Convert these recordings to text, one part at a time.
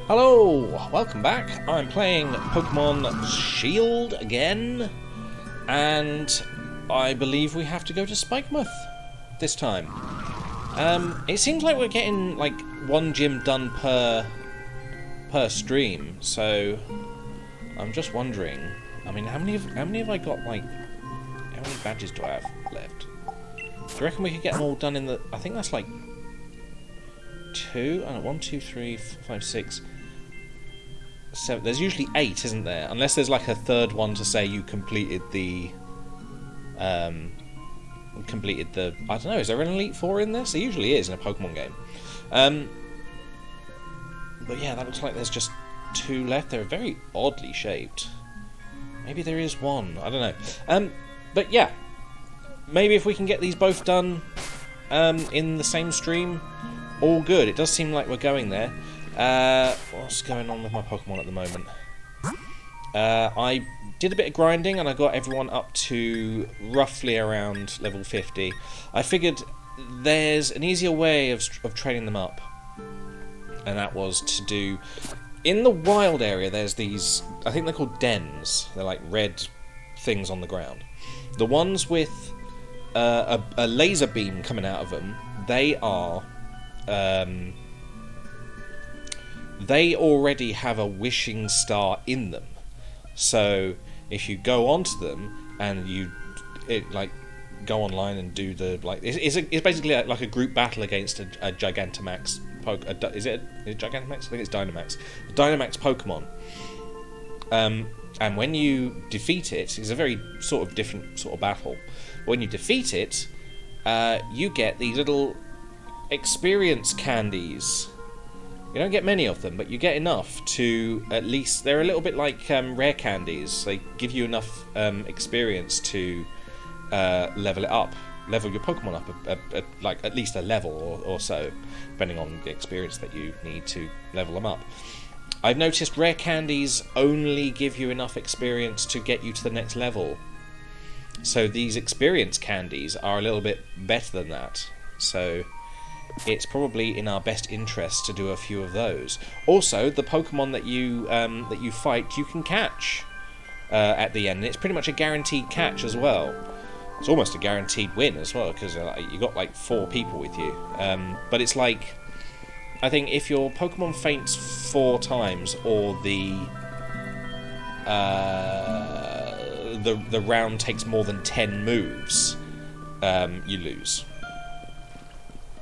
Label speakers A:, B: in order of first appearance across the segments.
A: Hello, welcome back. I'm playing Pokemon Shield again, and I believe we have to go to Spikemuth this time. It seems like we're getting like one gym done per stream, so I'm just wondering. I mean, how many have I got? Like, how many badges do I have left? Do you reckon we could get them all done in the? I think that's like two. I don't know, 1, 2, 3, 5, 6. 7. There's usually 8, isn't there? Unless there's like a third one to say you completed the. I don't know. Is there an Elite Four in this? There usually is in a Pokemon game. But yeah, that looks like there's just 2 left. They're very oddly shaped. Maybe there is one. I don't know. But yeah, maybe if we can get these both done in the same stream, all good. It does seem like we're going there. What's going on with my Pokemon at the moment? I did a bit of grinding and I got everyone up to roughly around level 50. I figured there's an easier way of training them up, and that was to do... In the wild area there's these, I think they're called dens. They're like red things on the ground. The ones with a laser beam coming out of them, they are... they already have a wishing star in them. So if you go onto them and you go online and do the it's basically like a group battle against a Gigantamax. Is it Gigantamax? I think it's Dynamax. Dynamax Pokemon. And when you defeat it, it's a very sort of different sort of battle. When you defeat it, you get these little experience candies. You don't get many of them, but you get enough to at least... They're a little bit like rare candies. They give you enough experience to level it up. Level your Pokemon up like at least a level or so, depending on the experience that you need to level them up. I've noticed rare candies only give you enough experience to get you to the next level. So these experience candies are a little bit better than that. So... it's probably in our best interest to do a few of those. Also, the Pokemon that you fight, you can catch at the end. It's pretty much a guaranteed catch as well. It's almost a guaranteed win as well, because you got like 4 people with you. But it's like, I think if your Pokemon faints 4 times, or the round takes more than 10 moves, you lose.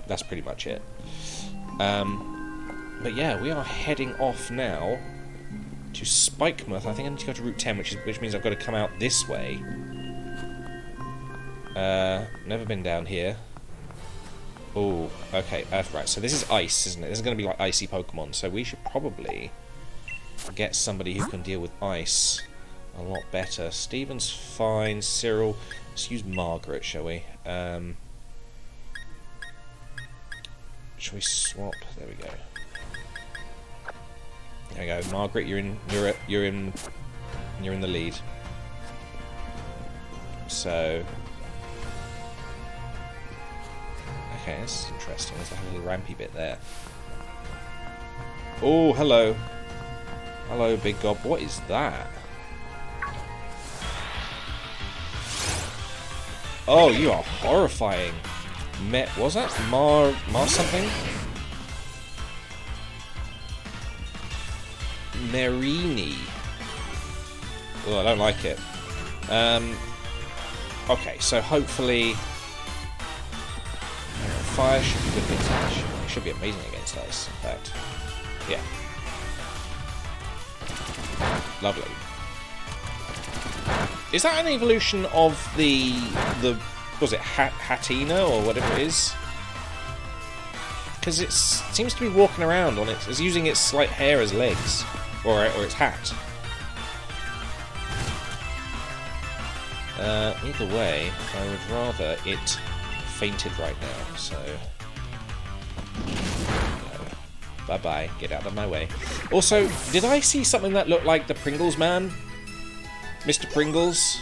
A: That's pretty much it. But yeah, we are heading off now to Spikemuth. I think I need to go to Route 10, which means I've got to come out this way. Never been down here. Oh, okay. Right, so this is ice, isn't it? This is going to be like icy Pokemon, so we should probably get somebody who can deal with ice a lot better. Steven's fine. Cyril. Let's use Margaret, shall we? Shall we swap? There we go. There we go. Margaret, you're in the lead. So, okay, this is interesting. There's like a little rampy bit there. Oh, hello. Hello, big gob. What is that? Oh, you are horrifying. Was that Mar something? Marini. Oh, I don't like it. Okay, so hopefully fire should be good against ice. It should be amazing against ice, in fact. Yeah. Lovely. Is that an evolution of the was it Hatina or whatever it is? Because it seems to be walking around on it. It's using its slight hair as legs, or its hat. Either way, I would rather it fainted right now. So, bye bye. Get out of my way. Also, did I see something that looked like the Pringles man, Mr. Pringles?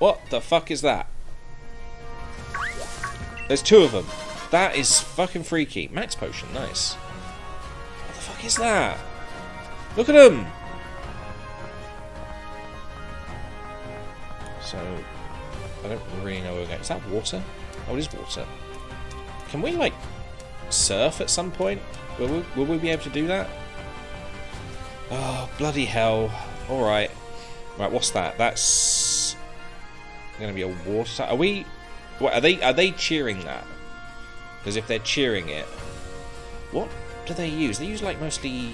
A: What the fuck is that? There's 2 of them. That is fucking freaky. Max potion, nice. What the fuck is that? Look at him! So, I don't really know where we're going. Is that water? Oh, it is water. Can we, like, surf at some point? Will we be able to do that? Oh, bloody hell. Alright. Right, what's that? That's going to be a water... Are we... What, are they cheering that? Because if they're cheering it... What do they use? They use, like, mostly...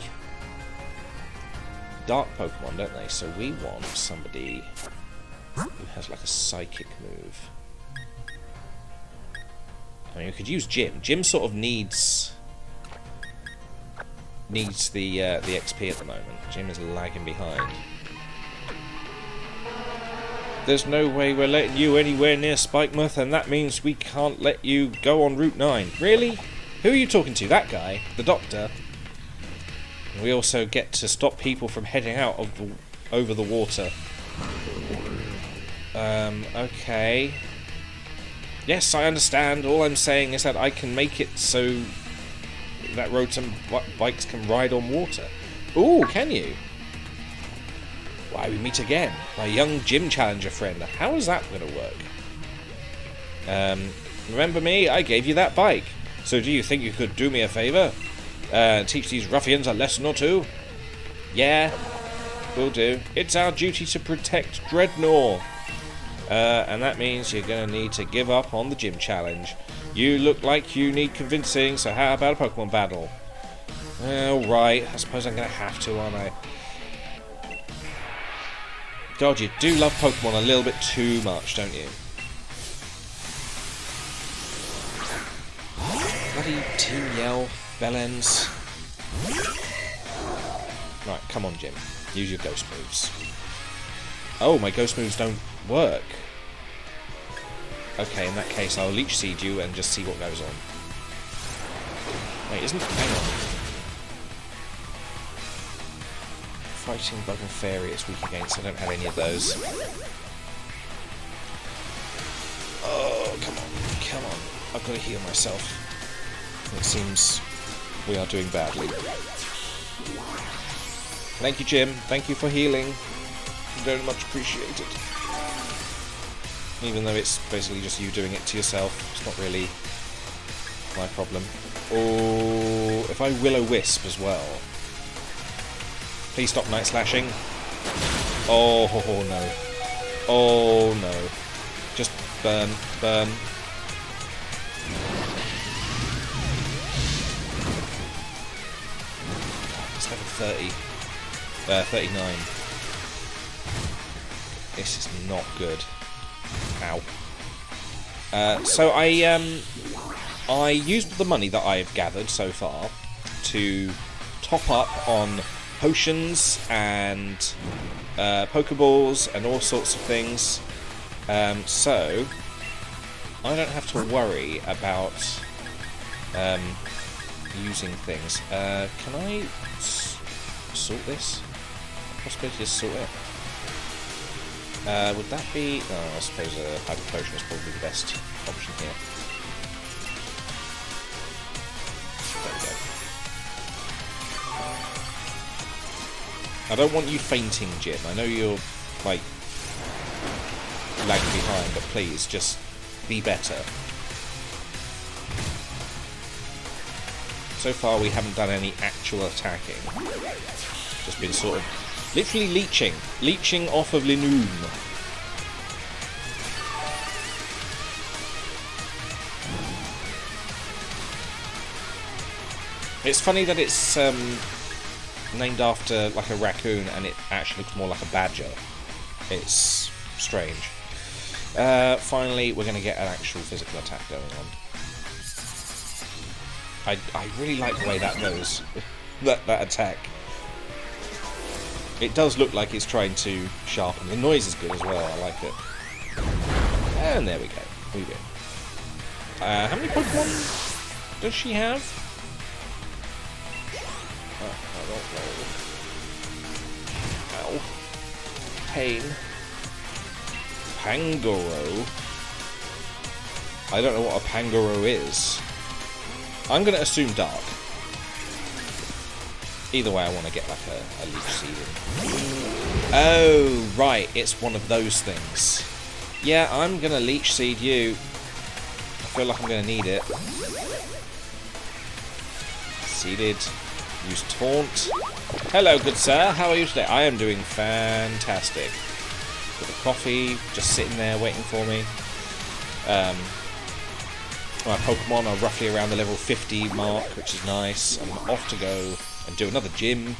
A: dark Pokemon, don't they? So we want somebody who has, like, a psychic move. I mean, we could use Jim. Jim sort of needs the XP at the moment. Jim is lagging behind. There's no way we're letting you anywhere near Spikemuth, and that means we can't let you go on Route 9. Really? Who are you talking to? That guy? The doctor? And we also get to stop people from heading out of over the water. Okay. Yes, I understand. All I'm saying is that I can make it so that Rotom bikes can ride on water. Ooh, can you? Why, we meet again. My young gym challenger friend. How is that going to work? Remember me? I gave you that bike. So do you think you could do me a favour? Teach these ruffians a lesson or two? Yeah, will do. It's our duty to protect Dreadnought. And that means you're going to need to give up on the gym challenge. You look like you need convincing, so how about a Pokemon battle? Alright, I suppose I'm going to have to, aren't I? God, you do love Pokemon a little bit too much, don't you? Bloody Team Yell, Bellends. Right, come on, Jim. Use your ghost moves. Oh, my ghost moves don't work. Okay, in that case, I'll Leech Seed you and just see what goes on. Wait, isn't... Hang on. Fighting Bug and Fairy it's weak against. I don't have any of those. Oh, come on. Come on. I've got to heal myself. It seems we are doing badly. Thank you, Jim. Thank you for healing. Very much appreciated. Even though it's basically just you doing it to yourself. It's not really my problem. Oh, if I Will-O-Wisp as well. Please stop Night Slashing. Oh, no. Oh, no. Just burn, burn. It's level 30. 39. This is not good. Ow. So I used the money that I've gathered so far to top up on potions and Pokeballs and all sorts of things. So I don't have to worry about using things. Can I sort this? Possibility to sort it. Would that be... Oh, I suppose a Hyper Potion is probably the best option here. There we go. I don't want you fainting, Jim. I know you're, like, lagging behind, but please, just be better. So far, we haven't done any actual attacking. Just been sort of literally leeching. Leeching off of Linoone. It's funny that it's named after like a raccoon and it actually looks more like a badger. It's strange. Finally, we're going to get an actual physical attack going on. I really like the way that goes. that attack. It does look like it's trying to sharpen. The noise is good as well, I like it. And there we go. We win. How many Pokemon does she have? Oh, I don't know. Ow. Pain. Pangoro. I don't know what a Pangoro is. I'm going to assume dark. Either way, I want to get like a leech seed in. Oh, right. It's one of those things. Yeah, I'm going to leech seed you. I feel like I'm going to need it. Seeded. Use taunt. Hello, good sir. How are you today? I am doing fantastic. Got the coffee just sitting there waiting for me. My Pokemon are roughly around the level 50 mark, which is nice. I'm off to go and do another gym.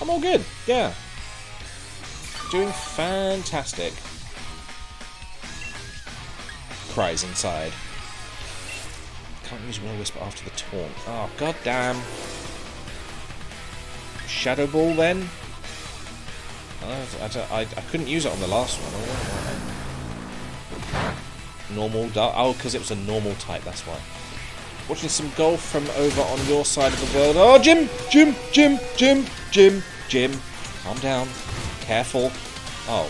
A: I'm all good. Yeah. Doing fantastic. Cries inside. Can't use Will Whisper after the taunt. Oh, goddamn. Shadow Ball then? I couldn't use it on the last one. Normal dark. Oh, because it was a normal type, that's why. Watching some golf from over on your side of the world. Oh, Jim! Jim! Jim! Jim! Jim! Jim! Calm down. Careful. Oh.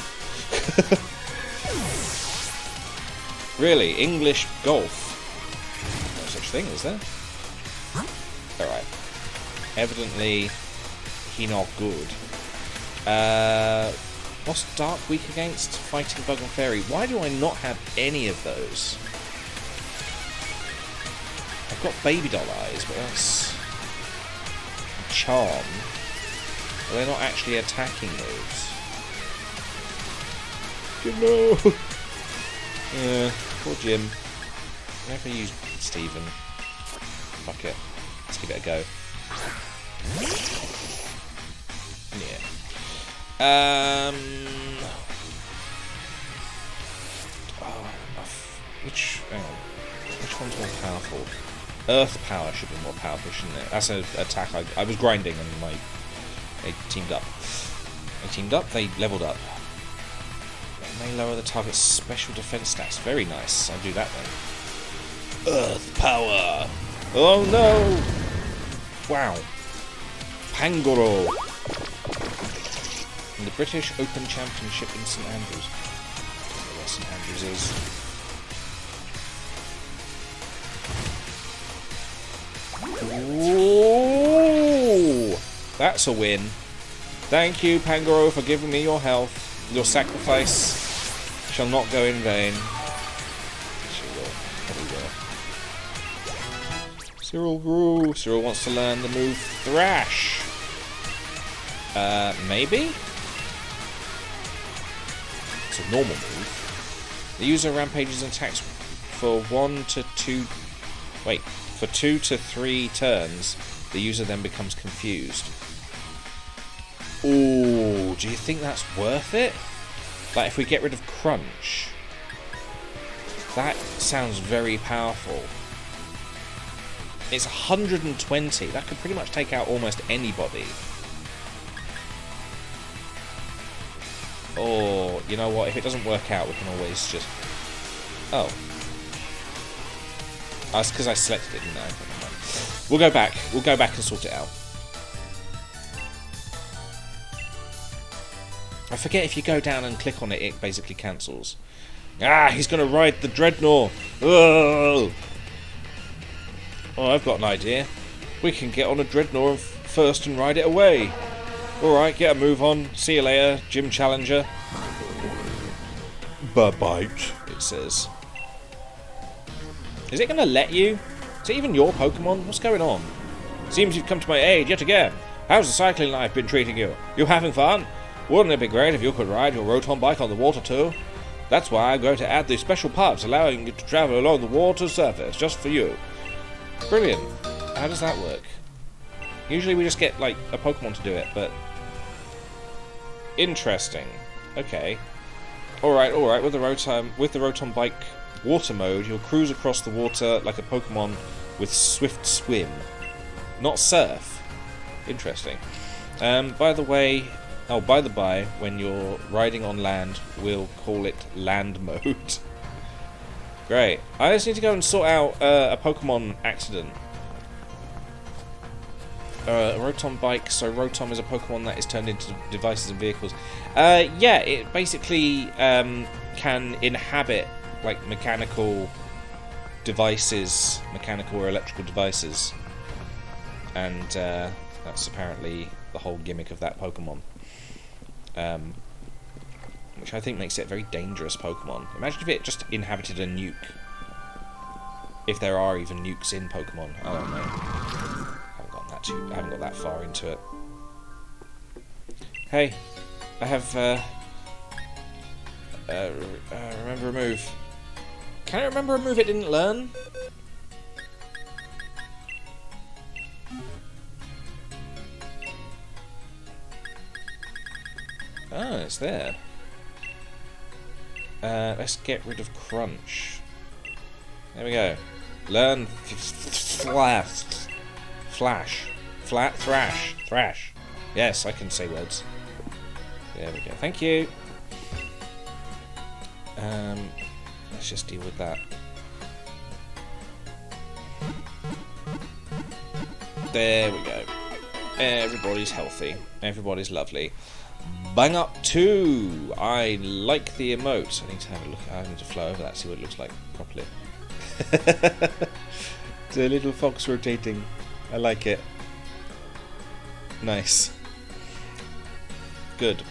A: Really? English golf? No such thing, is there? Alright. Evidently, he not good. What's Dark weak against? Fighting Bug and Fairy. Why do I not have any of those? I've got Baby Doll Eyes, but that's... Charm. Are they not actually attacking moves? Jim, no! Yeah, poor Jim. Never use Steven. Fuck it. Let's give it a go. Yeah. Which one's more powerful? Earth Power should be more powerful, shouldn't it? That's an attack I was grinding and they teamed up. They leveled up. It may lower the target's special defense stats. Very nice. I'll do that then. Earth Power! Oh no! Wow. Pangoro! In the British Open Championship in St Andrews. I don't know where St Andrews is. Ooh, that's a win. Thank you, Pangoro, for giving me your health. Your sacrifice shall not go in vain. She will. Probably will. Cyril grew. Cyril wants to learn the move Thrash. Maybe? It's a normal move. The user rampages and attacks for 1 to 2... Wait. For 2 to 3 turns, the user then becomes confused. Ooh, do you think that's worth it? Like, if we get rid of Crunch, that sounds very powerful. It's 120. That could pretty much take out almost anybody. Or, you know what? If it doesn't work out, we can always just... Oh. That's because I selected it, didn't I? We'll go back. We'll go back and sort it out. I forget if you go down and click on it, it basically cancels. Ah, he's going to ride the Dreadnought. Oh, I've got an idea. We can get on a Dreadnought first and ride it away. Alright, get a move on. See you later, Gym Challenger. Bite, it says. Is it going to let you? Is it even your Pokemon? What's going on? Seems you've come to my aid yet again. How's the cycling life been treating you? You having fun? Wouldn't it be great if you could ride your Rotom bike on the water too? That's why I'm going to add these special parts allowing you to travel along the water surface just for you. Brilliant. How does that work? Usually we just get like a Pokemon to do it, but... Interesting. Okay. Alright, with the Rotom bike water mode, you'll cruise across the water like a Pokemon with Swift Swim. Not Surf. Interesting. By the by, when you're riding on land, we'll call it Land Mode. Great. I just need to go and sort out a Pokemon accident. A Rotom bike, so Rotom is a Pokemon that is turned into devices and vehicles. Yeah, it basically can inhabit like mechanical devices, mechanical or electrical devices. And that's apparently the whole gimmick of that Pokemon. Which I think makes it a very dangerous Pokemon. Imagine if it just inhabited a nuke. If there are even nukes in Pokemon. I don't know. I haven't got that far into it. Hey, I have remember a move. Can I remember a move it didn't learn? Oh, it's there. Let's get rid of Crunch. There we go. Learn Thrash. Yes, I can say words. There we go. Thank you. Let's just deal with that. There we go. Everybody's healthy. Everybody's lovely. Bang up 2. I like the emote. I need to have a look. I need to fly over that, see what it looks like properly. The little fox rotating. I like it. Nice. Good.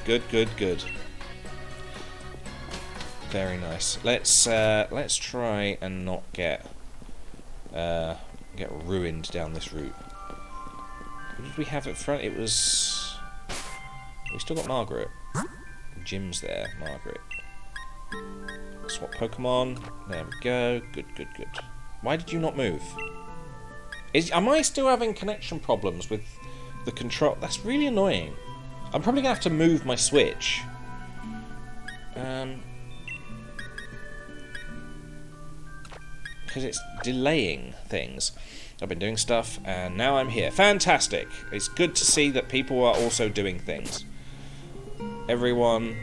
A: Good. Very nice. Let's try and not get ruined down this route. What did we have at front? It was. We still got Margaret. Jim's there, Margaret. Swap Pokemon. There we go. Good. Why did you not move? Am I still having connection problems with the control? That's really annoying. I'm probably going to have to move my Switch. Because it's delaying things. I've been doing stuff, and now I'm here. Fantastic! It's good to see that people are also doing things. Everyone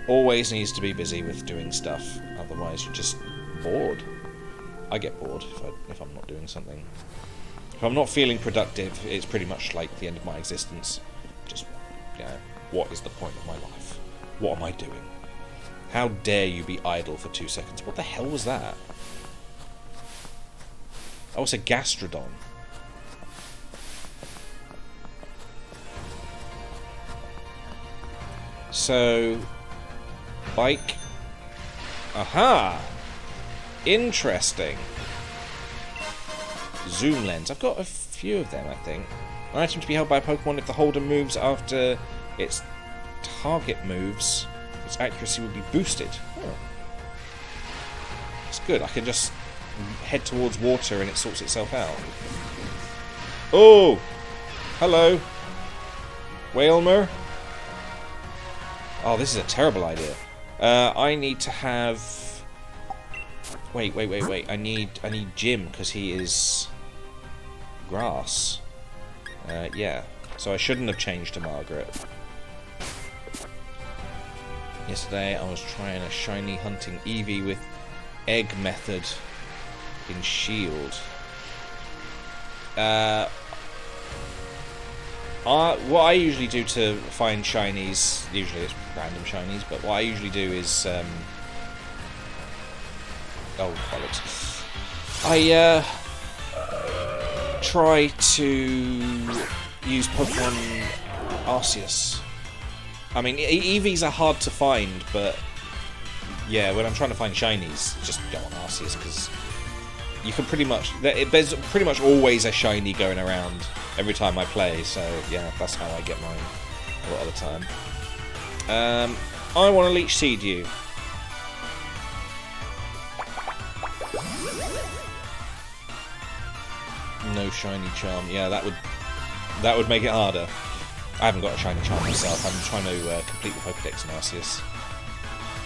A: always needs to be busy with doing stuff, otherwise you're just bored. I get bored if I'm not doing something. If I'm not feeling productive, it's pretty much like the end of my existence. Just, what is the point of my life? What am I doing? How dare you be idle for 2 seconds? What the hell was that? Oh, it's a Gastrodon. So, bike. Aha! Interesting. Zoom lens. I've got a few of them, I think. An item to be held by a Pokemon if the holder moves after its target moves, its accuracy will be boosted. Oh. It's good. I can just head towards water and it sorts itself out. Oh! Hello. Wailmer. Oh, this is a terrible idea. I need to have... Wait. I need Jim, because he is... grass. Yeah. So I shouldn't have changed to Margaret. Yesterday I was trying a shiny hunting Eevee with egg method in Shield. What I usually do to find shinies, usually it's random shinies, but what I usually do is, oh, bollocks. I, try to use Pokemon Arceus. I mean, Eevees are hard to find, but, yeah, when I'm trying to find shinies, just go on Arceus, because you can pretty much, there's pretty much always a shiny going around every time I play, so yeah, that's how I get mine a lot of the time. I want to Leech Seed you. No shiny charm. Yeah, that would make it harder. I haven't got a shiny charm myself. I'm trying to complete the Pokedex in Arceus.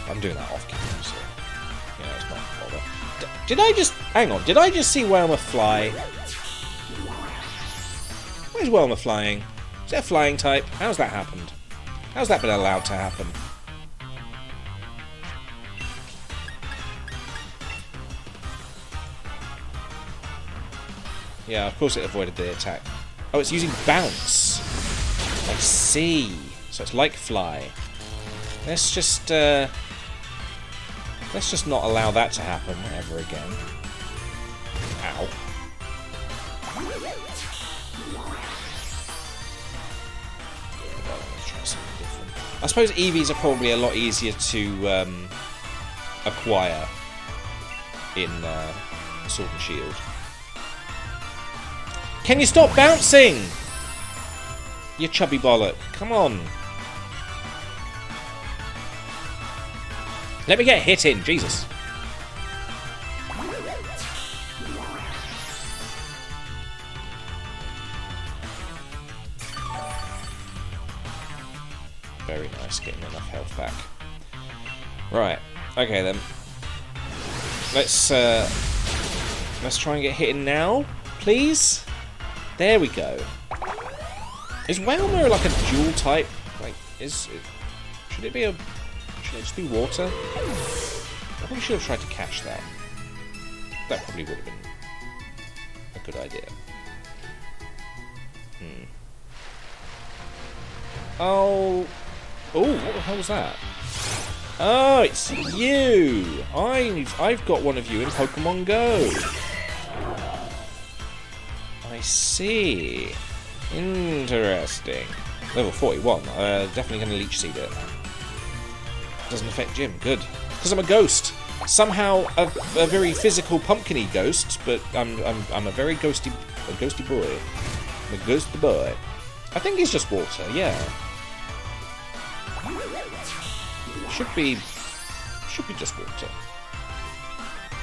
A: I'm doing that off camera, so yeah, it's not a bother. Did I just... Hang on, did I just see Wailmer fly? Where's Wailmer flying? Is that a flying type? How's that happened? How's that been allowed to happen? Yeah, of course it avoided the attack. Oh, it's using Bounce. I see. So it's like Fly. Let's just... Let's just not allow that to happen ever again. Ow. Let's try something different. I suppose EVs are probably a lot easier to acquire in Sword and Shield. Can you stop bouncing? You chubby bollock. Come on. Let me get hit in. Jesus. Very nice, getting enough health back. Right. Okay then. Let's try and get hit in now, please. There we go. Is Whalmer like a dual type? Like, should it be a? Should it just be water? I probably should have tried to catch that. That probably would have been a good idea. Oh, what the hell was that? Oh, it's you! I've got one of you in Pokemon Go. I see. Interesting. Level 41. Definitely going to Leech Seed it. Doesn't affect Jim. Good. Because I'm a ghost. Somehow a very physical pumpkin-y ghost, but I'm a very ghosty boy. I'm a ghosty boy. I think he's just water. Yeah. Should be just water.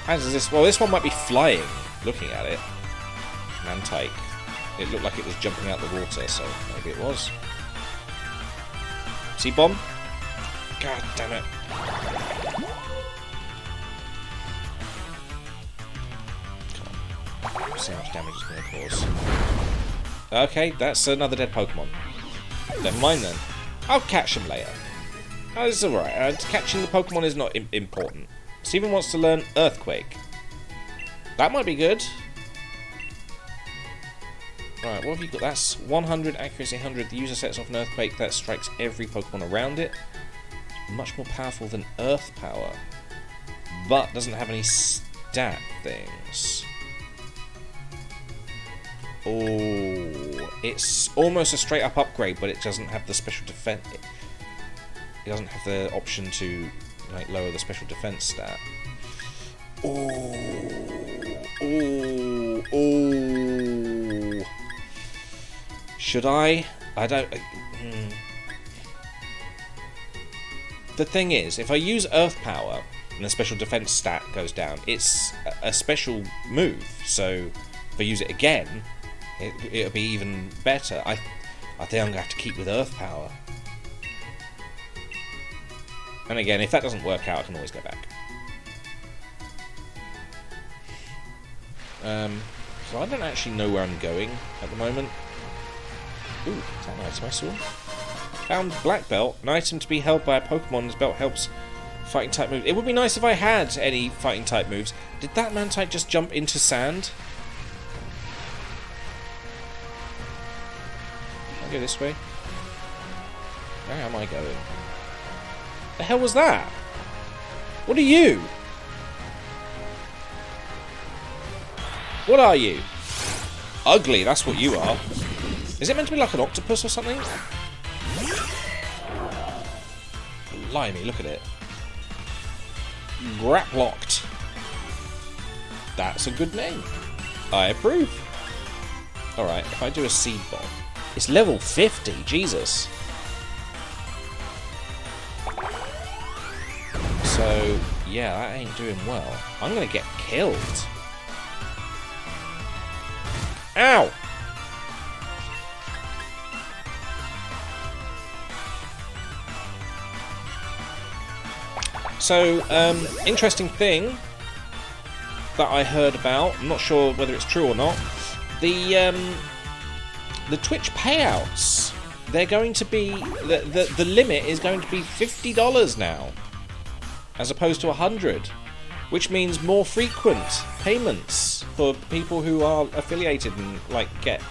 A: As is this? Well, this one might be flying. Looking at it, Mantike. It looked like it was jumping out the water, so maybe it was. See, bomb? God damn it! Come on. See how much damage it's going to cause. Okay, that's another dead Pokemon. Never mind then. I'll catch him later. Oh, it's alright. Catching the Pokemon is not important. Steven wants to learn Earthquake. That might be good. Right, what have you got? That's 100, accuracy 100. The user sets off an Earthquake that strikes every Pokemon around it. Much more powerful than Earth Power. But doesn't have any stat things. Oh, it's almost a straight up upgrade, but it doesn't have the special defense. It doesn't have the option to like lower the special defense stat. Oh. Should I? I don't. The thing is, if I use Earth Power and the special defense stat goes down, it's a special move. So if I use it again, it'll be even better. I think I'm gonna have to keep with Earth Power. And again, if that doesn't work out, I can always go back. So I don't actually know where I'm going at the moment. Ooh, is that an item I saw? Found Black Belt, an item to be held by a Pokemon. This belt helps fighting type moves. It would be nice if I had any fighting type moves. Did that Mantike just jump into sand? Can I go this way? Where am I going? The hell was that? What are you? What are you? Ugly, that's what you are. Is it meant to be like an octopus or something? Blimey, look at it. Graplocked. That's a good name. I approve. Alright, if I do a seed bomb. It's level 50, Jesus. So, yeah, that ain't doing well. I'm gonna get killed. Ow! So, interesting thing that I heard about, I'm not sure whether it's true or not, the Twitch payouts, they're going to be, the limit is going to be $50 now, as opposed to 100, which means more frequent payments for people who are affiliated and like get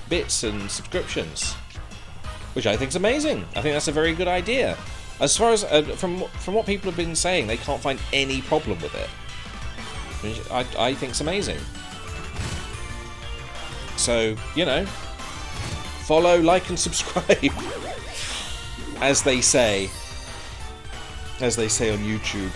A: bits and subscriptions, which I think is amazing. I think that's a very good idea. As far as from what people have been saying, they can't find any problem with it, which I think's amazing. So, you know, follow, like, and subscribe, as they say on YouTube.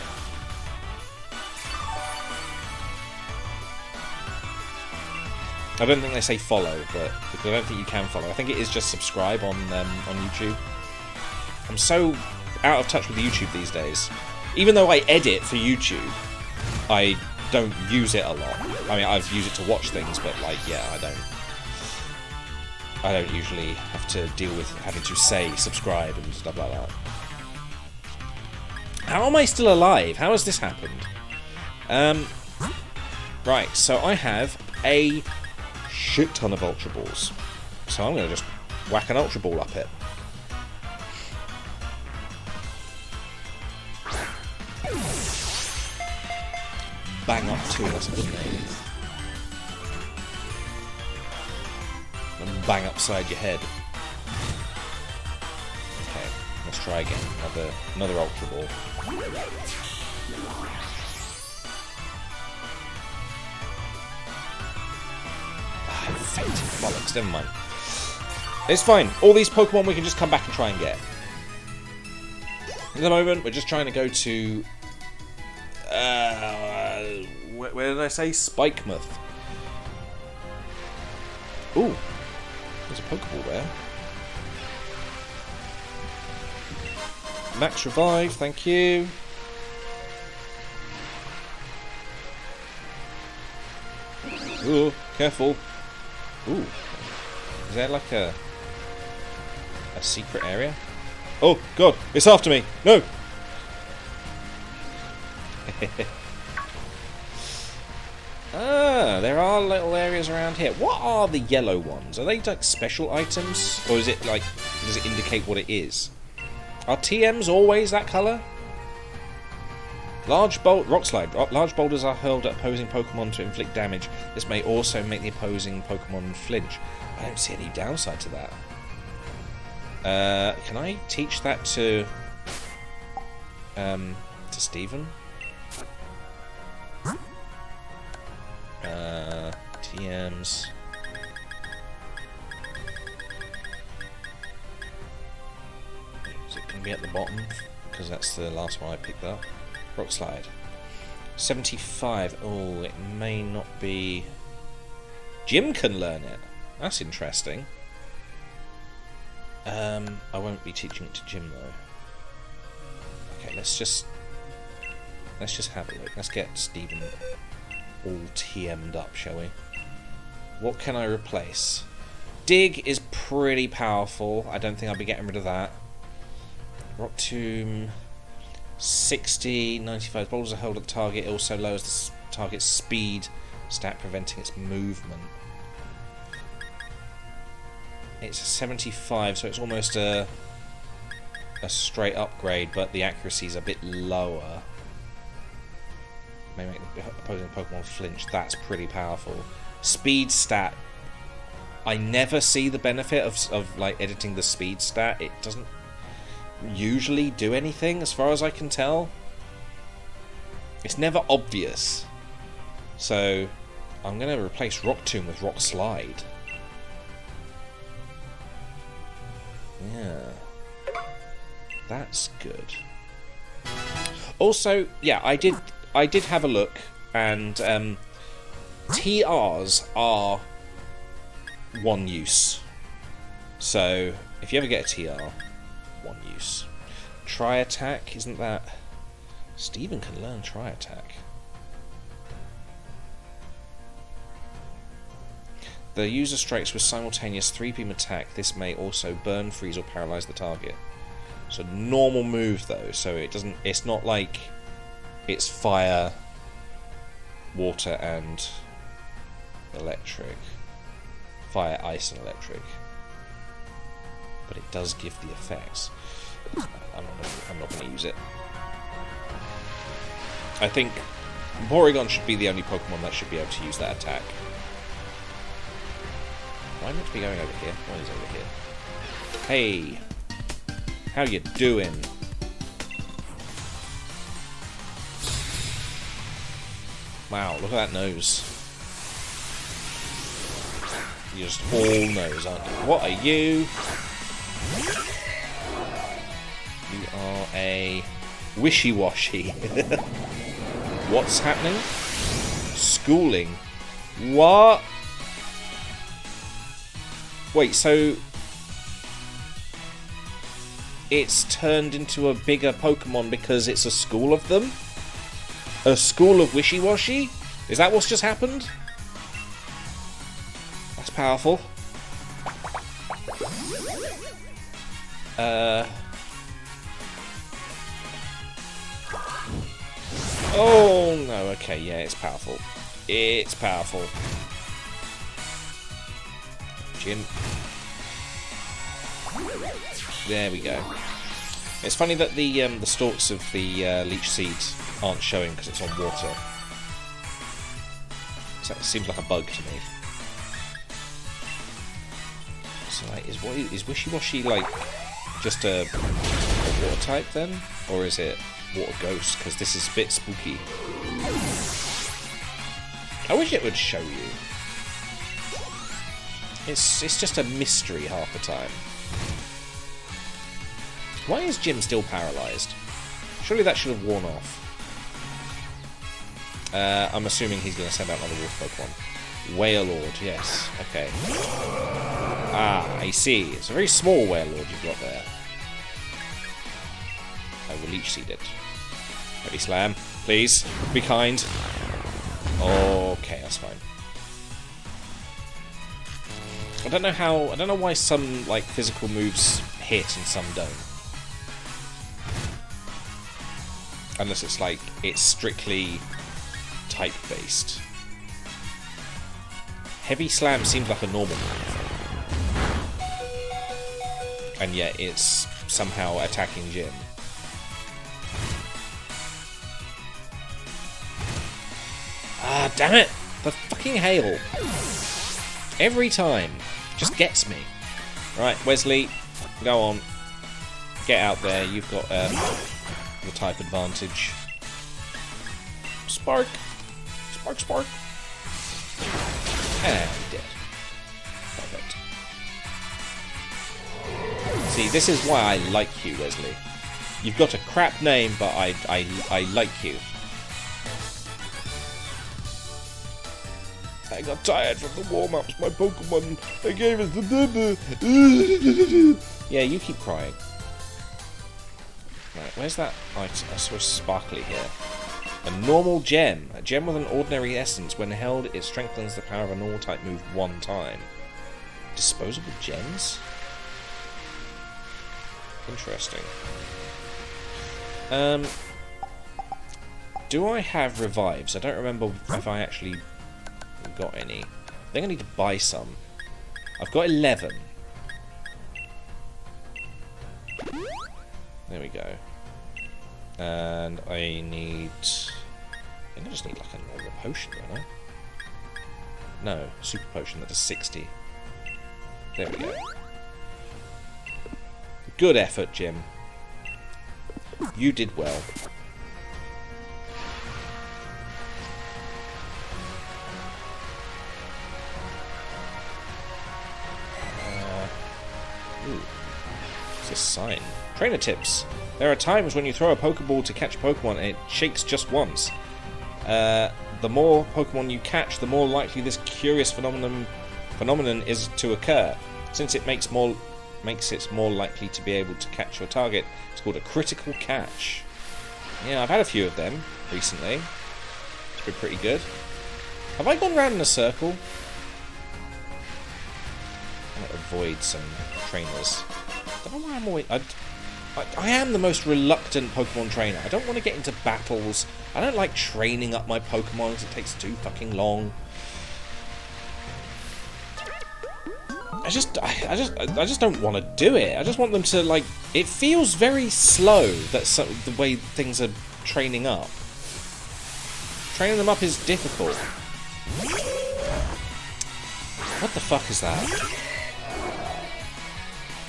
A: I don't think they say follow, but because I don't think you can follow. I think it is just subscribe on YouTube. I'm so out of touch with YouTube these days. Even though I edit for YouTube, I don't use it a lot. I mean, I've used it to watch things, but like, yeah, I don't usually have to deal with having to say subscribe and stuff like that. How am I still alive? How has this happened? Right, so I have a shit ton of Ultra Balls. So I'm going to just whack an Ultra Ball up it. Bang up 2, that's a good name. And bang upside your head. Okay, let's try again. Another Ultra Ball. Fainted bollocks, never mind. It's fine. All these Pokemon we can just come back and try and get. At the moment, we're just trying to go to... where did I say? Spikemuth. Ooh. There's a Pokeball there. Max Revive, thank you. Ooh, careful. Ooh. Is there like a secret area? Oh, God, it's after me. No! Ah, there are little areas around here. What are the yellow ones? Are they like special items? Or is it like, does it indicate what it is? Are TMs always that colour? Rock Slide. Large boulders are hurled at opposing Pokemon to inflict damage. This may also make the opposing Pokemon flinch. I don't see any downside to that. Can I teach that to Steven? TMs. Is it going to be at the bottom? Because that's the last one I picked up. Rock Slide. 75. Oh, it may not be... Jim can learn it. That's interesting. I won't be teaching it to Jim though. Okay, let's just have a look. Let's get Steven all TM'd up, shall we? What can I replace? Dig is pretty powerful. I don't think I'll be getting rid of that. Rock Tomb... 60, 95 boulders are held at the target. It also lowers the target's speed stat, preventing its movement. It's a 75, so it's almost a straight upgrade, but the accuracy is a bit lower. May make the opposing Pokemon flinch. That's pretty powerful. Speed stat. I never see the benefit of like editing the speed stat. It doesn't usually do anything as far as I can tell. It's never obvious. So I'm going to replace Rock Tomb with Rock Slide. Yeah. That's good. Also, yeah, I did have a look, and TRs are one use. So if you ever get a TR, one use. Tri Attack, isn't that... Steven can learn Tri Attack. The user strikes with simultaneous 3-beam attack. This may also burn, freeze, or paralyze the target. So normal move though, so it's not like it's fire, water, and electric. Fire, ice, and electric. But it does give the effects. I'm not going to use it. I think Porygon should be the only Pokemon that should be able to use that attack. Am I meant to be going over here? What is over here? Hey! How you doing? Wow, look at that nose. You're just all nose, aren't you? What are you? You are a wishy-washy. What's happening? Schooling. What? Wait, so it's turned into a bigger Pokemon because it's a school of them? A school of wishy-washy? Is that what's just happened? That's powerful. Oh, no, okay, yeah, it's powerful. It's powerful. Gym. There we go. It's funny that the stalks of the leech seeds aren't showing because it's on water. So that seems like a bug to me. So, like, is Wishy-Washy like just a water type then, or is it water ghost? Because this is a bit spooky. I wish it would show you. It's just a mystery half the time. Why is Jim still paralysed? Surely that should have worn off. I'm assuming he's going to send out another wolf Pokemon. Wailord, yes. Okay. Ah, I see. It's a very small Wailord you've got there. I will Leech Seed it. Heavy Slam, please. Be kind. Okay, that's fine. I don't know why some like physical moves hit and some don't. Unless it's like it's strictly type based. Heavy Slam seems like a normal move. And yet it's somehow attacking Jim. Ah, damn it! The fucking hail! Every time. Just gets me. Right, Wesley, go on. Get out there, you've got the type advantage. Spark! Spark, spark! And dead. Perfect. See, this is why I like you, Wesley. You've got a crap name, but I like you. I got tired from the warm-ups. My Pokemon, they gave us the... Yeah, you keep crying. Right, where's that item? I saw a sparkly here. A normal gem. A gem with an ordinary essence. When held, it strengthens the power of a normal type move one time. Disposable gems? Interesting. Do I have revives? I don't remember if I actually got any. I think I need to buy some. I've got 11. There we go. And I think I just need like a normal potion, don't I? No, super potion that does 60. There we go. Good effort, Jim. You did well. Ooh. What's this sign? Trainer tips. There are times when you throw a Pokeball to catch a Pokemon and it shakes just once. The more Pokemon you catch, the more likely this curious phenomenon is to occur. Since it makes it more likely to be able to catch your target, it's called a critical catch. Yeah, I've had a few of them recently. It's been pretty good. Have I gone round in a circle? I'm going to avoid some trainers. I don't know why I'm always... I am the most reluctant Pokemon trainer. I don't want to get into battles. I don't like training up my Pokemon because it takes too fucking long. I just don't want to do it. I just want them to, like... It feels very slow, the way things are training up. Training them up is difficult. What the fuck is that?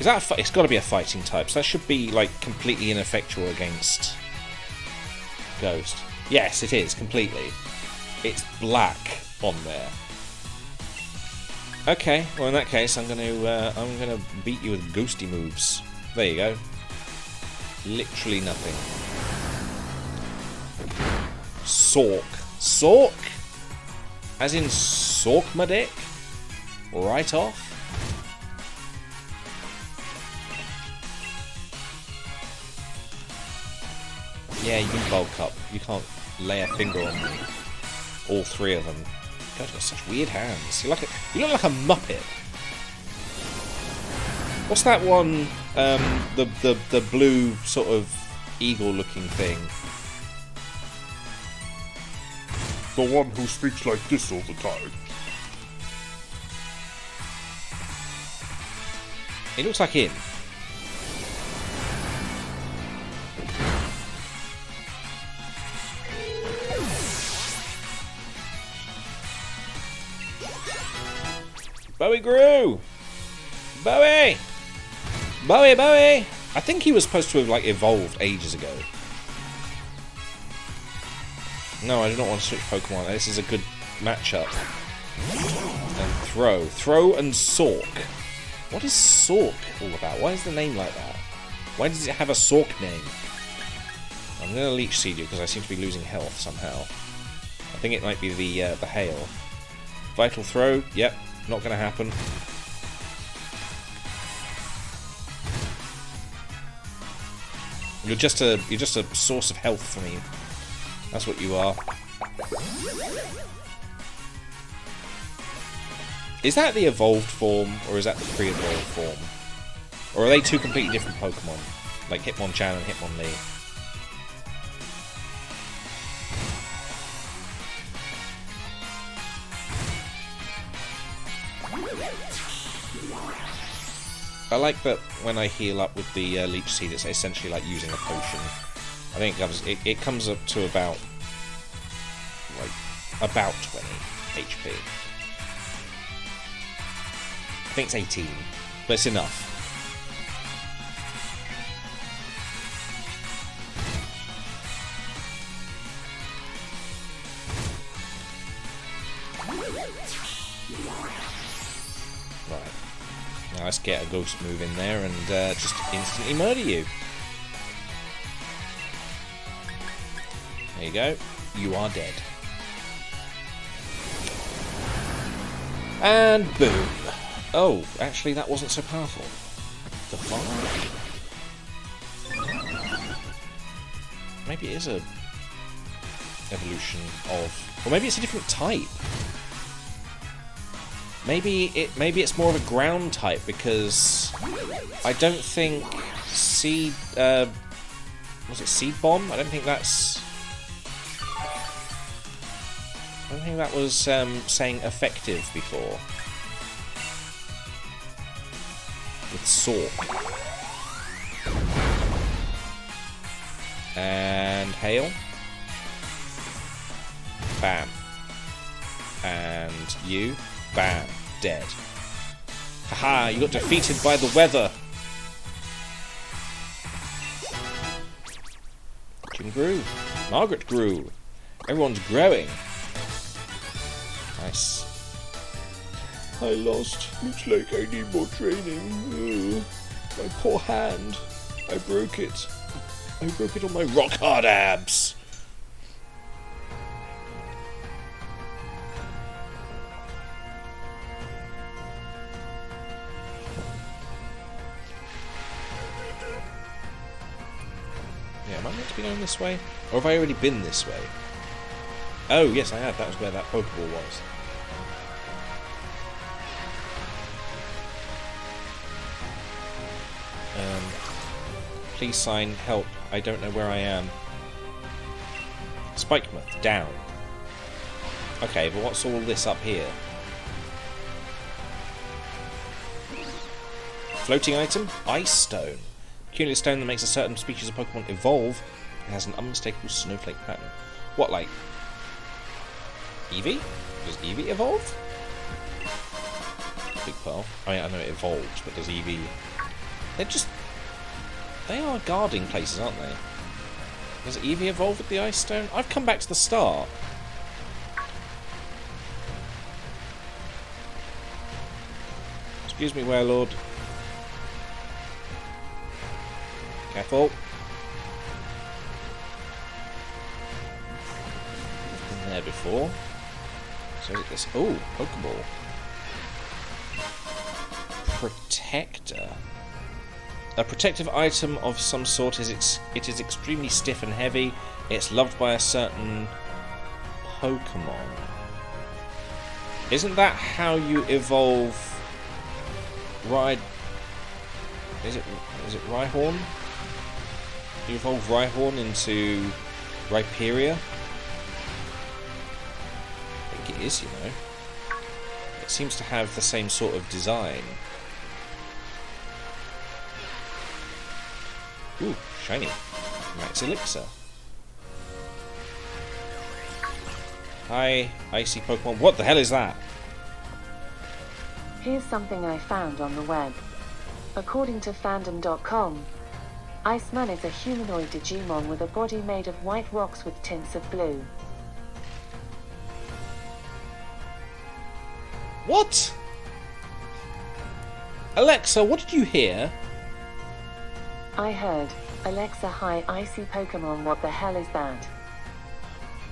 A: Is that it's got to be a fighting type, so that should be, like, completely ineffectual against Ghost. Yes, it is, completely. It's black on there. Okay, well in that case, I'm gonna beat you with ghosty moves. There you go. Literally nothing. Sork. Sork? As in sork my dick? Right off? Yeah, you bulk up. You can't lay a finger on me. All three of them. God, you've got such weird hands. You look like a Muppet. What's that one? The blue sort of eagle-looking thing.
B: The one who speaks like this all the time.
A: It looks like him. Bowie grew! Bowie! Bowie, Bowie! I think he was supposed to have, like, evolved ages ago. No, I do not want to switch Pokemon. This is a good matchup. And throw. Throw and Sork. What is Sork all about? Why is the name like that? Why does it have a Sork name? I'm going to Leech Seed you because I seem to be losing health somehow. I think it might be the hail. Vital Throw. Yep. Not going to happen. You're just a source of health for me. That's what you are. Is that the evolved form, or is that the pre-evolved form? Or are they two completely different Pokemon? Like Hitmonchan and Hitmonlee? I like that when I heal up with the Leech Seed, it's essentially like using a potion. I think it comes up to about 20 HP. I think it's 18, but it's enough. Right. Now let's get a ghost move in there and just instantly murder you. There you go. You are dead. And boom. Oh, actually that wasn't so powerful. The fuck? Maybe it is a evolution of... Or maybe it's a different type. Maybe it's more of a ground type because I don't think Seed... was it Seed Bomb? I don't think that's... I don't think that was saying effective before. With Sork. And Hail. Bam. And you. Bam. Dead. Haha, you got defeated by the weather. Jim grew. Margaret grew. Everyone's growing. Nice. I lost. Looks like I need more training. Ugh. My poor hand. I broke it. I broke it on my rock hard abs. Yeah, am I meant to be going this way? Or have I already been this way? Oh, yes, I have. That was where that Pokeball was. Please sign help. I don't know where I am. Spikemuth, down. Okay, but what's all this up here? Floating item? Ice Stone. Peculiar stone that makes a certain species of Pokemon evolve. It has an unmistakable snowflake pattern. What, like... Eevee? Does Eevee evolve? Big Pearl. I mean, I know it evolved, but does Eevee... They're just... They are guarding places, aren't they? Does Eevee evolve with the Ice Stone? I've come back to the start. Excuse me, Warlord. Careful. Been there before. So is it this? Oh, Pokeball. Protector. A protective item of some sort. It is extremely stiff and heavy. It's loved by a certain Pokemon. Isn't that how you evolve Is it Rhyhorn? You evolve Rhyhorn into Rhyperior? I think it is, you know. It seems to have the same sort of design. Ooh, shiny. Max Elixir. Hi, icy Pokemon. What the hell is that?
C: Here's something I found on the web. According to fandom.com, Iceman is a humanoid Digimon with a body made of white rocks with tints of blue.
A: What? Alexa, what did you hear?
C: I heard, Alexa, hi, icy Pokemon, what the hell is that?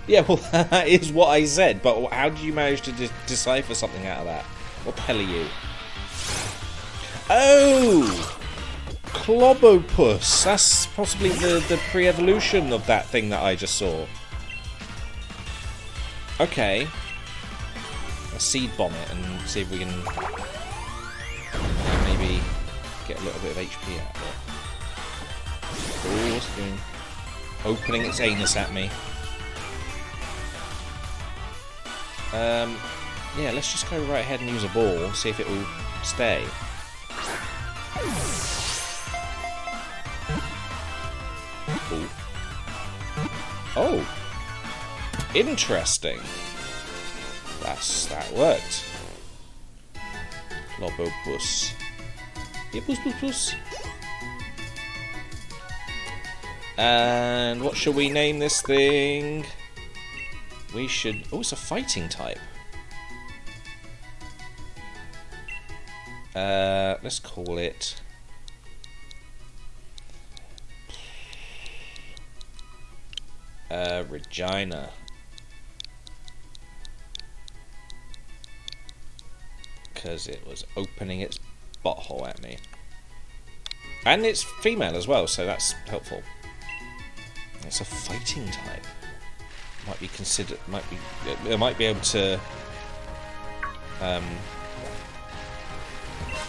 A: Yeah, well, that is what I said, but how did you manage to decipher something out of that? What the hell are you? Oh! Clobopus. That's possibly the pre-evolution of that thing that I just saw. Okay. Let's seed bomb it and see if we can maybe get a little bit of HP out of it. Oh, what's it doing? Opening its anus at me. Yeah, let's just go right ahead and use a ball, see if it will stay. Ooh. Oh! Interesting! That worked. Lobopus. Yeah, puss. And what shall we name this thing? We should... Oh, it's a fighting type. Let's call it... Regina. Because it was opening its butthole at me. And it's female as well, so that's helpful. It's a fighting type. Might be considered. It might be able to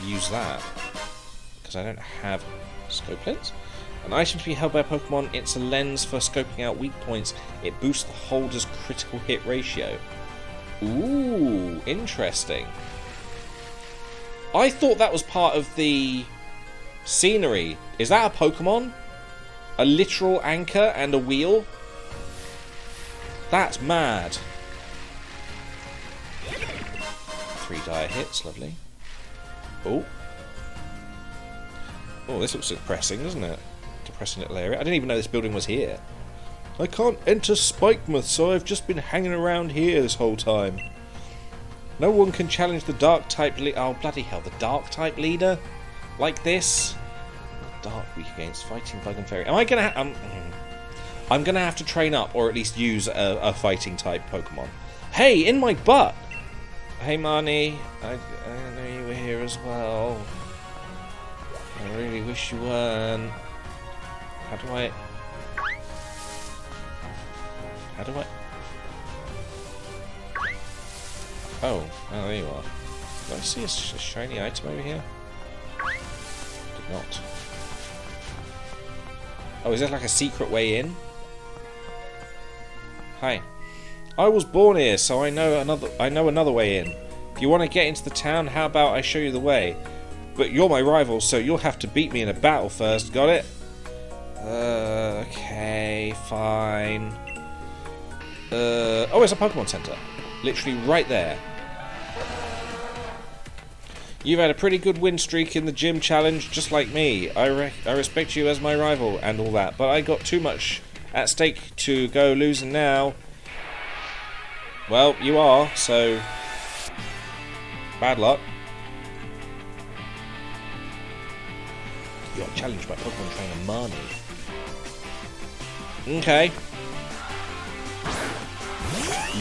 A: use that because I don't have scope lens. An item to be held by a Pokemon. It's a lens for scoping out weak points. It boosts the holder's critical hit ratio. Ooh, interesting. I thought that was part of the scenery. Is that a Pokemon? A literal anchor and a wheel? That's mad. 3 dire hits, lovely. Oh. Oh, this looks depressing, doesn't it? Depressing little area. I didn't even know this building was here. I can't enter Spikemuth, so I've just been hanging around here this whole time. No one can challenge the dark type leader. Oh, bloody hell, the dark type leader? Like this? Dark weak against fighting bug and fairy. Am I gonna I'm gonna have to train up, or at least use a fighting type Pokemon. Hey, in my butt! Hey Marnie, I know you were here as well. I really wish you weren't. How do I... Oh, there you are. Did I see a shiny item over here? Did not. Oh, is that like a secret way in? Hi. I was born here, so I know another way in. If you want to get into the town, how about I show you the way? But you're my rival, so you'll have to beat me in a battle first, got it? Okay, fine. Oh, it's a Pokemon Center. Literally right there. You've had a pretty good win streak in the gym challenge, just like me. I respect you as my rival and all that, but I got too much at stake to go losing now. Well, you are, so bad luck. You are challenged by Pokemon trainer Marnie. Okay.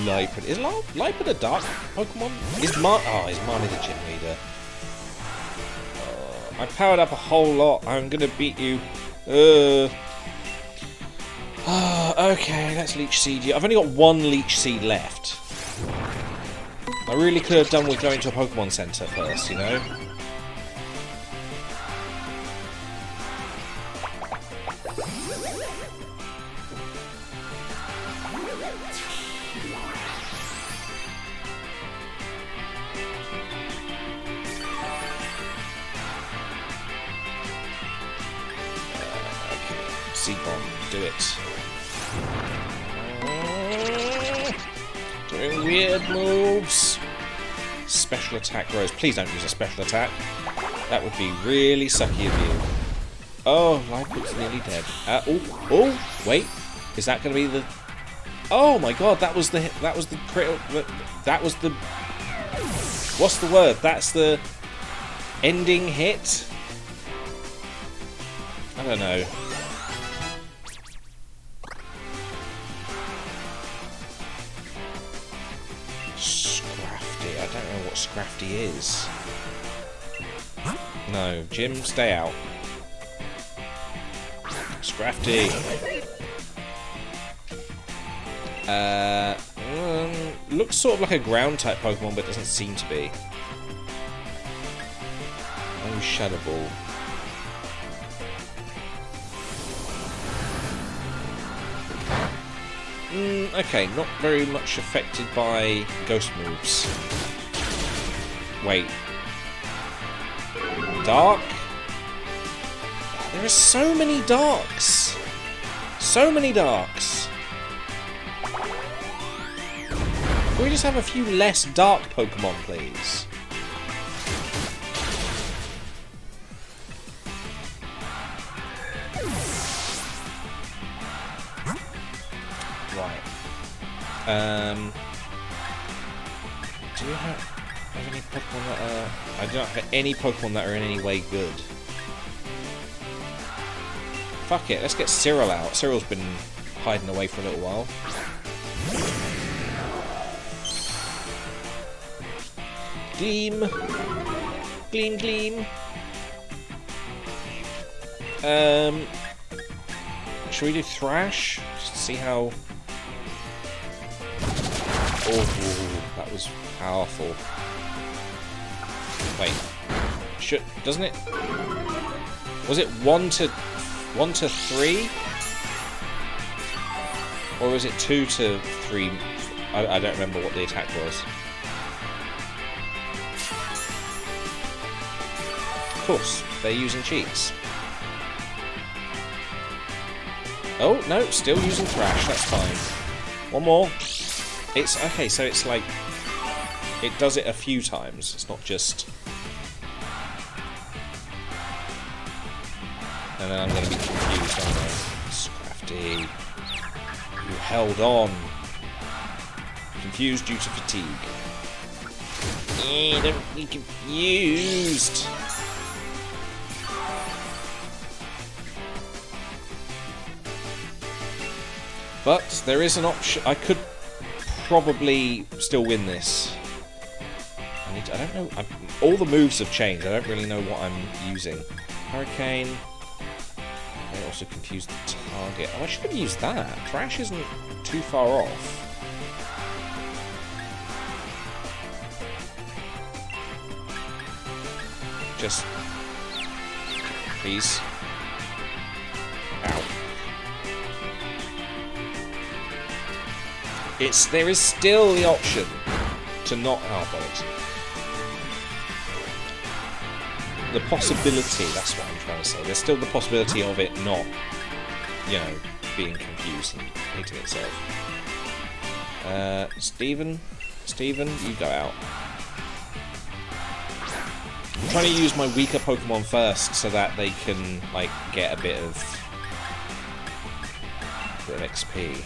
A: Liepard. Is Liepard a dark Pokemon? Is Marnie the gym leader? I powered up a whole lot. I'm gonna beat you. Okay, let's Leech Seed you. I've only got one Leech Seed left. I really could have done with going to a Pokemon Center first, you know? Seed Bomb, do it. Doing weird moves. Special attack Rose. Please don't use a special attack. That would be really sucky of you. Oh, Liepard's nearly dead. Oh, wait. Is that going to be the... Oh my god, that was the critical... That was the... What's the word? That's the ending hit? I don't know. Scrafty. I don't know what Scrafty is. No, Jim, stay out. Scrafty. Looks sort of like a ground type Pokemon, but doesn't seem to be. Oh, Shadow Ball. Okay, not very much affected by ghost moves. Wait. Dark? There are so many darks! So many darks! Can we just have a few less dark Pokemon, please? Right. Do you have any Pokemon that are... I do not have any Pokemon that are in any way good. Fuck it, let's get Cyril out. Cyril's been hiding away for a little while. Gleam. Gleam, gleam. Should we do Thrash? Just to see how... Oh, that was powerful. Wait. Doesn't it... Was it 1 to 3? Or was it 2 to 3? I don't remember what the attack was. Of course, they're using cheats. Oh, no, still using Thrash, that's fine. One more. It's, okay, so it's like, it does it a few times, it's not just... And then I'm going to be confused, aren't I? Scrafty. You held on. Confused due to fatigue. Don't be confused. But there is an option. I could probably still win this. I don't know. All the moves have changed. I don't really know what I'm using. Hurricane. I also confused the target. Oh, I should have used that. Thrash isn't too far off. Just... Please. Ow. There is still the option to not... Oh, bollocks. The possibility, that's what I'm trying to say. There's still the possibility of it not, you know, being confused and hating itself. Steven, you go out. I'm trying to use my weaker Pokemon first so that they can, like, get a bit of XP.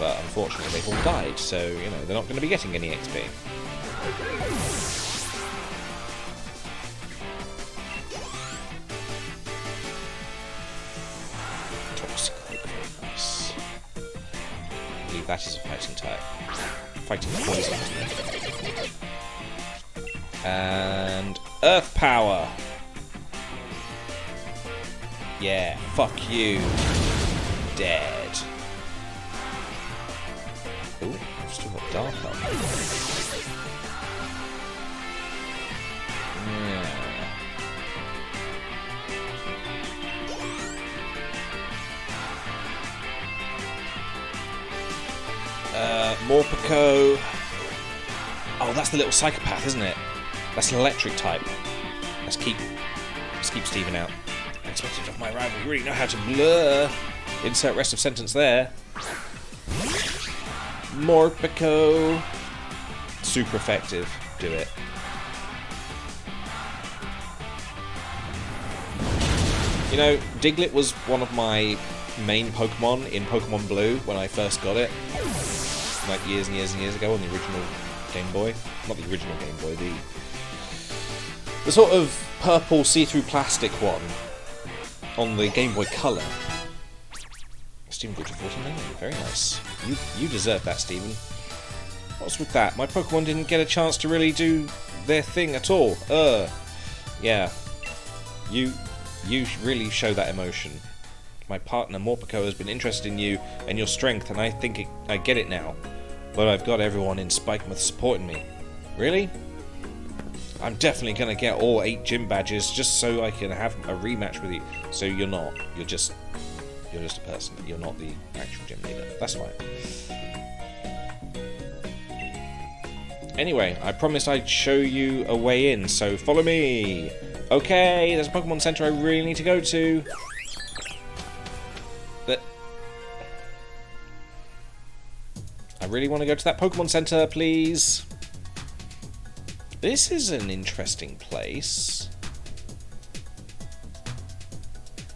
A: But unfortunately they've all died, so, you know, they're not going to be getting any XP. believe that is a fighting type. Fighting poison. And Earth Power. Yeah, fuck you. Dead. Ooh, I've still got Dark up. Yeah. Morpeko. Oh, that's the little psychopath, isn't it? That's an electric type. Let's keep Steven out. Unexpected of my rival. You really know how to blur. Insert rest of sentence there. Morpeko. Super effective. Do it. You know, Diglett was one of my main Pokemon in Pokemon Blue when I first got it. Like years and years and years ago on the original Game Boy. Not the original Game Boy, the sort of purple see-through plastic one on the Game Boy Color. Steven grew to 49. Very nice. You deserve that, Steven. What's with that? My Pokemon didn't get a chance to really do their thing at all. Yeah. You really show that emotion. My partner Morpeko has been interested in you and your strength, and I think I get it now. But I've got everyone in Spikemuth supporting me. Really? I'm definitely gonna get all 8 gym badges just so I can have a rematch with you. So you're not. You're just a person. You're not the actual gym leader. That's fine. Anyway, I promised I'd show you a way in, so follow me. Okay, there's a Pokemon Center I really need to go to. But I really want to go to that Pokemon Center, please. This is an interesting place.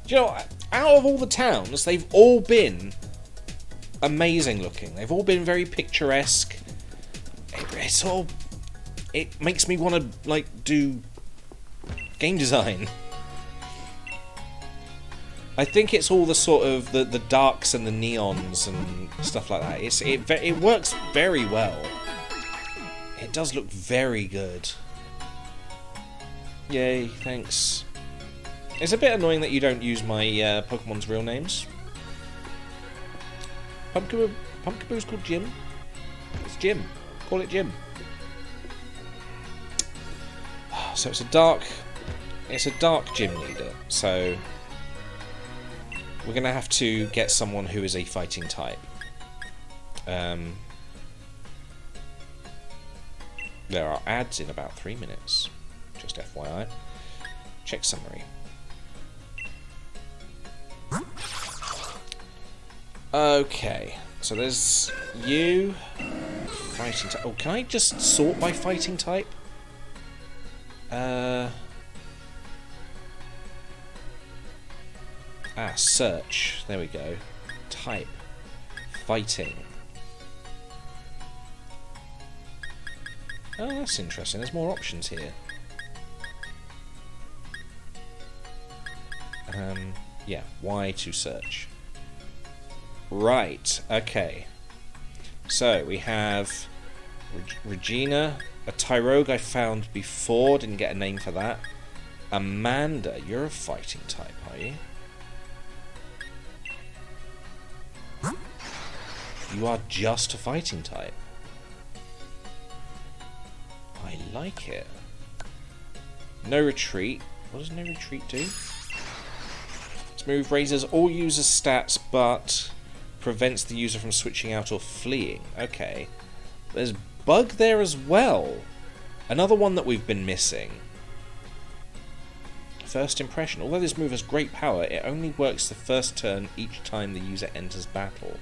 A: Do you know, out of all the towns, they've all been amazing looking. They've all been very picturesque. It makes me want to, like, do game design. I think it's all the sort of the darks and the neons and stuff like that. It works very well. It does look very good. Yay, thanks. It's a bit annoying that you don't use my Pokemon's real names. Pumpkaboo's called Jim. It's Jim. Call it Jim. So it's a dark gym leader. So we're gonna have to get someone who is a fighting type. There are ads in about 3 minutes. Just FYI. Check summary. Okay, so there's you. Fighting type. Oh, can I just sort by fighting type? Search. There we go. Type. Fighting. Oh, that's interesting. There's more options here. Yeah, Y to search. Right, okay. So, we have Regina, a Tyrogue I found before, didn't get a name for that. Amanda, you're a fighting type, are you? You are just a fighting type. I like it. No retreat. What does no retreat do? This move raises all users' stats, but prevents the user from switching out or fleeing. Okay. There's Bug there as well. Another one that we've been missing. First impression. Although this move has great power, it only works the first turn each time the user enters battle.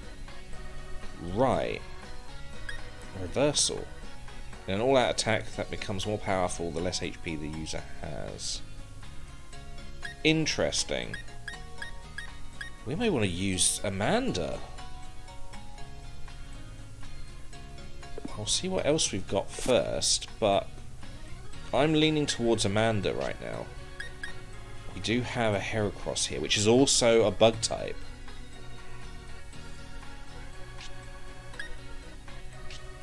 A: Right. Reversal. In an all-out attack that becomes more powerful the less HP the user has. Interesting. We may want to use Amanda. I'll see what else we've got first, but I'm leaning towards Amanda right now. We do have a Heracross here, which is also a bug type.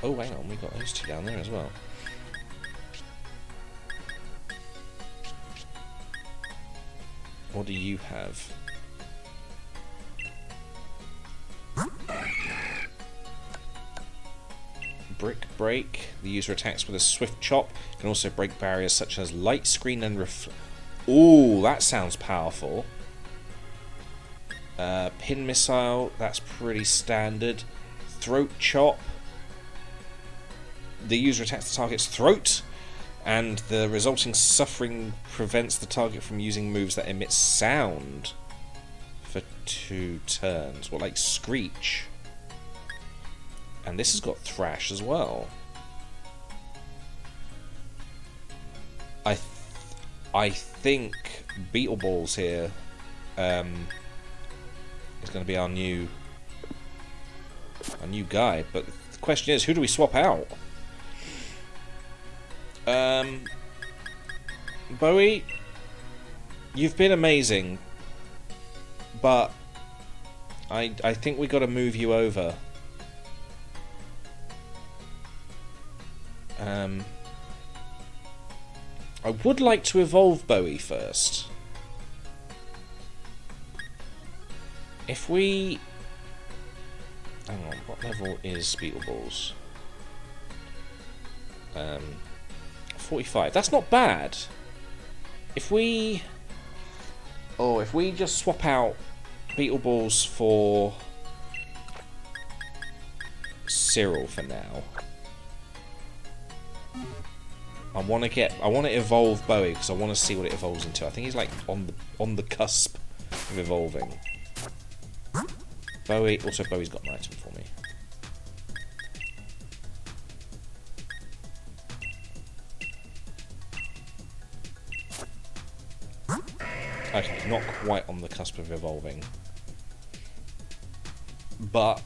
A: Oh, hang on, we got those two down there as well. What do you have? Brick break. The user attacks with a swift chop. Can also break barriers such as light screen and Ooh, that sounds powerful. Pin missile. That's pretty standard. Throat chop. The user attacks the target's throat, and the resulting suffering prevents the target from using moves that emit sound for 2 turns. What, like Screech? And this has got Thrash as well. I think Beetleballs here is going to be our new guy. But the question is, who do we swap out? Bowie, you've been amazing, but I think we got to move you over. I would like to evolve Bowie first. If we... Hang on, what level is Beetleballs? 45. That's not bad. If we just swap out Beetleballs for Cyril for now. I want to evolve Bowie because I want to see what it evolves into. I think he's like on the cusp of evolving. Bowie, also Bowie's got an item for me. Okay, not quite on the cusp of evolving. But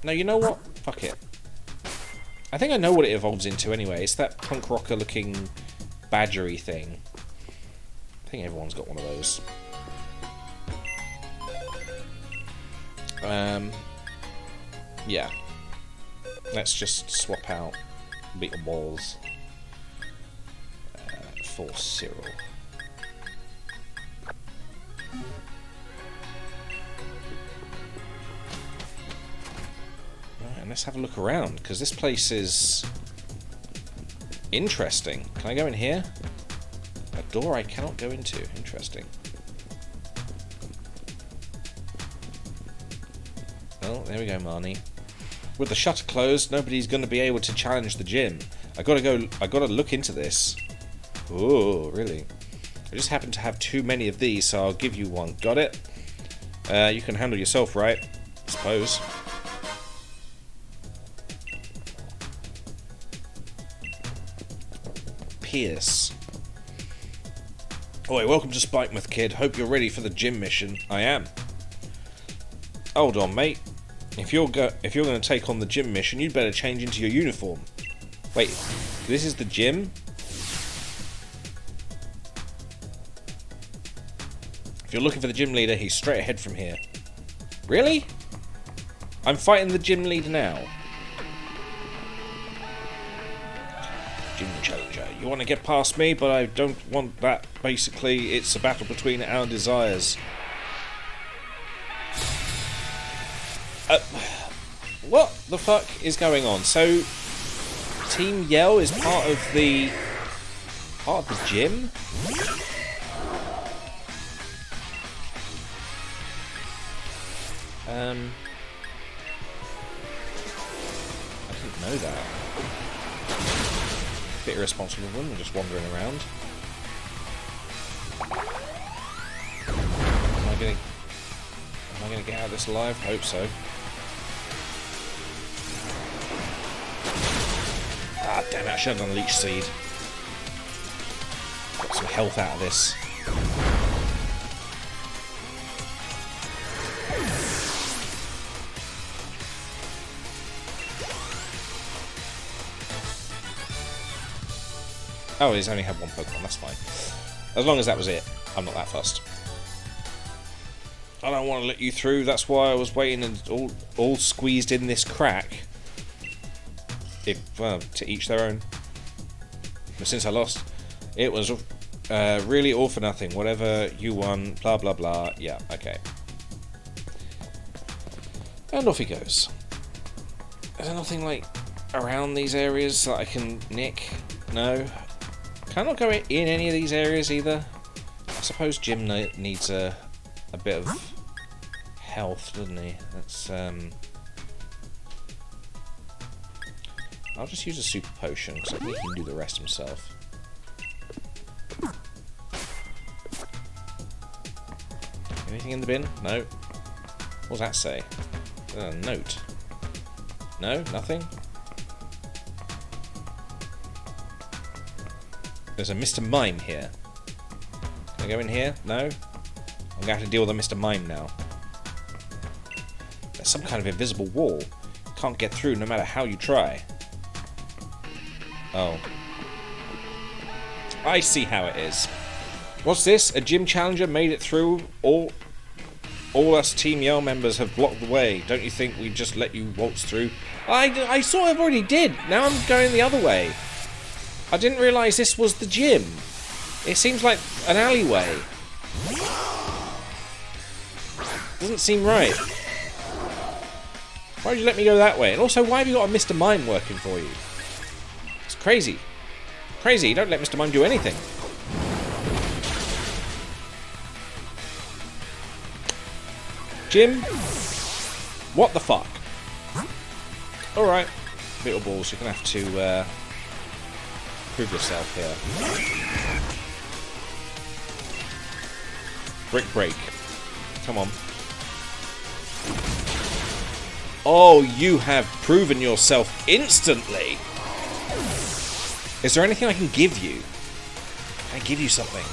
A: no, you know what? Fuck it. I think I know what it evolves into anyway. It's that punk rocker looking badgery thing. I think everyone's got one of those. Yeah. Let's just swap out Beetleballs for Cyril. And let's have a look around, because this place is interesting. Can I go in here? A door I cannot go into. Interesting. Well, there we go, Marnie. With the shutter closed, nobody's going to be able to challenge the gym. I gotta look into this. Oh, really? I just happen to have too many of these, so I'll give you one. Got it? You can handle yourself, right? I suppose. Pierce. Oi, welcome to Spikemouth, kid. Hope you're ready for the gym mission. I am. Hold on, mate. If you're going to take on the gym mission, you'd better change into your uniform. Wait, this is the gym? If you're looking for the gym leader, he's straight ahead from here. Really? I'm fighting the gym leader now. Gym challenger. You want to get past me, but I don't want that. Basically, it's a battle between our desires. What the fuck is going on? So, Team Yell is part of the gym? I didn't know that. Bit irresponsible of them, just wandering around. Am I gonna get out of this alive? Hope so. Ah, damn it, I should have done Leech Seed. Got some health out of this. Oh, he's only had one Pokemon, that's fine. As long as that was it, I'm not that fussed. I don't want to let you through, that's why I was waiting and all squeezed in this crack. well, to each their own. But since I lost, it was really all for nothing. Whatever you won, blah blah blah. Yeah, okay. And off he goes. Is there nothing like around these areas that I can nick? No. Can I not go in any of these areas either? I suppose Jim needs a bit of health, doesn't he? That's I'll just use a super potion because I think he can do the rest himself. Anything in the bin? No. What does that say? Note. No? Nothing? There's a Mr. Mime here. Can I go in here? No? I'm going to have to deal with a Mr. Mime now. There's some kind of invisible wall. Can't get through no matter how you try. Oh. I see how it is. What's this? A gym challenger made it through? All us Team Yell members have blocked the way. Don't you think we'd just let you waltz through? I sort of already did. Now I'm going the other way. I didn't realise this was the gym. It seems like an alleyway. Doesn't seem right. Why did you let me go that way? And also, why have you got a Mr. Mime working for you? It's crazy. Crazy. Don't let Mr. Mime do anything. Jim? What the fuck? Alright. Little balls, you're going to have to prove yourself here. Brick break. Come on. Oh, you have proven yourself instantly. Is there anything I can give you? Can I give you something?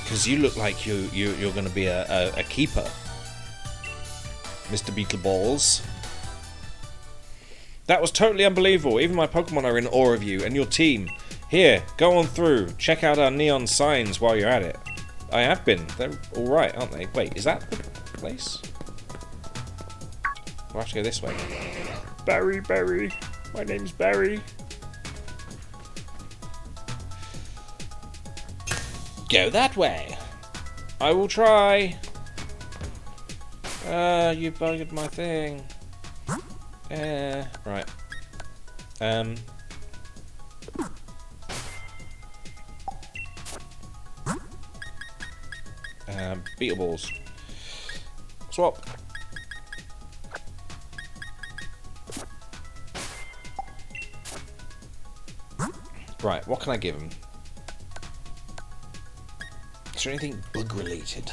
A: Because you look like you're going to be a keeper, Mr. Beetleballs. That was totally unbelievable. Even my Pokemon are in awe of you and your team. Here, go on through. Check out our neon signs while you're at it. I have been. They're alright, aren't they? Wait, is that the place? I'll have to go this way.
B: Barry, Barry. My name's Barry.
A: Go that way. I will try. You buggered my thing. Right. Beetleballs. Swap. Right, what can I give him? Is there anything bug related?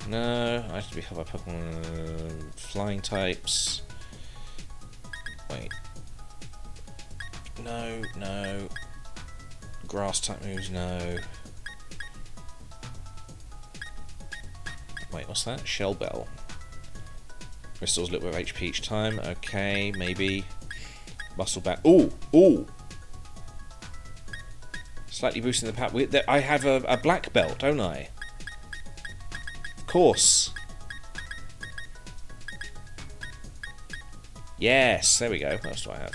A: No, I have to have my Pokemon flying types. Wait. No. Grass type moves, no. Wait, what's that? Shell Bell. Restores a little bit of HP each time. Okay, maybe. Muscle back. Ooh! Slightly boosting the power. I have a black belt, don't I? Of course. Yes, there we go. What else do I have?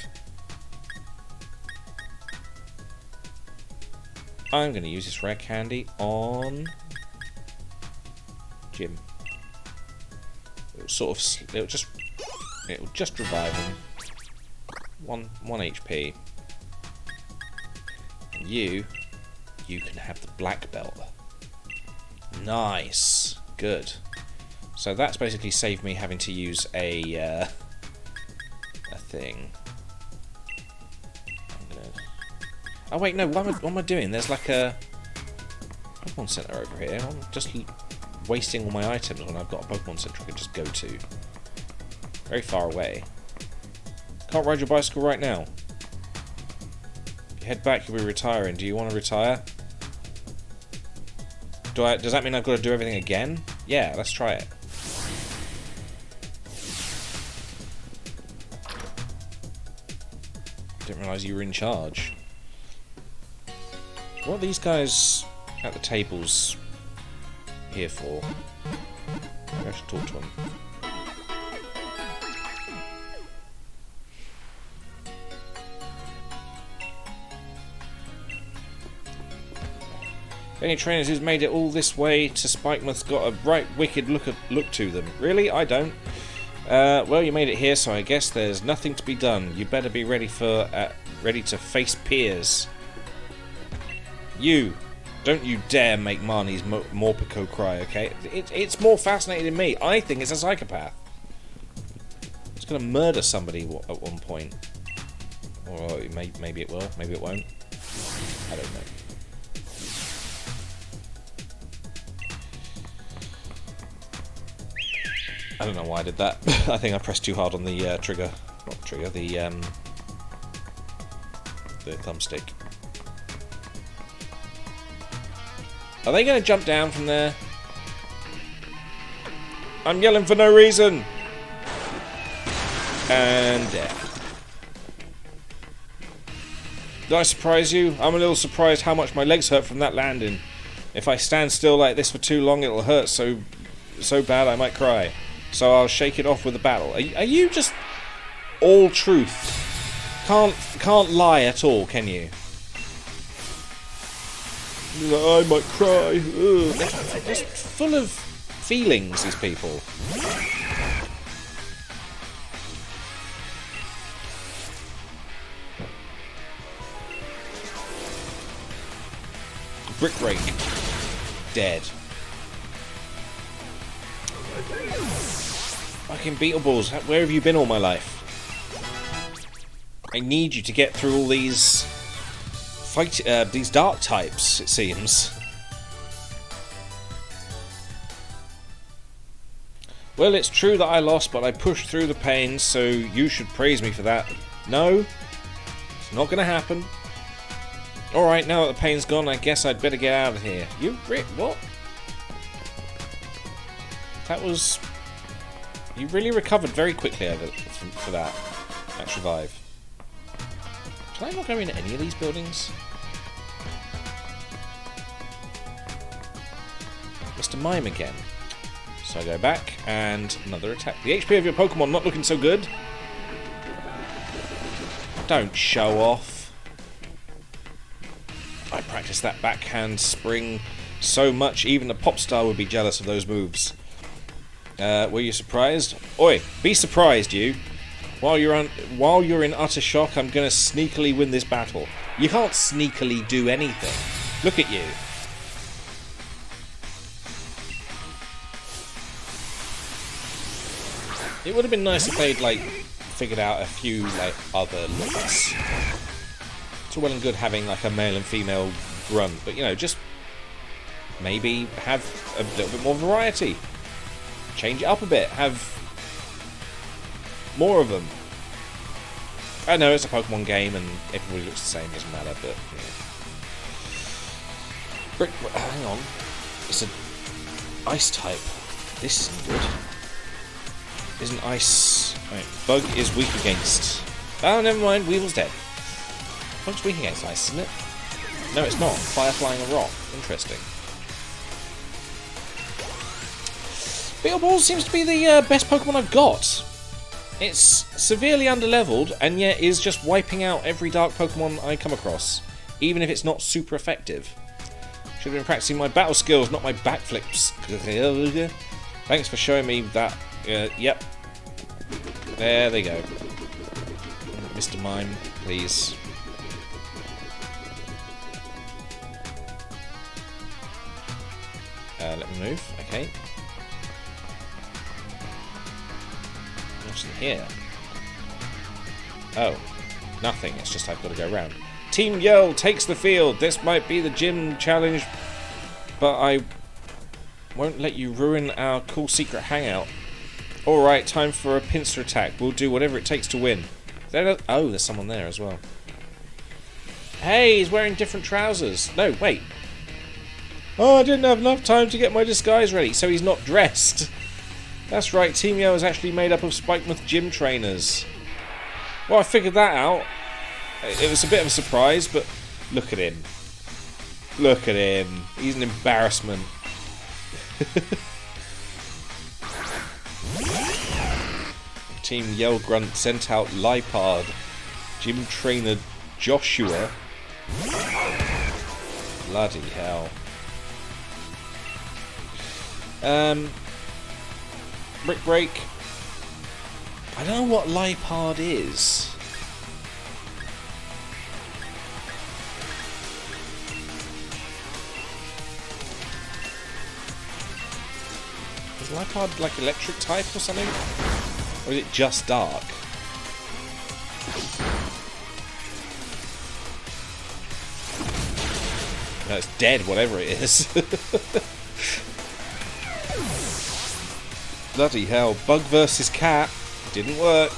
A: I'm going to use this rare candy on Jim. It'll just revive him. One HP. And you can have the black belt. Nice. Good. So that's basically saved me having to use a thing. Oh wait, no, what am I doing? There's like a Pokemon Center over here. I'm just wasting all my items when I've got a Pokemon Center I can just go to. Very far away. Can't ride your bicycle right now. If you head back, you'll be retiring. Do you want to retire? Does that mean I've got to do everything again? Yeah, let's try it. Didn't realise you were in charge. What are these guys at the tables here for? Maybe I should talk to him. Any trainers who's made it all this way to Spikemouth's got a right wicked look to them. Really? I don't. Well, you made it here, so I guess there's nothing to be done. You better be ready to face Piers. You, don't you dare make Marnie's Morpeko cry, okay? It's more fascinating than me. I think it's a psychopath. It's gonna murder somebody at one point. Or maybe it will, maybe it won't. I don't know. I don't know why I did that. I think I pressed too hard on the trigger. Not the trigger, the thumbstick. Are they going to jump down from there? I'm yelling for no reason! And death. Did I surprise you? I'm a little surprised how much my legs hurt from that landing. If I stand still like this for too long, it'll hurt so bad I might cry. So I'll shake it off with a battle. Are you just all truth? Can't lie at all, can you? I might cry. They're just full of feelings, these people. Brick Rake. Dead. Fucking Beetleballs, where have you been all my life? I need you to get through all these these dark types, it seems. Well, it's true that I lost, but I pushed through the pain, so you should praise me for that. No, it's not gonna happen. Alright, now that the pain's gone, I guess I'd better get out of here. You, what? That was... You really recovered very quickly for that. That revive. Can I not go into any of these buildings? Mr. Mime again. So I go back, and another attack. The HP of your Pokemon not looking so good. Don't show off. I practiced that backhand spring so much, even a pop star would be jealous of those moves. Were you surprised? Oi, be surprised, you. While you're in utter shock, I'm gonna sneakily win this battle. You can't sneakily do anything. Look at you. It would have been nice if they'd, like, figured out a few, like, other looks. It's all well and good having, like, a male and female grunt, but, you know, just maybe have a little bit more variety. Change it up a bit. Have more of them. I know it's a Pokemon game and everybody looks the same, doesn't matter, but yeah. Hang on. It's an ice type. This isn't good. Isn't ice... Right, Bug is weak against... Oh, never mind, Weevil's dead. Bug's weak against ice, isn't it? No, it's not. Fire flying a rock. Interesting. Beetleballs seems to be the best Pokemon I've got. It's severely underleveled, and yet is just wiping out every dark Pokemon I come across, even if it's not super effective. Should have been practicing my battle skills, not my backflips. Thanks for showing me that. Yep. There they go. Mr. Mime, please. Let me move. Okay. What's in here? Oh, nothing. It's just I've got to go around. Team Yell takes the field. This might be the gym challenge, but I won't let you ruin our cool secret hangout. Alright, time for a pincer attack. We'll do whatever it takes to win. Oh, there's someone there as well. Hey, he's wearing different trousers. No, wait. Oh, I didn't have enough time to get my disguise ready, so he's not dressed. That's right, Team Yo is actually made up of Spikemouth gym trainers. Well, I figured that out. It was a bit of a surprise, but look at him. Look at him. He's an embarrassment. Team Yell Grunt sent out Lipard, gym trainer Joshua. Bloody hell. Brick Break. I don't know what Lipard is. Is Lipard like electric type or something? Or is it just dark? No, it's dead, whatever it is. Bloody hell. Bug versus cat. Didn't work.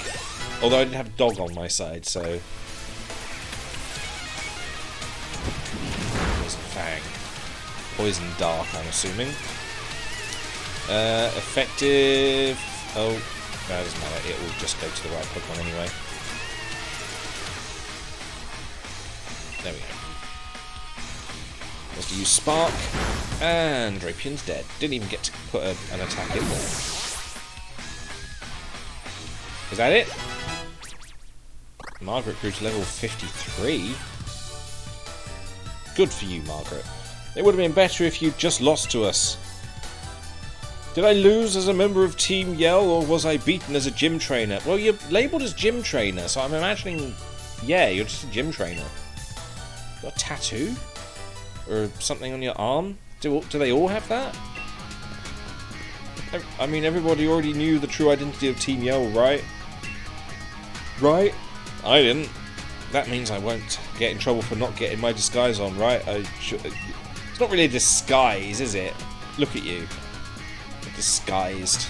A: Although I didn't have dog on my side, so... Poison Fang. Poison Dark, I'm assuming. Effective... Oh, no, it doesn't matter. It will just go to the right Pokemon anyway. There we go. Let's use Spark. And Drapian's dead. Didn't even get to put an attack in there. Is that it? Margaret grew to level 53. Good for you, Margaret. It would have been better if you'd just lost to us. Did I lose as a member of Team Yell, or was I beaten as a gym trainer? Well, you're labelled as gym trainer, so I'm imagining... Yeah, you're just a gym trainer. Got a tattoo? Or something on your arm? Do they all have that? I mean, everybody already knew the true identity of Team Yell, right? Right? I didn't. That means I won't get in trouble for not getting my disguise on, right? It's not really a disguise, is it? Look at you. Disguised.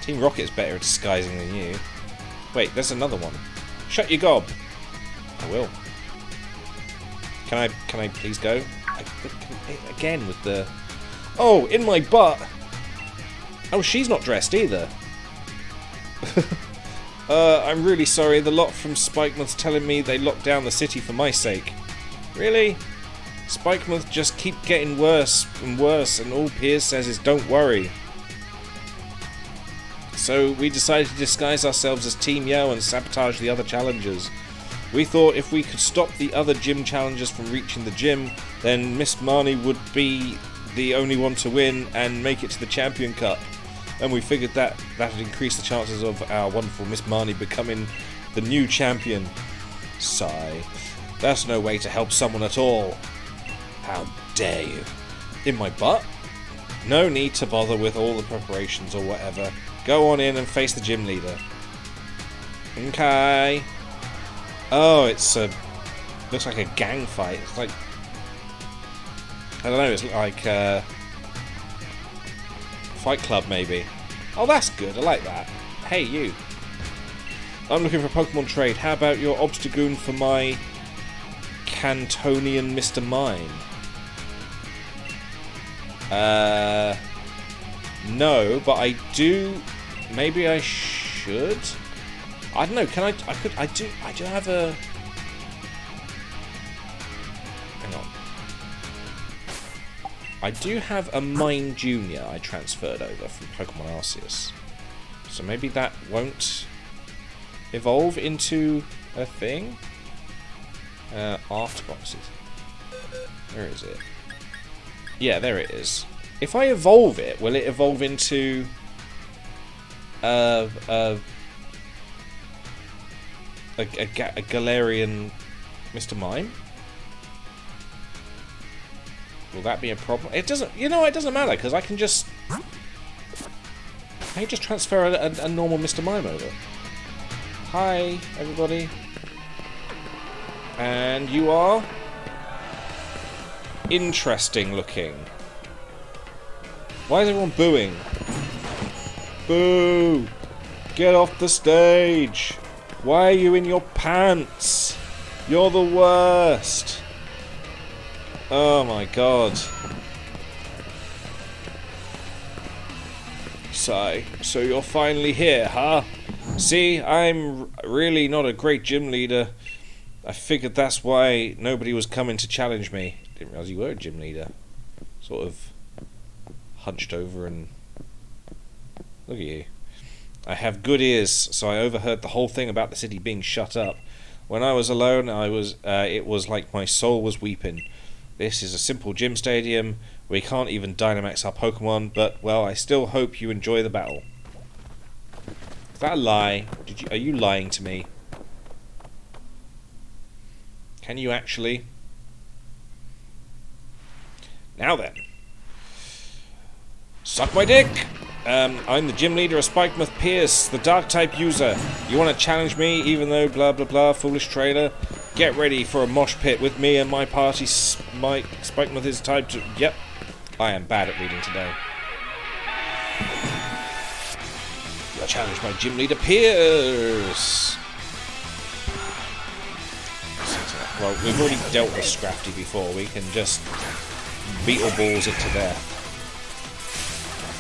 A: Team Rocket's better at disguising than you. Wait, there's another one. Shut your gob. I will. Can I please go? Again with the... Oh, in my butt! Oh, she's not dressed either. I'm really sorry. The lot from Spikemuth's telling me they locked down the city for my sake. Really? Spikemuth just keep getting worse and worse, and all Piers says is don't worry. So we decided to disguise ourselves as Team Yell and sabotage the other challengers. We thought if we could stop the other gym challengers from reaching the gym, then Miss Marnie would be the only one to win and make it to the Champion Cup. And we figured that would increase the chances of our wonderful Miss Marnie becoming the new champion. Sigh. That's no way to help someone at all. How dare you? In my butt? No need to bother with all the preparations or whatever. Go on in and face the gym leader. Okay. Oh, it's a... looks like a gang fight. It's like... I don't know, it's like Fight Club maybe. Oh, that's good, I like that. Hey, you. I'm looking for a Pokemon trade. How about your Obstagoon for my Cantonian Mr. Mime? No, but I do... Maybe I should? I don't know, can I do have a... Hang on. I do have a Mime Junior I transferred over from Pokemon Arceus. So maybe that won't evolve into a thing? Art boxes. Where is it? Yeah, there it is. If I evolve it, will it evolve into a Galarian Mr. Mime? Will that be a problem? It doesn't. You know, it doesn't matter because I can just transfer a normal Mr. Mime over. Hi, everybody. And you are interesting looking. Why is everyone booing? Boo! Get off the stage! Why are you in your pants? You're the worst! Oh my god. So you're finally here, huh? See, I'm really not a great gym leader. I figured that's why nobody was coming to challenge me. Didn't realise you were a gym leader. Sort of hunched over and... Look at you. I have good ears, so I overheard the whole thing about the city being shut up. When I was alone, it was like my soul was weeping. This is a simple gym stadium. We can't even Dynamax our Pokemon, but, well, I still hope you enjoy the battle. Is that a lie? Are you lying to me? Can you actually? Now then. Suck my dick! I'm the gym leader of Spikemuth Pierce, the Dark-type user. You want to challenge me, even though blah blah blah, foolish trader? Get ready for a mosh pit with me and my party. Spikemuth is type to... Yep. I am bad at reading today. I challenge my gym leader, Pierce. Well, we've already dealt with Scrafty before. We can just Beetle Balls it to there.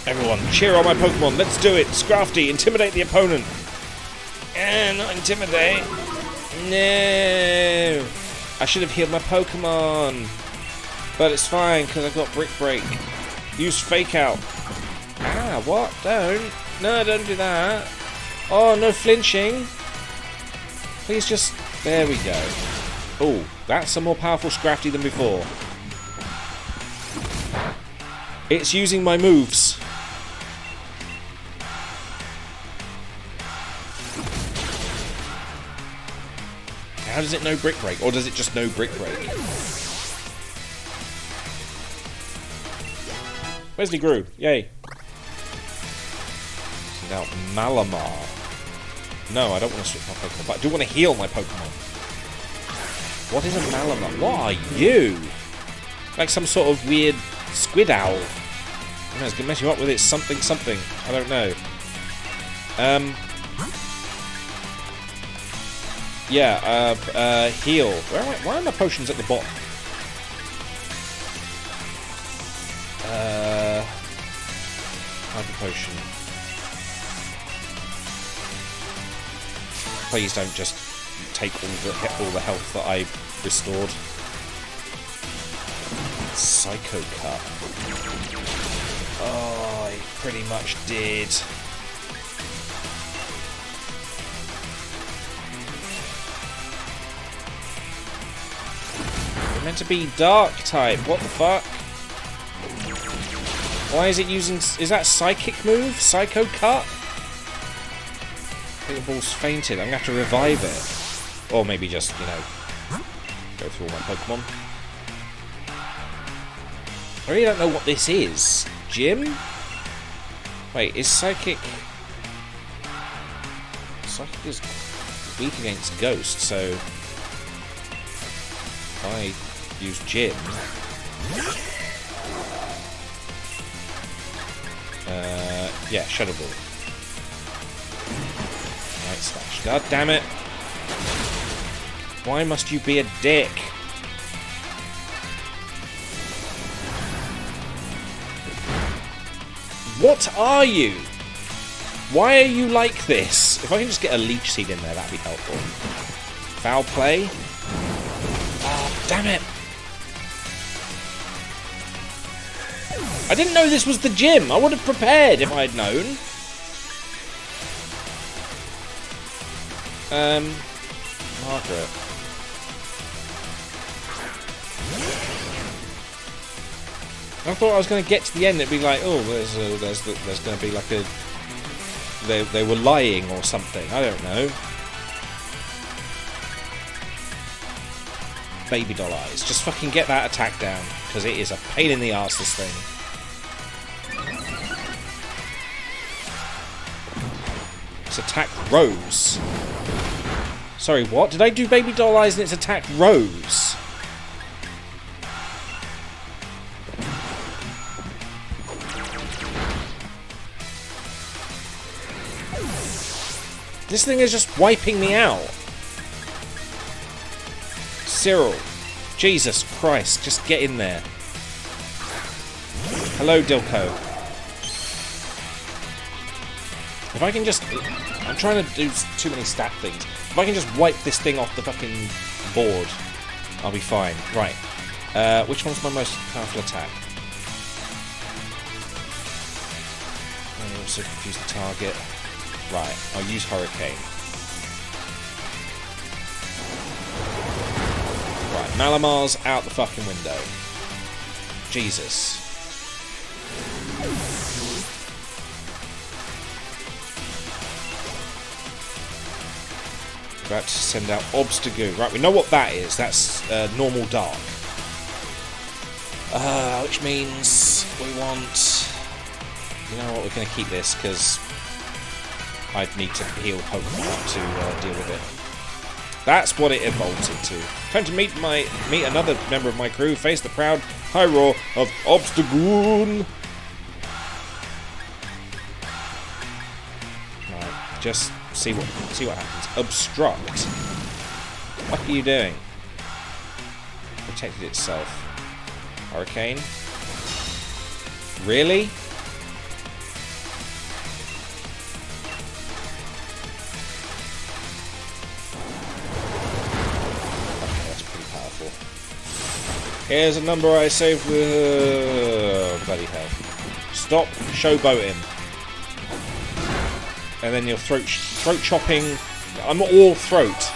A: Everyone, cheer on my Pokemon. Let's do it. Scrafty, intimidate the opponent. Not intimidate. No. I should have healed my Pokemon. But it's fine, because I've got Brick Break. Use Fake Out. Ah, what? Don't. No, don't do that. Oh, no flinching. Please just... There we go. Oh, that's a more powerful Scrafty than before. It's using my moves. How does it know Brick Break? Or does it just know Brick Break? Wesley grew. Yay. Now, Malamar. No, I don't want to switch my Pokemon, but I do want to heal my Pokemon. What is a Malamar? What are you? Like some sort of weird squid owl. I know, it's going to mess you up with its something something. I don't know. Yeah, heal. Why are my potions at the bottom? Hyper Potion. Please don't just take all the health that I restored. Psycho Cut. Oh, I pretty much did. It's meant to be Dark type. What the fuck? Why is it using... Is that Psychic move? Psycho Cut? I think the ball's fainted. I'm going to have to revive it. Or maybe just, you know, go through all my Pokemon. I really don't know what this is. Gym? Wait, is Psychic... Psychic is weak against Ghost, so... If I use Gym... yeah, Shadow Ball. Night Slash. God damn it! Why must you be a dick? What are you? Why are you like this? If I can just get a Leech Seed in there, that'd be helpful. Foul play? Oh, damn it! I didn't know this was the gym. I would have prepared if I'd known. Margaret. I thought I was going to get to the end. It'd be like, oh, there's going to be like a. They were lying or something. I don't know. Baby doll eyes. Just fucking get that attack down, because it is a pain in the arse. This thing. Its attack rose. Sorry, what? Did I do baby doll eyes and its attack rose? This thing is just wiping me out. Cyril. Jesus Christ, just get in there. Hello, Dilko. If I can just... I'm trying to do too many stat things. If I can just wipe this thing off the fucking board, I'll be fine. Right. Which one's my most powerful attack? I also confuse the target. Right, I'll use Hurricane. Right, Malamar's out the fucking window. Jesus. About to send out Obstagoon. Right, we know what that is. That's normal dark. Which means we want... You know what, we're going to keep this because I'd need to heal Pokemon to deal with it. That's what it evolved into. Time to meet another member of my crew. Face the proud high roar of Obstagoon. Right, just see what happens. Obstruct. What are you doing? Protected itself. Hurricane. Really? Here's a number I saved with... bloody hell. Stop showboating. And then your throat chopping... I'm all throat.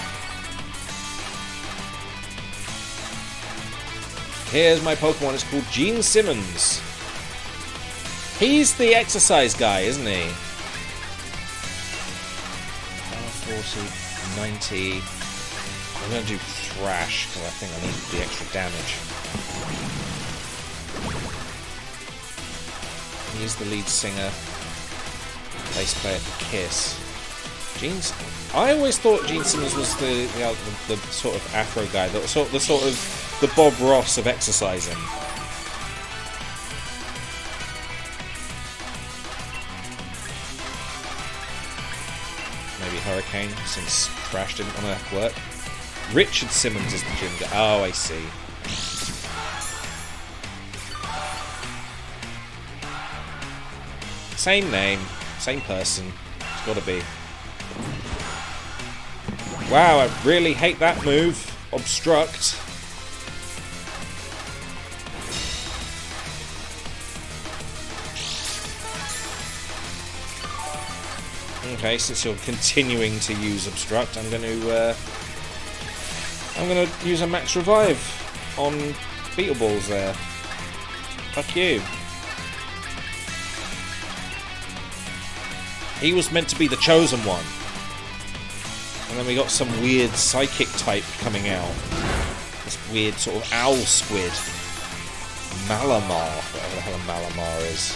A: Here's my Pokemon. It's called Gene Simmons. He's the exercise guy, isn't he? Power 40, 90... I'm going to do Thrash, because I think I need the extra damage. He's the lead singer. Bass player for Kiss. I always thought Gene Simmons was the sort of Afro guy, the sort of the Bob Ross of exercising. Maybe Hurricane, since Thrash didn't want to work. Richard Simmons is the gym guy. Oh, I see. Same name, same person. It's got to be. Wow, I really hate that move. Obstruct. Okay, since you're continuing to use Obstruct, I'm going to use a Max Revive on Beetleballs there. Fuck you. He was meant to be the chosen one. And then we got some weird psychic type coming out. This weird sort of owl squid. Malamar. Whatever the hell a Malamar is.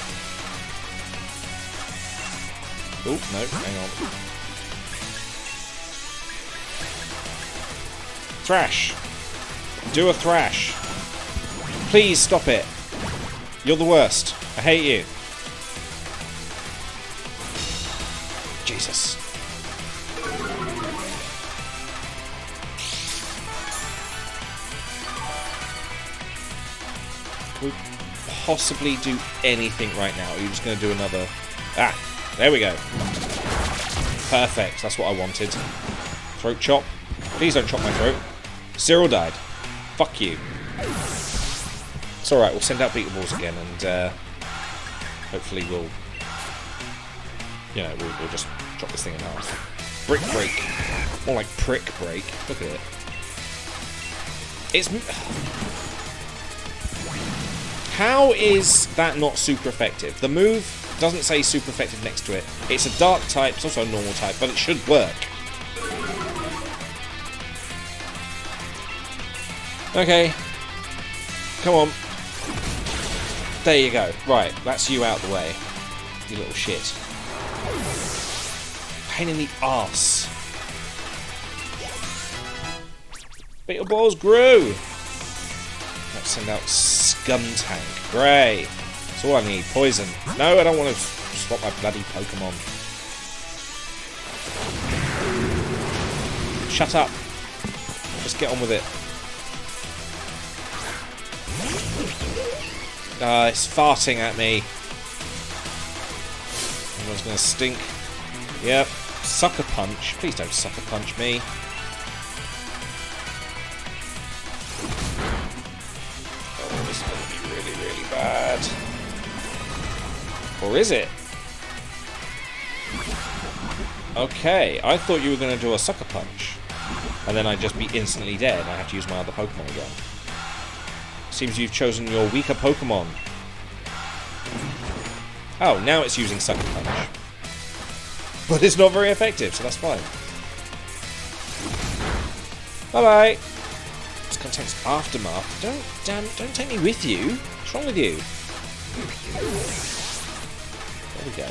A: Oh, no, hang on. Thrash. Do a Thrash. Please stop it. You're the worst. I hate you. Jesus. Can we possibly do anything right now? Or are you just going to do another... Ah, there we go. Perfect. That's what I wanted. Throat chop. Please don't chop my throat. Cyril died. Fuck you. It's alright, we'll send out Beetleballs again and hopefully we'll... You know, we'll just chop this thing in half. Brick Break. More like Prick Break. Look at it. It's... How is that not super effective? The move doesn't say super effective next to it. It's a dark type, it's also a normal type, but it should work. Okay. Come on. There you go. Right, that's you out the way. You little shit. Pain in the arse. Beetleballs grew! Let's send out Skuntank. Great. That's all I need. Poison. No, I don't want to swap my bloody Pokemon. Shut up. Just get on with it. It's farting at me. Everyone's gonna stink. Yep. Sucker Punch. Please don't Sucker Punch me. Oh, this is gonna be really, really bad. Or is it? Okay, I thought you were going to do a sucker punch. And then I'd just be instantly dead and I have to use my other Pokemon again. Seems you've chosen your weaker Pokemon. Oh, now it's using Sucker Punch. But it's not very effective, so that's fine. Bye-bye. This contains Aftermath. Don't take me with you. What's wrong with you? There we go.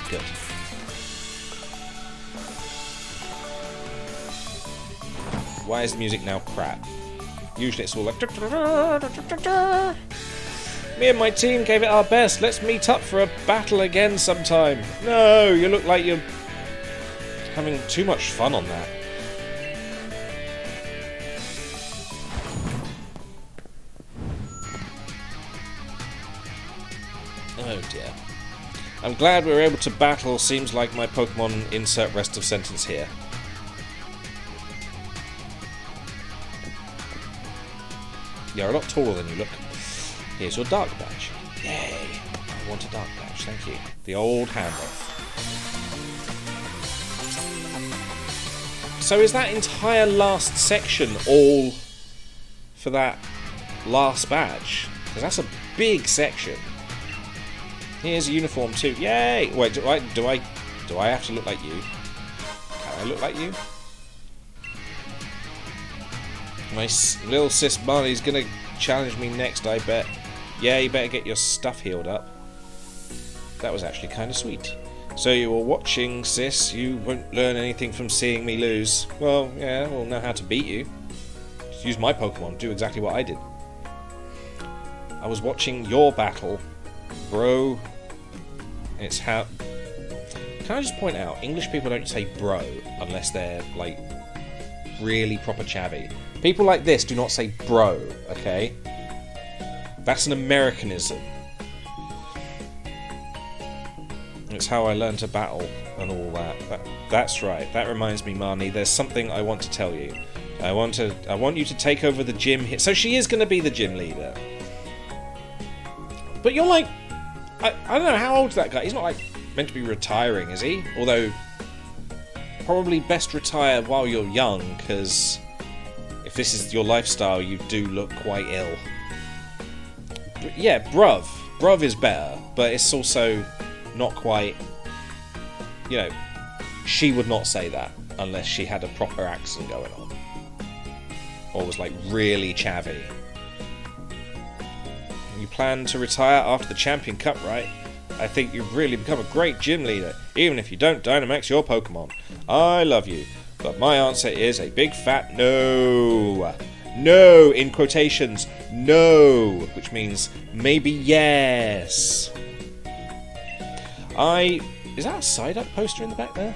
A: Good. Why is the music now crap? Usually it's all like... Me and my team gave it our best. Let's meet up for a battle again sometime. No, you look like you're having too much fun on that. Oh dear. I'm glad we were able to battle. Seems like my Pokemon insert rest of sentence here. You're a lot taller than you look. Here's your Dark Badge. Yay! I want a Dark Badge, thank you. The old handoff. So is that entire last section all for that last badge? Because that's a big section. Here's a uniform too. Yay! Wait, do I have to look like you? Can I look like you? My little sis Marnie's gonna challenge me next, I bet. Yeah, you better get your stuff healed up. That was actually kind of sweet. So you were watching, sis. You won't learn anything from seeing me lose. Well, yeah, we'll know how to beat you. Just use my Pokemon. Do exactly what I did. I was watching your battle, bro. It's how... Can I just point out, English people don't say bro unless they're, like, really proper chavvy. People like this do not say bro, okay? That's an Americanism. It's how I learned to battle and all that. That's right. That reminds me, Marnie, there's something I want to tell you. I want you to take over the gym here. So she is going to be the gym leader. But you're like... I don't know, how old's that guy? He's not, like, meant to be retiring, is he? Although, probably best retire while you're young, because... if this is your lifestyle, you do look quite ill. But yeah, bruv. Bruv is better, but it's also not quite... You know, she would not say that unless she had a proper accent going on. Or was, like, really chavvy. You plan to retire after the Champion Cup, right? I think you've really become a great gym leader, even if you don't Dynamax your Pokemon. I love you. But my answer is a big fat no. No, in quotations, no, which means maybe yes. Is that a side-up poster in the back there?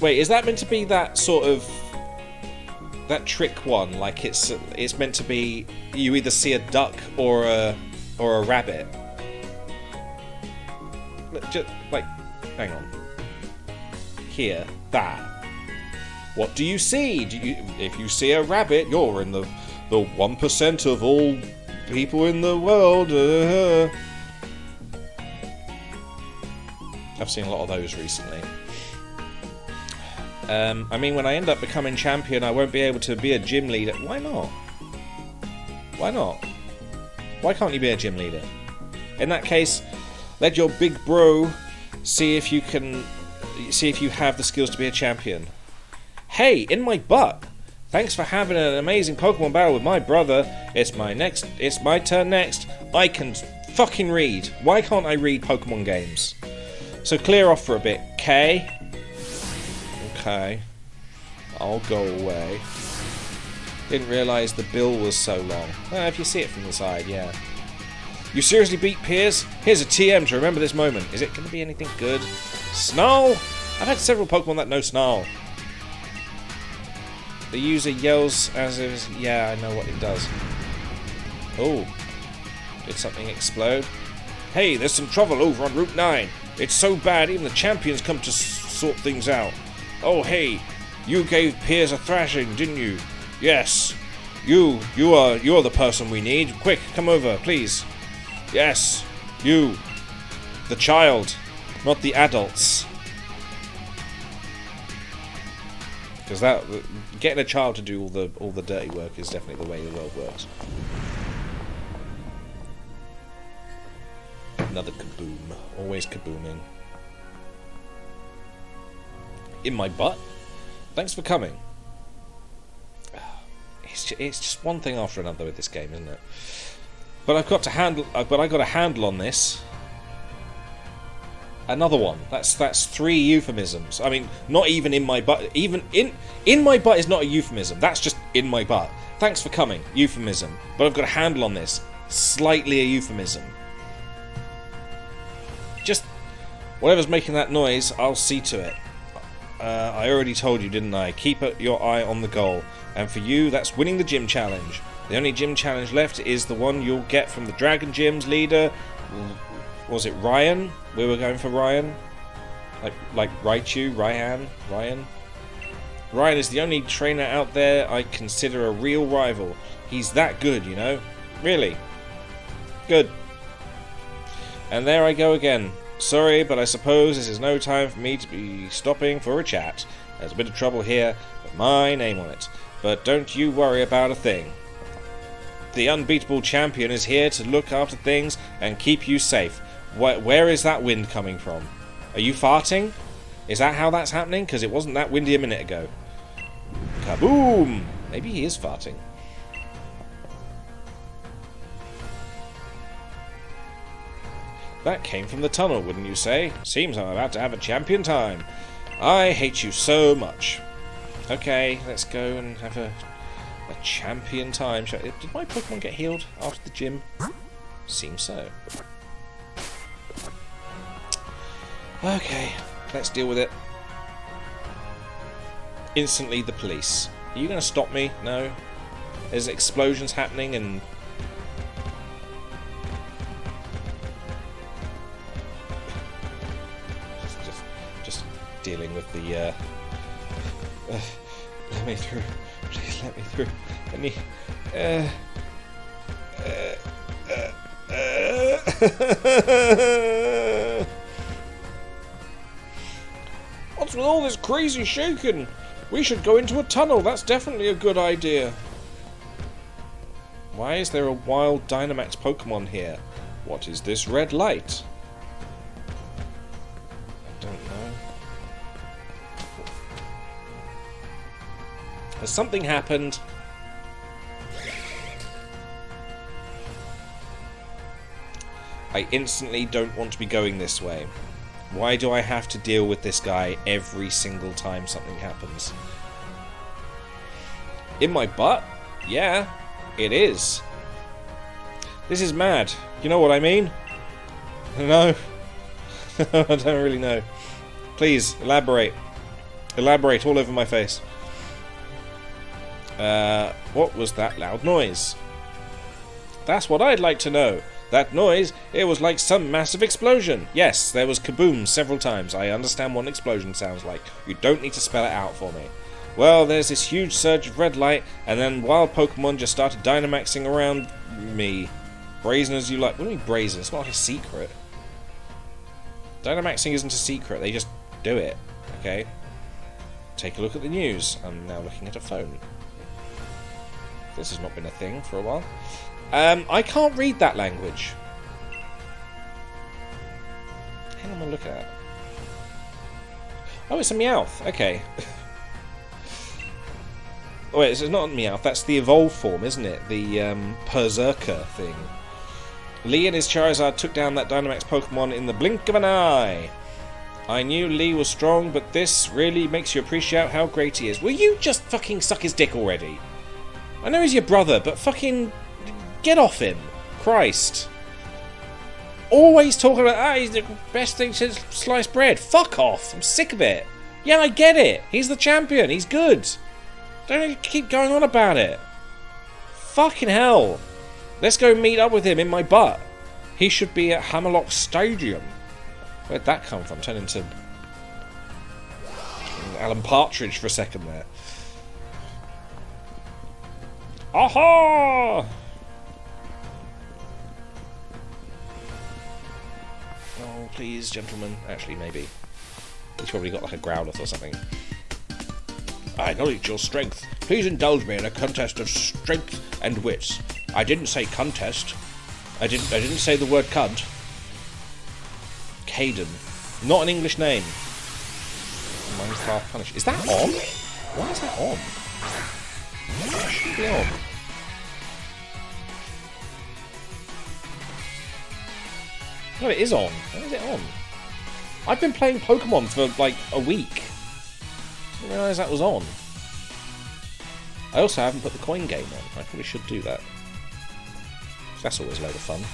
A: Wait, is that meant to be that sort of... that trick one? Like it's meant to be you either see a duck or a rabbit. Just, like, hang on. Here, that. What do you see? If you see a rabbit, you're in the 1% of all people in the world. I've seen a lot of those recently. I mean, when I end up becoming champion, I won't be able to be a gym leader. Why not? Why not? Why can't you be a gym leader? In that case, let your big bro see if you have the skills to be a champion. Hey, in my butt! Thanks for having an amazing Pokemon battle with my brother. It's my turn next. I can fucking read. Why can't I read Pokemon games? So clear off for a bit, okay? Okay. I'll go away. Didn't realise the bill was so long. If you see it from the side, yeah. You seriously beat Piers? Here's a TM to remember this moment. Is it going to be anything good? Snarl? I've had several Pokemon that know Snarl. The user yells as if... yeah, I know what it does. Oh. Did something explode? Hey, there's some trouble over on Route 9. It's so bad even the champions come to sort things out. Oh, hey. You gave Piers a thrashing, didn't you? Yes. You're the person we need. Quick, come over, please. Yes. You. The child, not the adults. Because that getting a child to do all the dirty work is definitely the way the world works. Another kaboom. Always kabooming. In my butt? Thanks for coming. It's just one thing after another with this game, isn't it? But I got a handle on this. Another one. That's 3 euphemisms. I mean, not even in my butt. Even in my butt is not a euphemism. That's just in my butt. Thanks for coming. Euphemism. But I've got a handle on this. Slightly a euphemism. Just whatever's making that noise, I'll see to it. I already told you, didn't I? Keep your eye on the goal. And for you, that's winning the gym challenge. The only gym challenge left is the one you'll get from the Dragon Gym's leader. Was it Ryan? We were going for Ryan? Like Raichu? Ryan? Ryan is the only trainer out there I consider a real rival. He's that good, you know? Really. Good. And there I go again. Sorry, but I suppose this is no time for me to be stopping for a chat. There's a bit of trouble here with my name on it. But don't you worry about a thing. The unbeatable champion is here to look after things and keep you safe. Where is that wind coming from? Are you farting? Is that how that's happening? Because it wasn't that windy a minute ago. Kaboom! Maybe he is farting. That came from the tunnel, wouldn't you say? Seems I'm about to have a champion time. I hate you so much. Okay, let's go and have a champion time. Did my Pokemon get healed after the gym? Seems so. Okay, let's deal with it. Instantly, the police. Are you going to stop me? No? There's explosions happening and... Just dealing with the... let me through. Please let me through. Let me... What's with all this crazy shaking? We should go into a tunnel. That's definitely a good idea. Why is there a wild Dynamax Pokemon here? What is this red light? I don't know. Has something happened? I instantly don't want to be going this way. Why do I have to deal with this guy every single time something happens? In my butt? Yeah, it is. This is mad. You know what I mean? No? I don't really know. Please, elaborate. Elaborate all over my face. What was that loud noise? That's what I'd like to know. That noise, it was like some massive explosion. Yes, there was kaboom several times. I understand what an explosion sounds like. You don't need to spell it out for me. Well, there's this huge surge of red light, and then wild Pokemon just started Dynamaxing around me. Brazen as you like. What do you mean brazen? It's not like a secret. Dynamaxing isn't a secret. They just do it. Okay? Take a look at the news. I'm now looking at a phone. This has not been a thing for a while. I can't read that language. Hang on, look at that. Oh, it's a Meowth. Okay. Oh, wait, it's not a Meowth. That's the evolved form, isn't it? The Berserker thing. Lee and his Charizard took down that Dynamax Pokemon in the blink of an eye. I knew Lee was strong, but this really makes you appreciate how great he is. Will you just fucking suck his dick already? I know he's your brother, but fucking... get off him. Christ. Always talking about, he's the best thing since sliced bread. Fuck off. I'm sick of it. Yeah, I get it. He's the champion. He's good. Don't keep going on about it. Fucking hell. Let's go meet up with him in my butt. He should be at Hammerlock Stadium. Where'd that come from? Turned into Alan Partridge for a second there. Aha! Oh, please, gentlemen. Actually, maybe. He's probably got like a Growlithe or something. I acknowledge your strength. Please indulge me in a contest of strength and wits. I didn't say contest. I didn't say the word cunt. Caden. Not an English name. Minecraft Punish. Is that on? Why is that on? That shouldn't be on. No, it is on. Why is it on? I've been playing Pokemon for like a week. I didn't realise that was on. I also haven't put the coin game on. I probably should do that. That's always a load of fun.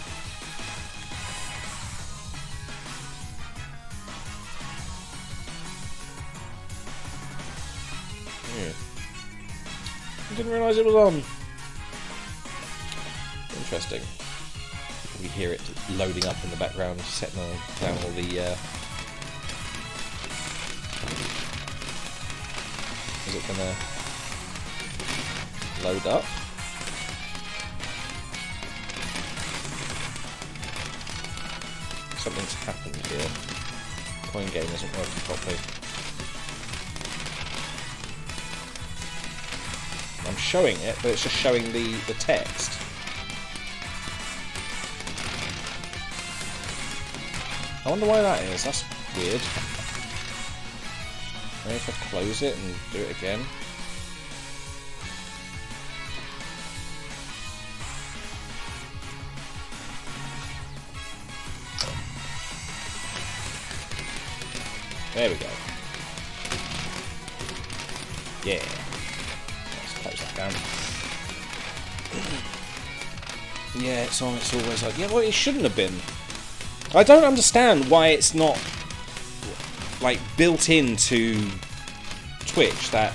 A: I didn't realise it was on. Interesting. You hear it loading up in the background, setting down all the... Is it gonna load up? Something's happened here. Coin game isn't working properly. I'm showing it, but it's just showing the text. I wonder why that is. That's weird. Maybe if I close it and do it again. There we go. Yeah. Let's close that down. Yeah, it's on. It's always like... Yeah, well, it shouldn't have been. I don't understand why it's not like built into Twitch that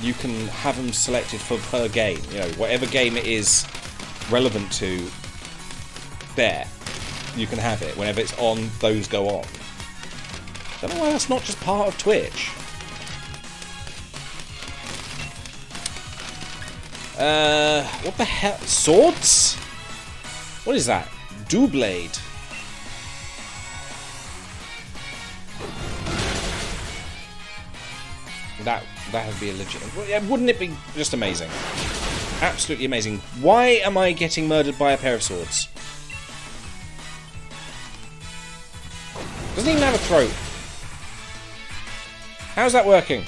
A: you can have them selected for per game. You know, whatever game it is relevant to, there you can have it. Whenever it's on, those go on. I don't know why that's not just part of Twitch. What the hell? Swords? What is that? Doublade. That would be a legit... Wouldn't it be just amazing? Absolutely amazing. Why am I getting murdered by a pair of swords? Doesn't even have a throat. How's that working?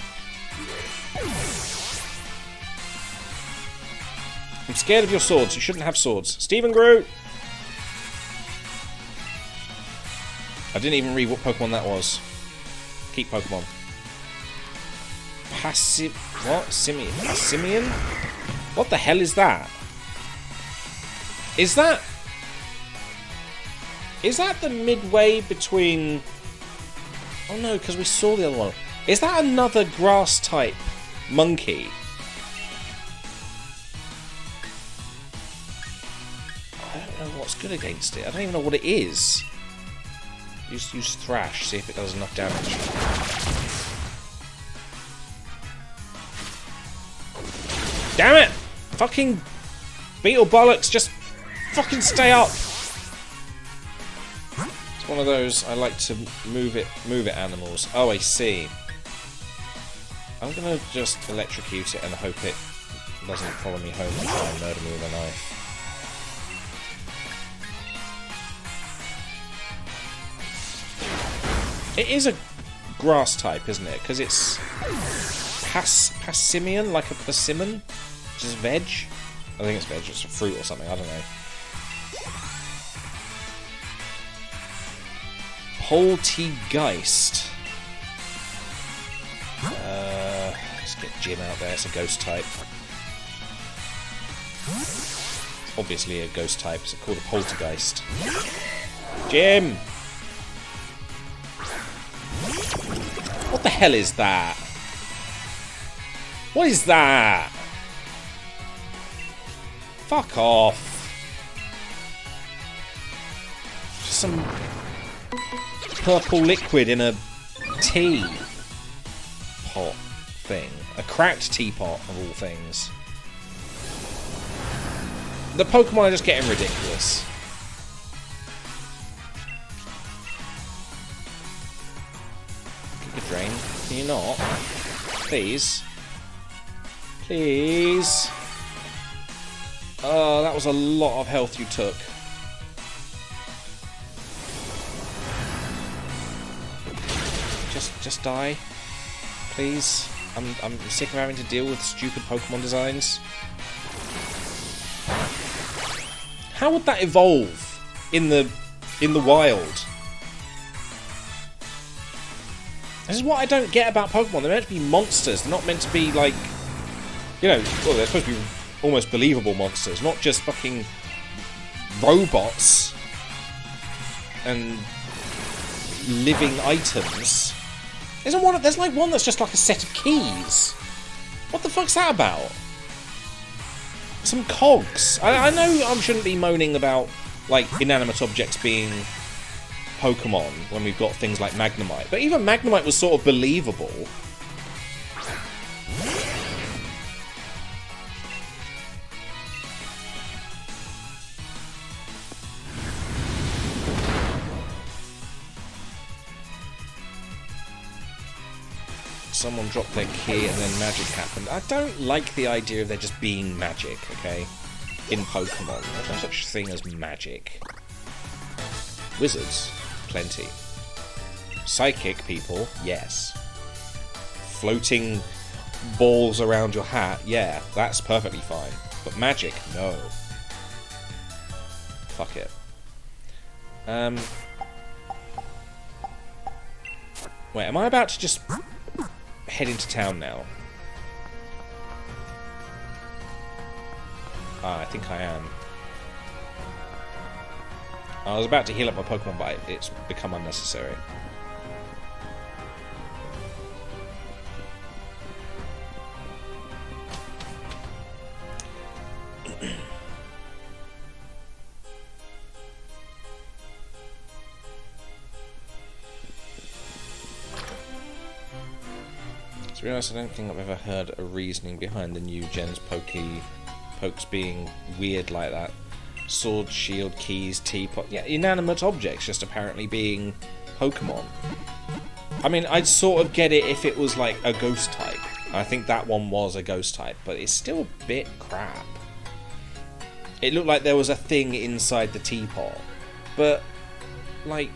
A: I'm scared of your swords. You shouldn't have swords. Stephen Groot! I didn't even read what Pokemon that was. Keep Pokemon. What? Passimian? What the hell is that? Is that the midway between... Oh no, because we saw the other one. Is that another grass type monkey? I don't know what's good against it. I don't even know what it is. Use Thrash, see if it does enough damage. Damn it! Fucking Beetle Bollocks, just fucking stay up! It's one of those I like to move it animals. Oh, I see. I'm gonna just electrocute it and hope it doesn't follow me home and try and murder me with a knife. It is a grass type, isn't it? Because it's Passimian, like a persimmon, which is veg. I think it's veg, it's a fruit or something, I don't know. Poltegeist. Let's get Jim out there, it's a ghost type. Obviously a ghost type, it's called a poltergeist. Jim! What the hell is that? What is that? Fuck off. Just some purple liquid in a tea pot thing. A cracked teapot of all things. The Pokemon are just getting ridiculous. Drain. Can you not? Please. Please. Oh, that was a lot of health you took. Just die. Please. I'm sick of having to deal with stupid Pokemon designs. How would that evolve in the wild? This is what I don't get about Pokemon. They're meant to be monsters. They're not meant to be like, you know, well, they're supposed to be almost believable monsters, not just fucking robots and living items. There's like one that's just like a set of keys. What the fuck's that about? Some cogs. I know I shouldn't be moaning about like inanimate objects being Pokemon when we've got things like Magnemite, but even Magnemite was sort of believable. Someone dropped their key and then magic happened. I don't like the idea of there just being magic, okay? In Pokemon. There's no such thing as magic. Wizards, plenty. Psychic people, yes. Floating balls around your hat, yeah, that's perfectly fine. But magic, no. Fuck it. Wait, am I about to just head into town now? I think I am. I was about to heal up my Pokemon, but it's become unnecessary. To be honest, I don't think I've ever heard a reasoning behind the new gen's pokes being weird like that. Sword, shield, keys, teapot. Yeah, inanimate objects just apparently being Pokemon. I mean, I'd sort of get it if it was like a ghost type. I think that one was a ghost type, but it's still a bit crap. It looked like there was a thing inside the teapot, but like,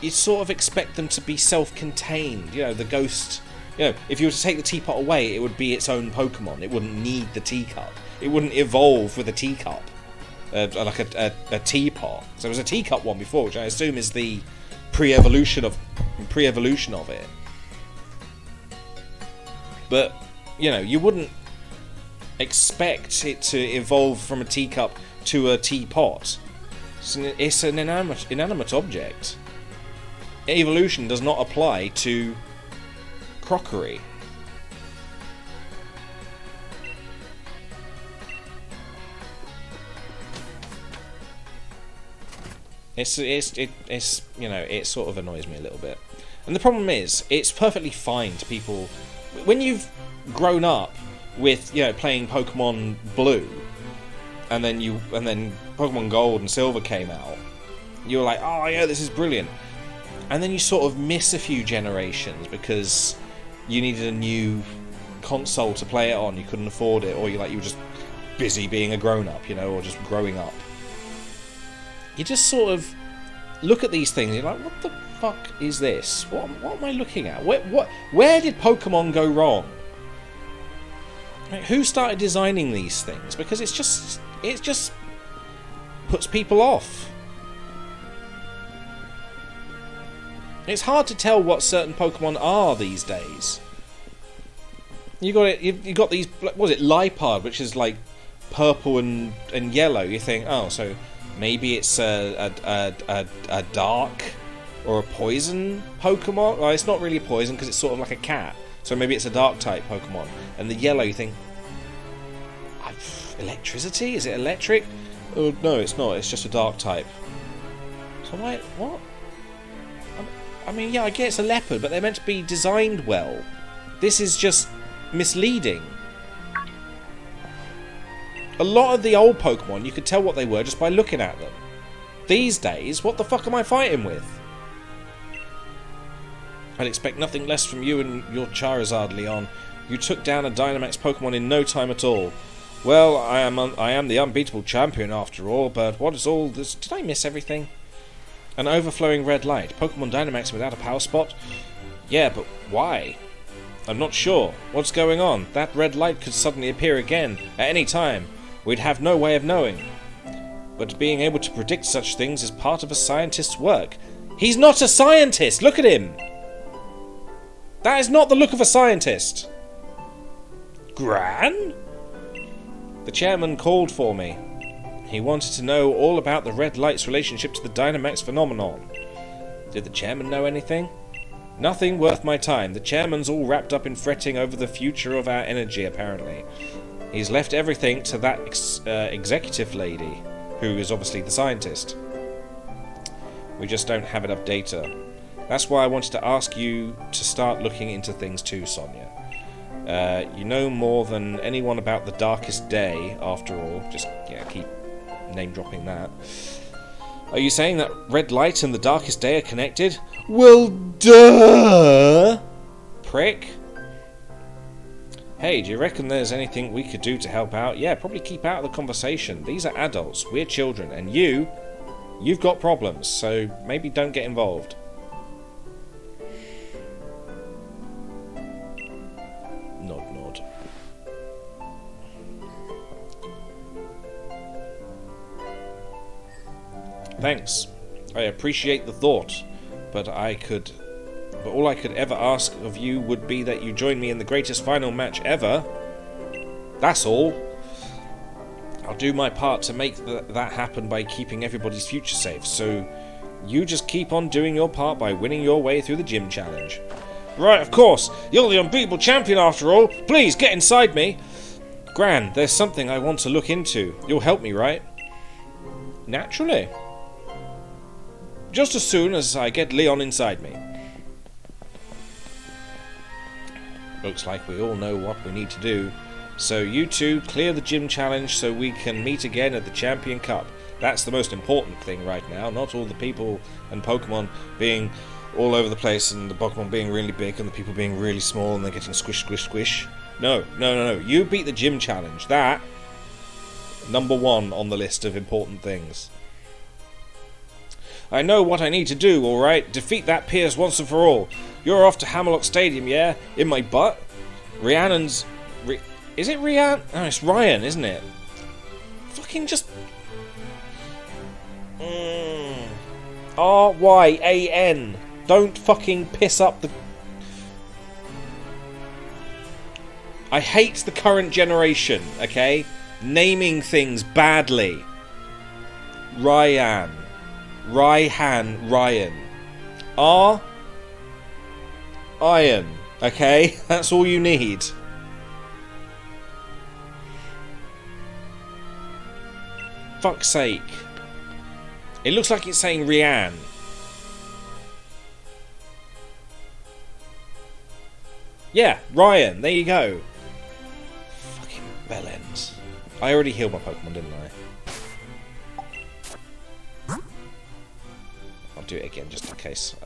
A: you sort of expect them to be self-contained. You know, the ghost, you know, if you were to take the teapot away, it would be its own Pokemon. It wouldn't need the teacup. It wouldn't evolve with a teacup, like a teapot. So there was a teacup one before, which I assume is the pre-evolution of it. But you know, you wouldn't expect it to evolve from a teacup to a teapot. It's an inanimate object. Evolution does not apply to crockery. It's you know, it sort of annoys me a little bit. And the problem is, it's perfectly fine to people when you've grown up with, you know, playing Pokemon Blue, and then Pokemon Gold and Silver came out. You're like, oh yeah, this is brilliant. And then you sort of miss a few generations because you needed a new console to play it on. You couldn't afford it, or you were just busy being a grown-up, you know, or just growing up. You just sort of look at these things and you're like, what the fuck is this? What am I looking at? Where did Pokemon go wrong? Like, who started designing these things? Because it just puts people off. It's hard to tell what certain Pokemon are these days. You got these. What was it, Lipard, which is like purple and yellow. You think, oh, so maybe it's a dark or a poison Pokemon. Well, it's not really a poison because it's sort of like a cat. So maybe it's a dark type Pokemon. And the yellow, you think, electricity? Is it electric? Oh no, it's not. It's just a dark type. So I'm like, what? I mean, yeah, I get it's a leopard, but they're meant to be designed well. This is just misleading. A lot of the old Pokemon, you could tell what they were just by looking at them. These days, what the fuck am I fighting with? I'd expect nothing less from you and your Charizard, Leon. You took down a Dynamax Pokemon in no time at all. Well, I am the unbeatable champion after all, but what is all this? Did I miss everything? An overflowing red light. Pokemon Dynamax without a power spot? Yeah, but why? I'm not sure. What's going on? That red light could suddenly appear again, at any time. We'd have no way of knowing. But being able to predict such things is part of a scientist's work. He's not a scientist! Look at him! That is not the look of a scientist! Gran? The chairman called for me. He wanted to know all about the red light's relationship to the Dynamax phenomenon. Did the chairman know anything? Nothing worth my time. The chairman's all wrapped up in fretting over the future of our energy, apparently. He's left everything to that executive lady, who is obviously the scientist. We just don't have enough data. That's why I wanted to ask you to start looking into things too, Sonia. You know more than anyone about the Darkest Day, after all. Just, yeah, keep name-dropping that. Are you saying that red light and the Darkest Day are connected? Well, duh! Prick. Hey, do you reckon there's anything we could do to help out? Yeah, probably keep out of the conversation. These are adults, we're children, and you've got problems, so maybe don't get involved. Nod, nod. Thanks. I appreciate the thought, but all I could ever ask of you would be that you join me in the greatest final match ever. That's all. I'll do my part to make that happen by keeping everybody's future safe, so you just keep on doing your part by winning your way through the gym challenge. Right, of course. You're the unbeatable champion after all. Please, get inside me. Gran, there's something I want to look into. You'll help me, right? Naturally. Just as soon as I get Leon inside me. Looks like we all know what we need to do. So you two clear the gym challenge so we can meet again at the Champion Cup. That's the most important thing right now, not all the people and Pokemon being all over the place and the Pokemon being really big and the people being really small and they're getting squish, squish, squish. No. You beat the gym challenge. That, number one on the list of important things. I know what I need to do, alright? Defeat that Pierce once and for all. You're off to Hammerlock Stadium, yeah? In my butt? Rhiannon's... Is it Rhiannon? No, it's Ryan, isn't it? Fucking just... R-Y-A-N. Don't fucking piss up the... I hate the current generation, okay? Naming things badly. Ryan. Iron. Okay? That's all you need. Fuck's sake. It looks like it's saying Rianne. Yeah, Ryan. There you go. Fucking bellends. I already healed my Pokemon, didn't I? I'll do it again just in case. I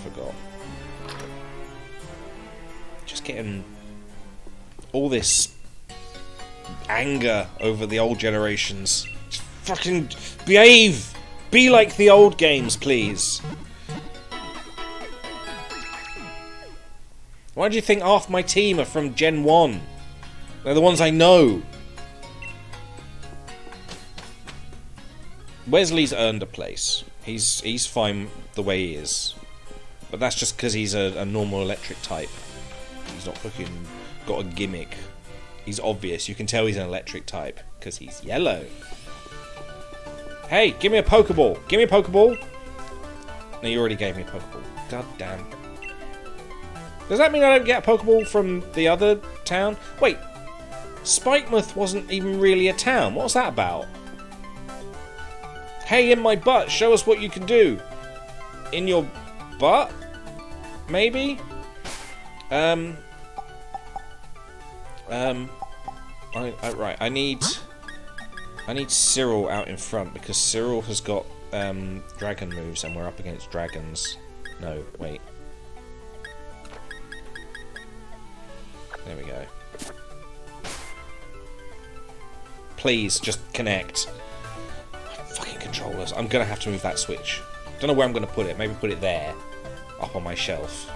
A: forgot. Just getting all this anger over the old generations. Just fucking behave! Be like the old games, please. Why do you think half my team are from Gen 1? They're the ones I know. Wesley's earned a place. He's fine the way he is. But that's just because he's a normal electric type. He's not fucking got a gimmick. He's obvious. You can tell he's an electric type because he's yellow. Hey, give me a Pokeball. Give me a Pokeball. No, you already gave me a Pokeball. God damn. Does that mean I don't get a Pokeball from the other town? Wait, Spikemuth wasn't even really a town. What's that about? Hey, in my butt, show us what you can do. In your butt? Maybe? Right, I need Cyril out in front because Cyril has got dragon moves and we're up against dragons. No, wait. There we go. Please, just connect. Fucking controllers. I'm gonna have to move that switch. Don't know where I'm gonna put it. Maybe put it there. Up on my shelf.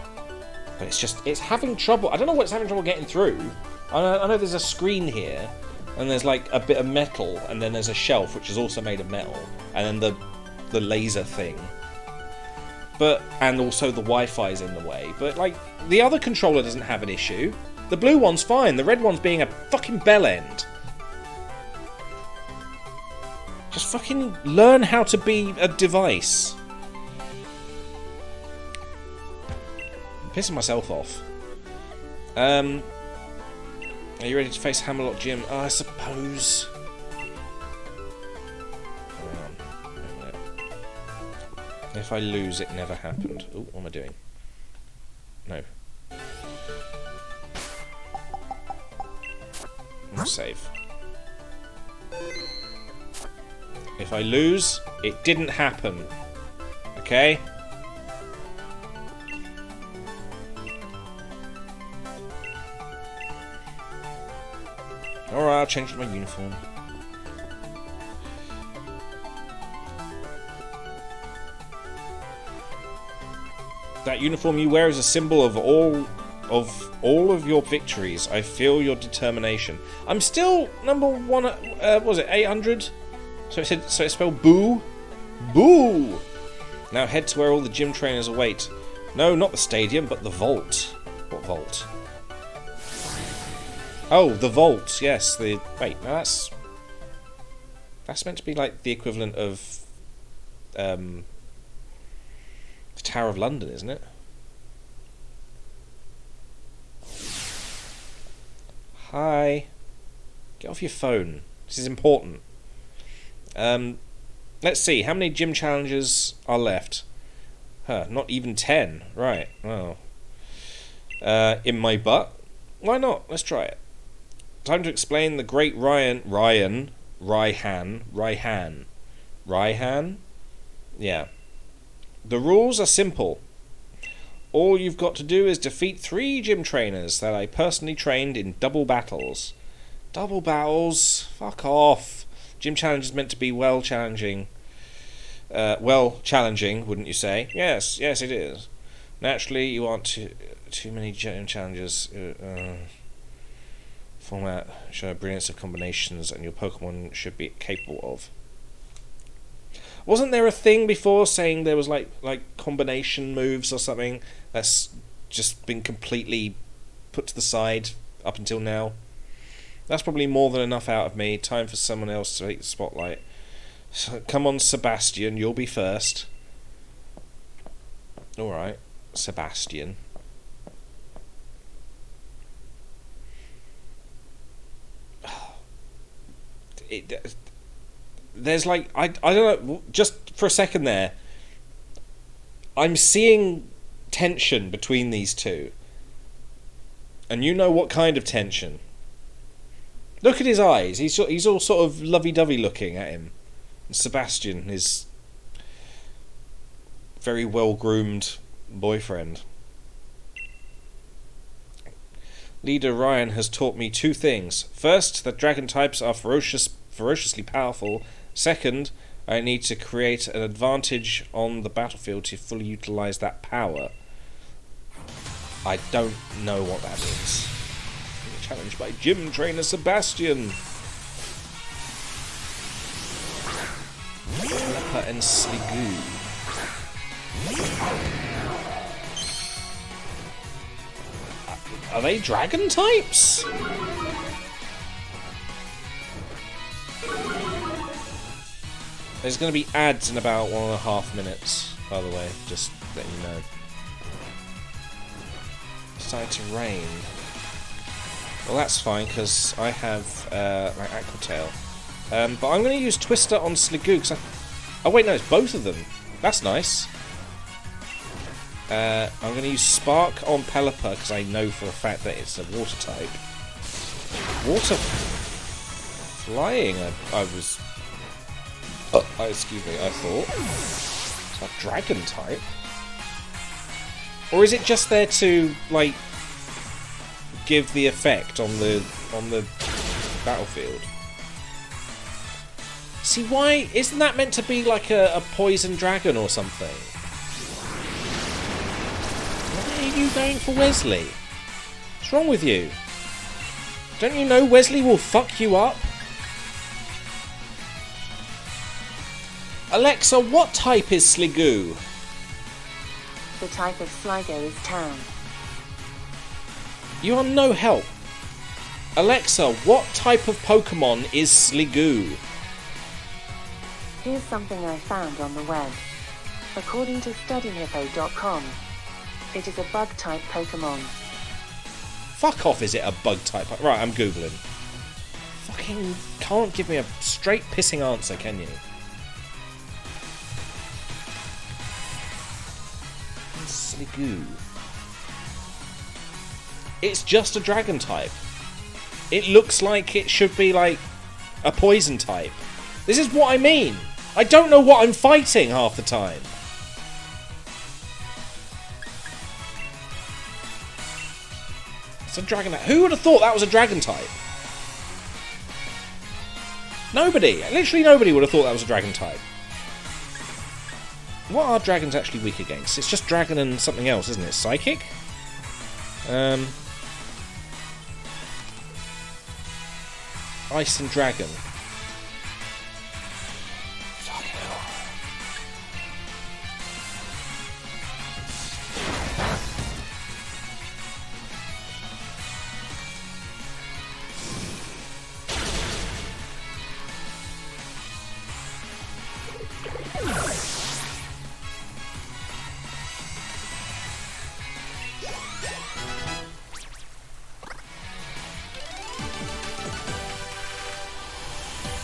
A: But it's having trouble. I don't know what it's having trouble getting through. I know there's a screen here, and there's like a bit of metal, and then there's a shelf which is also made of metal, and then the laser thing. But, and also the Wi-Fi's in the way. But like, the other controller doesn't have an issue. The blue one's fine, the red one's being a fucking bell end. Just fucking learn how to be a device. I'm pissing myself off. Are you ready to face Hammerlock Jim? Oh, I suppose. If I lose, it never happened. Oh, what am I doing? No. Save. If I lose, it didn't happen. Okay? Alright, I'll change my uniform. That uniform you wear is a symbol of all of your victories. I feel your determination. I'm still number one at, what was it, 800? So it's spelled boo? Boo! Now head to where all the gym trainers await. No, not the stadium, but the vault. What vault? Oh, the vault, yes. Wait, no, that's meant to be like the equivalent of the Tower of London, isn't it? Hi. Get off your phone. This is important. Let's see. How many gym challenges are left? Huh, not even 10. Right. Well. In my butt? Why not? Let's try it. Time to explain the great Raihan? Yeah. The rules are simple. All you've got to do is defeat 3 gym trainers that I personally trained in double battles. Double battles? Fuck off. Gym challenge is meant to be well challenging. Well challenging, wouldn't you say? Yes, it is. Naturally, you aren't too many gym challenges. Format show a brilliance of combinations, and your Pokemon should be capable of. Wasn't there a thing before saying there was like combination moves or something that's just been completely put to the side up until now? That's probably more than enough out of me. Time for someone else to take the spotlight. So, come on, Sebastian, you'll be first. Alright, Sebastian. There's like, I don't know, just for a second there, I'm seeing tension between these two. And you know what kind of tension. Look at his eyes, he's all sort of lovey-dovey looking at him. And Sebastian, his very well-groomed boyfriend. Leader Ryan has taught me 2 things. First, that dragon types are ferociously powerful. Second, I need to create an advantage on the battlefield to fully utilize that power. I don't know what that means. Challenged by gym trainer Sebastian. Pelipper and Sliggoo. Are they dragon types? There's going to be ads in about 1.5 minutes, by the way, just letting you know. It's starting to rain. Well, that's fine, because I have my Aqua Tail. But I'm going to use Twister on Sliggoo, because oh wait, no, it's both of them. That's nice. I'm going to use Spark on Pelipper, because I know for a fact that it's a water type. Water flying, I was... Oh, excuse me, I thought. It's a dragon type. Or is it just there to, like, give the effect on the battlefield? See, why isn't that meant to be like a poison dragon or something? Why are you going for Wesley? What's wrong with you? Don't you know Wesley will fuck you up? Alexa, what type is Sliggoo?
C: The type of Sligo is Town.
A: You are no help. Alexa, what type of Pokemon is Sliggoo?
C: Here's something I found on the web. According to StudyHippo.com, it is a bug-type Pokemon.
A: Fuck off, is it a bug type? Right, I'm Googling. Fucking can't give me a straight pissing answer, can you? Sliggoo. It's just a dragon type. It looks like it should be like a poison type. This is what I mean. I don't know what I'm fighting half the time. It's a dragon. Who would have thought that was a dragon type? Nobody. Literally nobody would have thought that was a dragon type. What are dragons actually weak against? It's just dragon and something else, isn't it? Psychic? Ice and dragon. Fucking hell.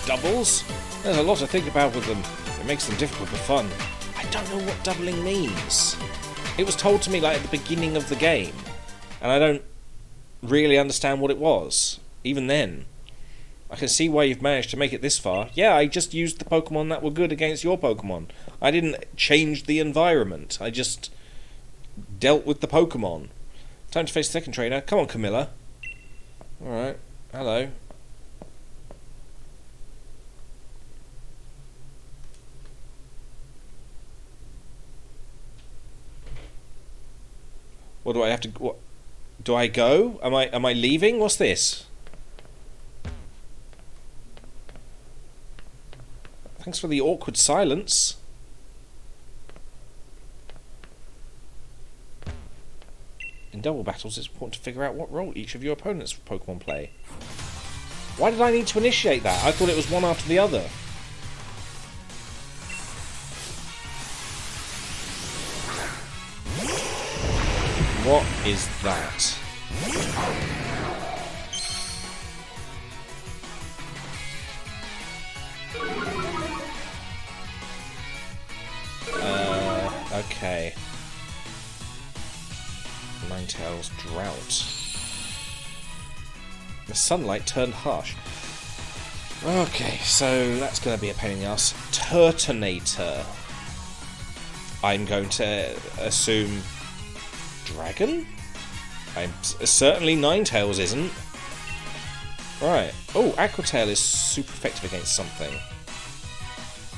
A: Doubles? There's a lot to think about with them. It makes them difficult but fun. I don't know what doubling means. It was told to me like at the beginning of the game, and I don't really understand what it was. Even then, I can see why you've managed to make it this far. Yeah, I just used the Pokemon that were good against your Pokemon. I didn't change the environment. I just dealt with the Pokemon. Time to face the second trainer. Come on, Camilla. Alright. Hello. What do I have to... What, do I go? Am I leaving? What's this? Thanks for the awkward silence. In double battles, it's important to figure out what role each of your opponent's Pokemon play. Why did I need to initiate that? I thought it was one after the other. What is that? Okay. Ninetales Drought. The sunlight turned harsh. Okay, so that's going to be a pain in the ass. Turtonator. I'm going to assume... Dragon? Certainly Ninetales isn't. Right. Oh, Aqua Tail is super effective against something.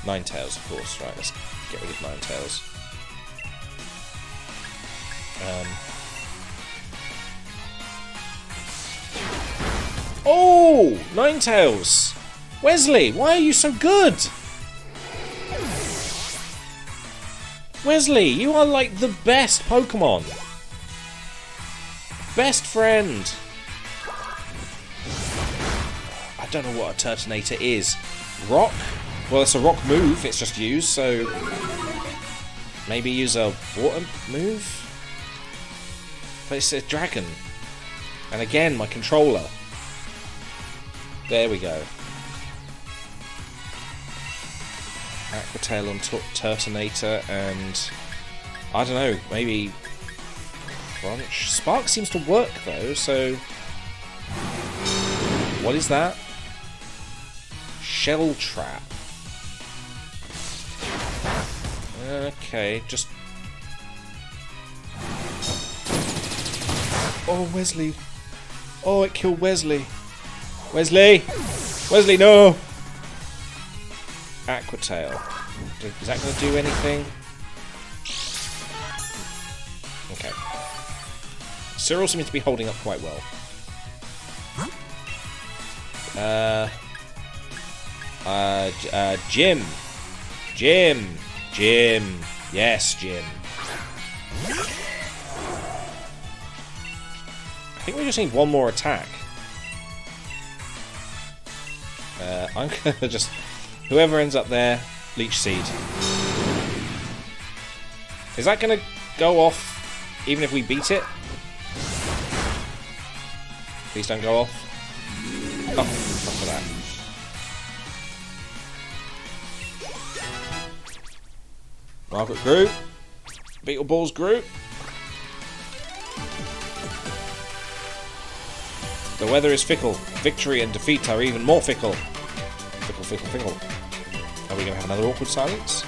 A: Ninetales, of course. Right, let's get rid of Ninetales. Oh! Ninetales! Wesley, why are you so good? Wesley, you are like the best Pokemon. Best friend. I don't know what a Turtonator is. Rock? Well, it's a rock move, it's just used, so... Maybe use a water move? But it's a dragon. And again, my controller. There we go. Aqua Tail on Turtonator and... I don't know, maybe... Crunch? Spark seems to work though, so... What is that? Shell Trap. Okay, just... Oh, Wesley. Oh, it killed Wesley. Wesley! Wesley, no! Aqua Tail. Is that going to do anything? Okay. Cyril seems to be holding up quite well. Jim. Jim. Yes, Jim. I think we just need one more attack. I'm gonna just... Whoever ends up there, Leech Seed. Is that gonna go off even if we beat it? Please don't go off. Oh, not for that. Margaret Group. Beetleballs Group. The weather is fickle. Victory and defeat are even more fickle. Fickle. Are we going to have another awkward silence?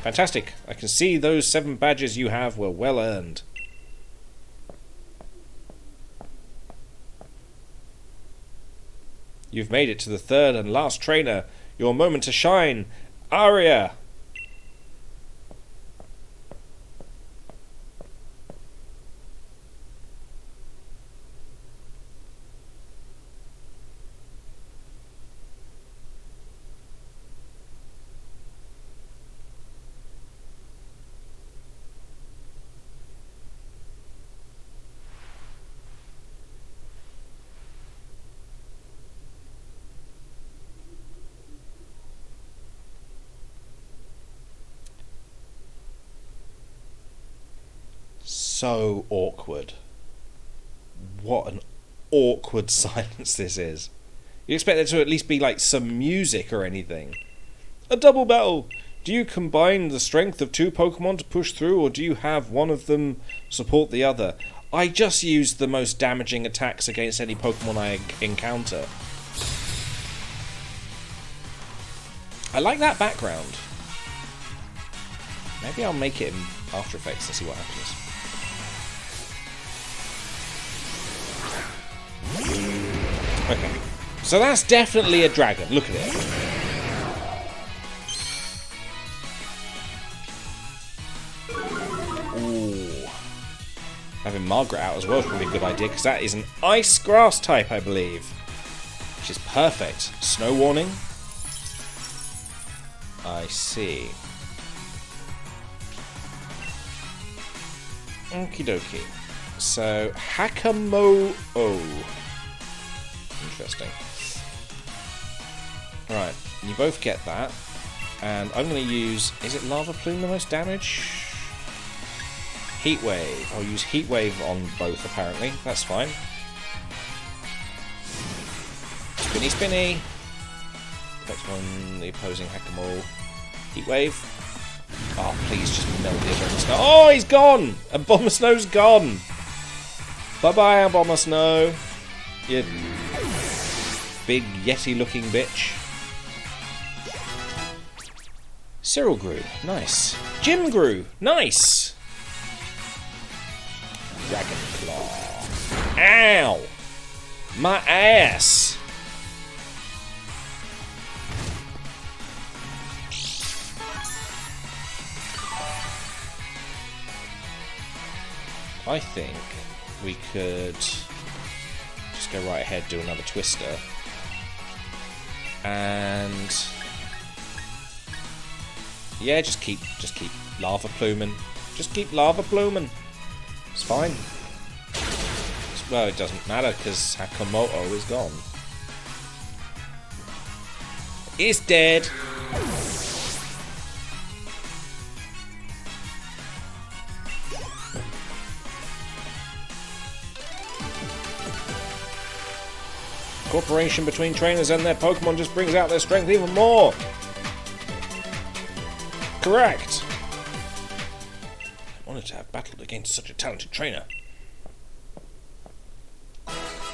A: Fantastic. I can see those 7 badges you have were well earned. You've made it to the 3rd and last trainer. Your moment to shine. Aria! So awkward. What an awkward silence this is. You expect there to at least be like some music or anything. A double battle! Do you combine the strength of 2 Pokemon to push through, or do you have one of them support the other? I just use the most damaging attacks against any Pokemon I encounter. I like that background. Maybe I'll make it in After Effects and see what happens. Okay, so that's definitely a dragon. Look at it. Ooh. Having Margaret out as well is probably a good idea, because that is an ice grass type, I believe. Which is perfect. Snow warning. I see. Okie dokie. So, Hakamo-o. Interesting. Right, you both get that. And I'm going to use... Is it Lava Plume the most damage? Heat Wave. I'll use Heat Wave on both, apparently. That's fine. Spinny, spinny. Effects on the opposing Hakamo. Heat Wave. Oh, please just melt the Abomasnow. Oh, he's gone! Abomasnow's gone! Bye-bye, Abomasnow. You big Yeti-looking bitch. Cyril grew. Nice. Jim grew. Nice. Dragon Claw. Ow! My ass! I think we could just go right ahead, do another Twister, and yeah, just keep lava pluming. Just keep lava pluming. It's fine. Well, it doesn't matter because Hakamoto is gone. It's dead. Cooperation between trainers and their Pokemon just brings out their strength even more. Correct. I wanted to have battled against such a talented trainer.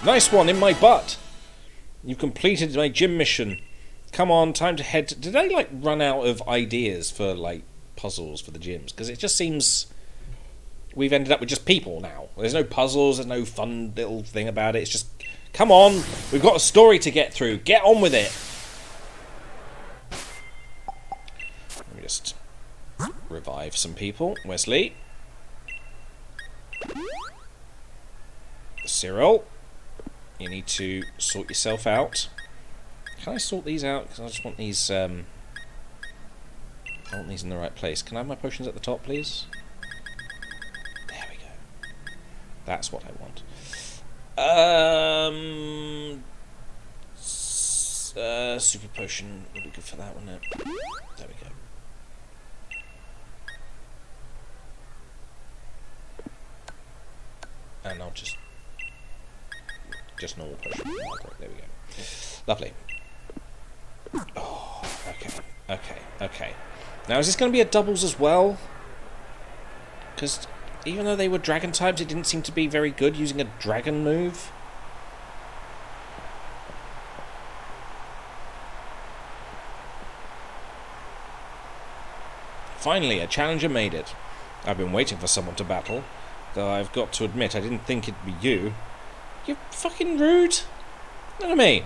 A: Nice one in my butt. You've completed my gym mission. Come on, time to head to... Did they, like, run out of ideas for, like, puzzles for the gyms? Because it just seems... we've ended up with just people now. There's no puzzles, there's no fun little thing about it. It's just, come on, we've got a story to get through. Get on with it. Let me just revive some people. Wesley. Cyril. You need to sort yourself out. Can I sort these out? Because I just want these, I want these in the right place. Can I have my potions at the top, please? There we go. That's what I want. Super potion would be good for that, wouldn't it? There we go. And I'll just normal potion. There we go. Lovely. Oh, okay. Now, is this going to be a doubles as well? Because even though they were dragon types, it didn't seem to be very good using a dragon move. Finally, a challenger made it. I've been waiting for someone to battle, though I've got to admit I didn't think it'd be you. You're fucking rude. Look at me.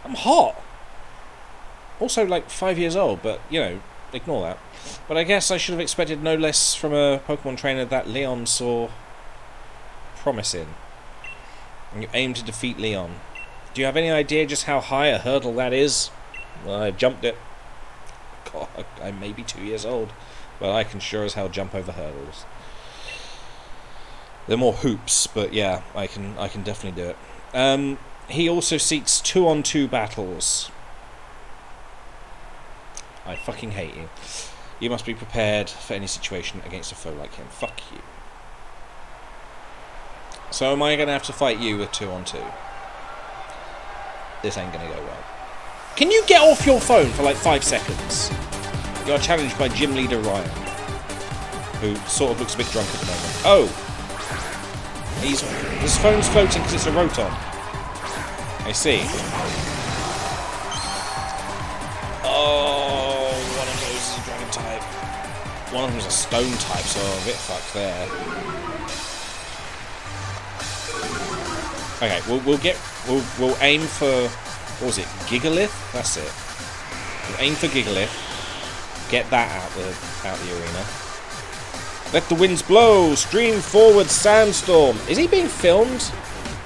A: I'm hot. Also, like, 5 years old, but, you know, ignore that. But I guess I should have expected no less from a Pokemon trainer that Leon saw promise in. And you aim to defeat Leon. Do you have any idea just how high a hurdle that is? Well, I jumped it. God, I may be 2 years old, but I can sure as hell jump over hurdles. They're more hoops, but yeah, I can definitely do it. He also seeks 2-on-2 battles. I fucking hate you. You must be prepared for any situation against a foe like him. Fuck you. So am I going to have to fight you with 2-on-2? This ain't going to go well. Can you get off your phone for like 5 seconds? You're challenged by Gym Leader Ryan, who sort of looks a bit drunk at the moment. Oh! His phone's floating because it's a Rotom. I see. Oh, one of those is a dragon type. One of them is a stone type, so a bit fucked there. Okay, we'll aim for, what was it, Gigalith? That's it. We'll aim for Gigalith. Get that out the arena. Let the winds blow. Stream forward, sandstorm. Is he being filmed?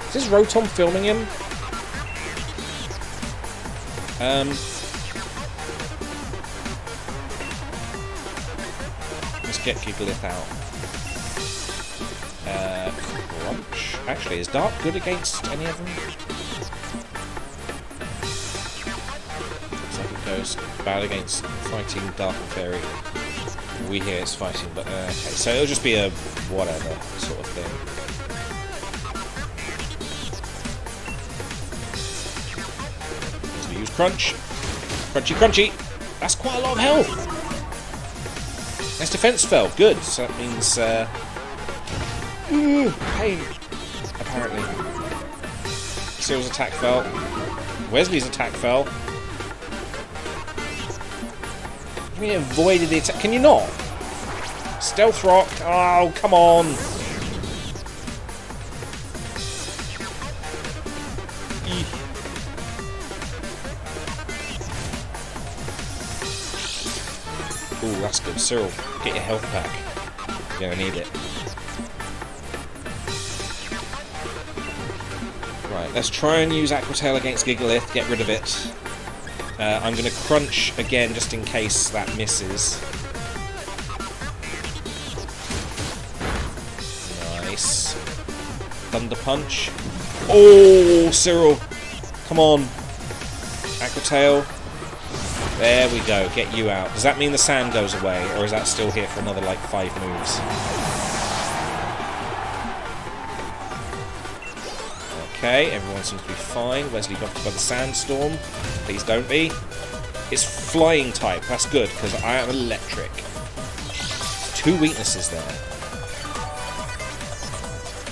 A: Is this Rotom filming him? Let's get Gigalith out. Crunch. Actually, is Dark good against any of them? Looks like it goes bad against fighting Dark and Fairy. We hear it's fighting, but okay. So it'll just be a whatever sort of thing. So we use Crunch. Crunchy, crunchy. That's quite a lot of health. Nice defense fell. Good. So that means pain. Apparently. Cyril's attack fell. Wesley's attack fell. You mean avoided the attack? Can you not? Stealth Rock. Oh, come on. Ooh, that's good. Cyril, get your health back. You're gonna need it. Right, let's try and use Aqua Tail against Gigalith. Get rid of it. I'm going to crunch again just in case that misses. Nice. Thunder Punch. Oh, Cyril. Come on. Aqua Tail. There we go. Get you out. Does that mean the sand goes away, or is that still here for another, like, 5 moves? Okay, everyone seems to be fine. Wesley buffed by the sandstorm. Please don't be. It's flying type. That's good, because I am electric. 2 weaknesses there.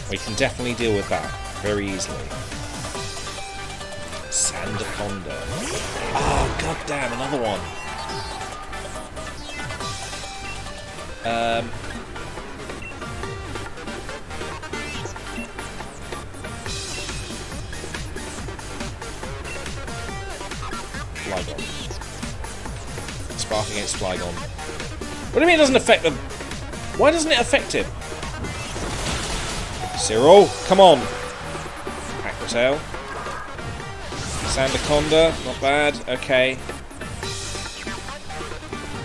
A: We can definitely deal with that very easily. Sandaconda. Oh, goddamn, another one. Spark against Flygon. What do you mean it doesn't affect them? Why doesn't it affect him? Cyril, come on. Aqua Tail. Sandaconda, not bad. Okay.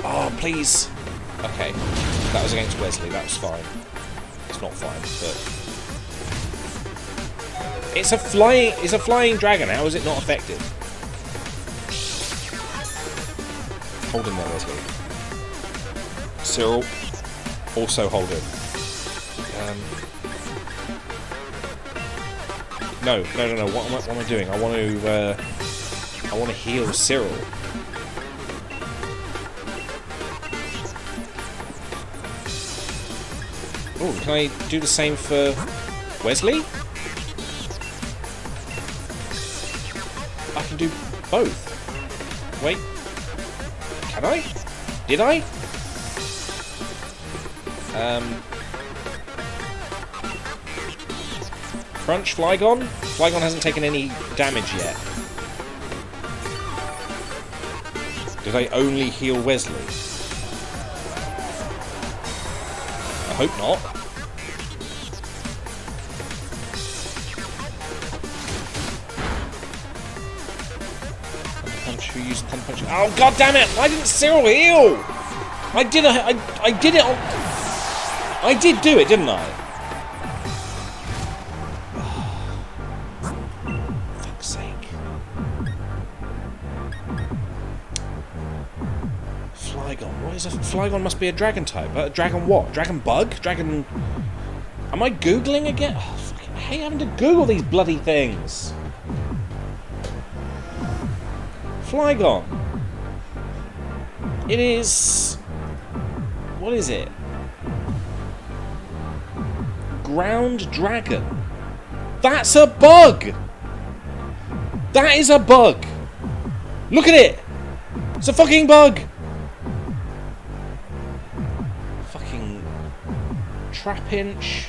A: Oh, please. Okay. That was against Wesley. That was fine. It's not fine, but it's a flying dragon. How is it not effective? Hold him there, Wesley. Cyril, also hold him. No. What am I doing? I want to heal Cyril. Oh, can I do the same for Wesley? I can do both. Wait. Can I? Did I? Crunch, Flygon? Flygon hasn't taken any damage yet. Did I only heal Wesley? I hope not. Punch, who used Thunder Punch? Oh, god damn it! Why didn't Cyril heal? I did it on... I did do it, didn't I? Fuck's sake. Flygon. What is a... Flygon must be a dragon type. Dragon what? Dragon bug? Dragon... Am I Googling again? Oh, fucking hate having to Google these bloody things. Flygon. It is... What is it? Ground dragon. That's a bug! That is a bug! Look at it! It's a fucking bug! Fucking... Trapinch.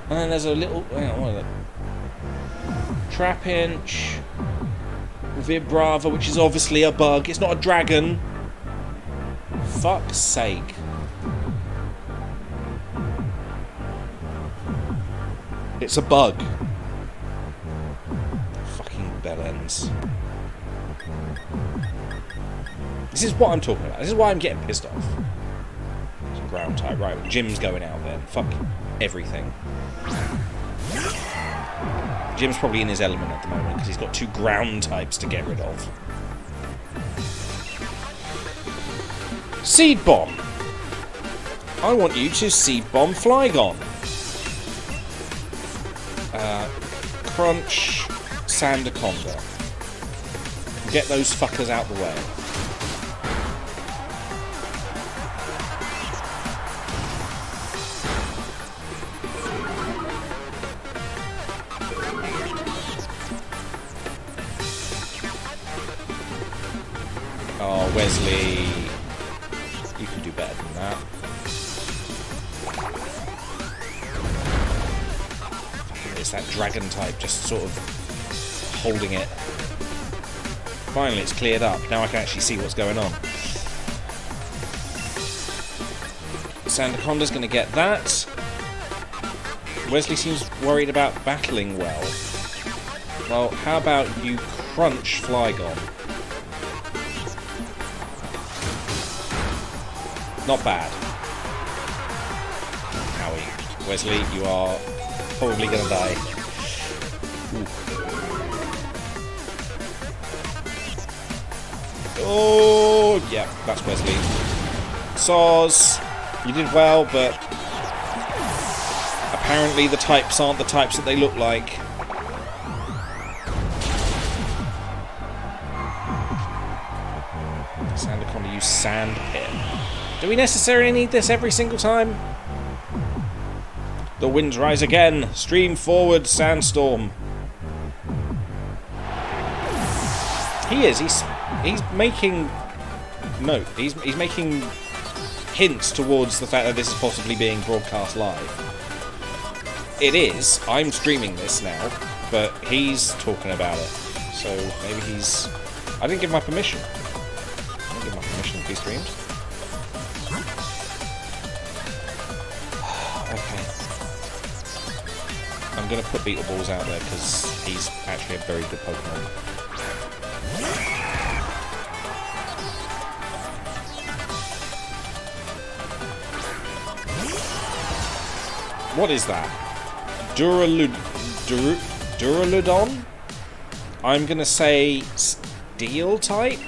A: And then there's a little... Hang on, what is it? Trapinch. Vibrava, which is obviously a bug. It's not a dragon. Fuck's sake. It's a bug. Fucking bellends. This is what I'm talking about. This is why I'm getting pissed off. It's a ground type. Right, Jim's going out then. Fuck everything. Jim's probably in his element at the moment because he's got 2 ground types to get rid of. Seed Bomb. I want you to Seed Bomb Flygon. Crunch, Sandaconda. Get those fuckers out the way. Oh, Wesley. You can do better than that. It's that dragon type just sort of holding it. Finally, it's cleared up. Now I can actually see what's going on. Sandaconda's going to get that. Wesley seems worried about battling well. Well, how about you crunch Flygon? Not bad. Howie. Wesley, you are probably going to die. Ooh. Oh, yeah, that's Wesley. Soz, you did well, but apparently the types aren't the types that they look like. Sandaconda use Sand Pit. Do we necessarily need this every single time? The winds rise again. Stream forward, Sandstorm. He is. He's making note. He's making hints towards the fact that this is possibly being broadcast live. It is. I'm streaming this now, but he's talking about it. So maybe he's... I didn't give my permission. I didn't give my permission. quickly streamed. Okay. I'm going to put Beetleballs out there because he's actually a very good Pokemon. What is that? Duraludon? I'm going to say Steel type?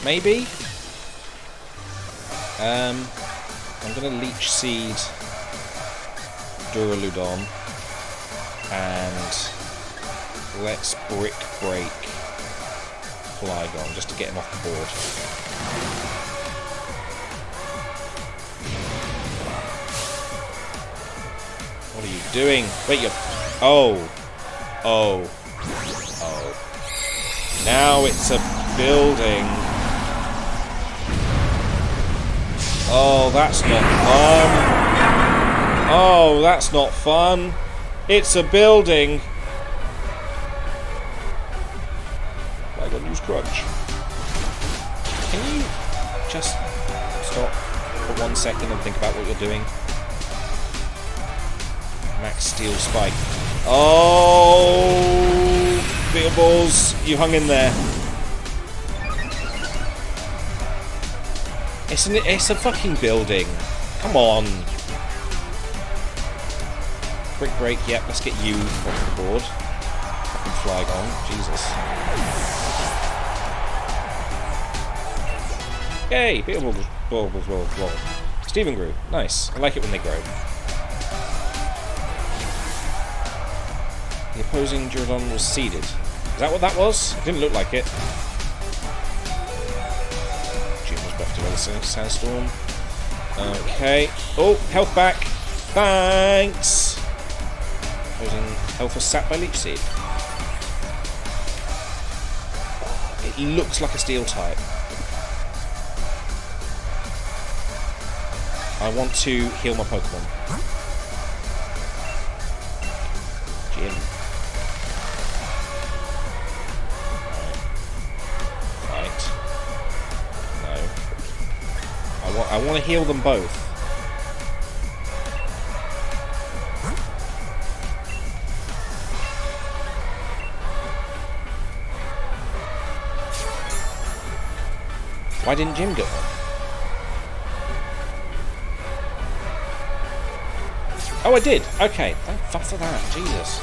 A: Maybe? I'm going to Leech Seed Duraludon, and let's Brick Break Flygon just to get him off the board. What are you doing? Wait, you're... Oh. Oh. Oh. Now it's a building. Oh, that's not fun. Oh, that's not fun. It's a building. I gotta use Crunch. Can you just stop for 1 second and think about what you're doing? Max Steel Spike. Oh, Beetleballs, you hung in there. It's a fucking building. Come on. Brick Break, yep, let's get you off the board. Fucking Flygon, Jesus. Yay, Beetleballs. Stephen grew, nice. I like it when they grow. The opposing Duraludon was seeded. Is that what that was? It didn't look like it. Jim was buffed to weather Sandstorm. Okay. Oh, health back. Thanks. Opposing health was sapped by Leech Seed. It looks like a Steel type. I want to heal my Pokemon. Jim. I want to heal them both. Why didn't Jim get one? Oh, I did. Okay. Thank fuck for that. Jesus.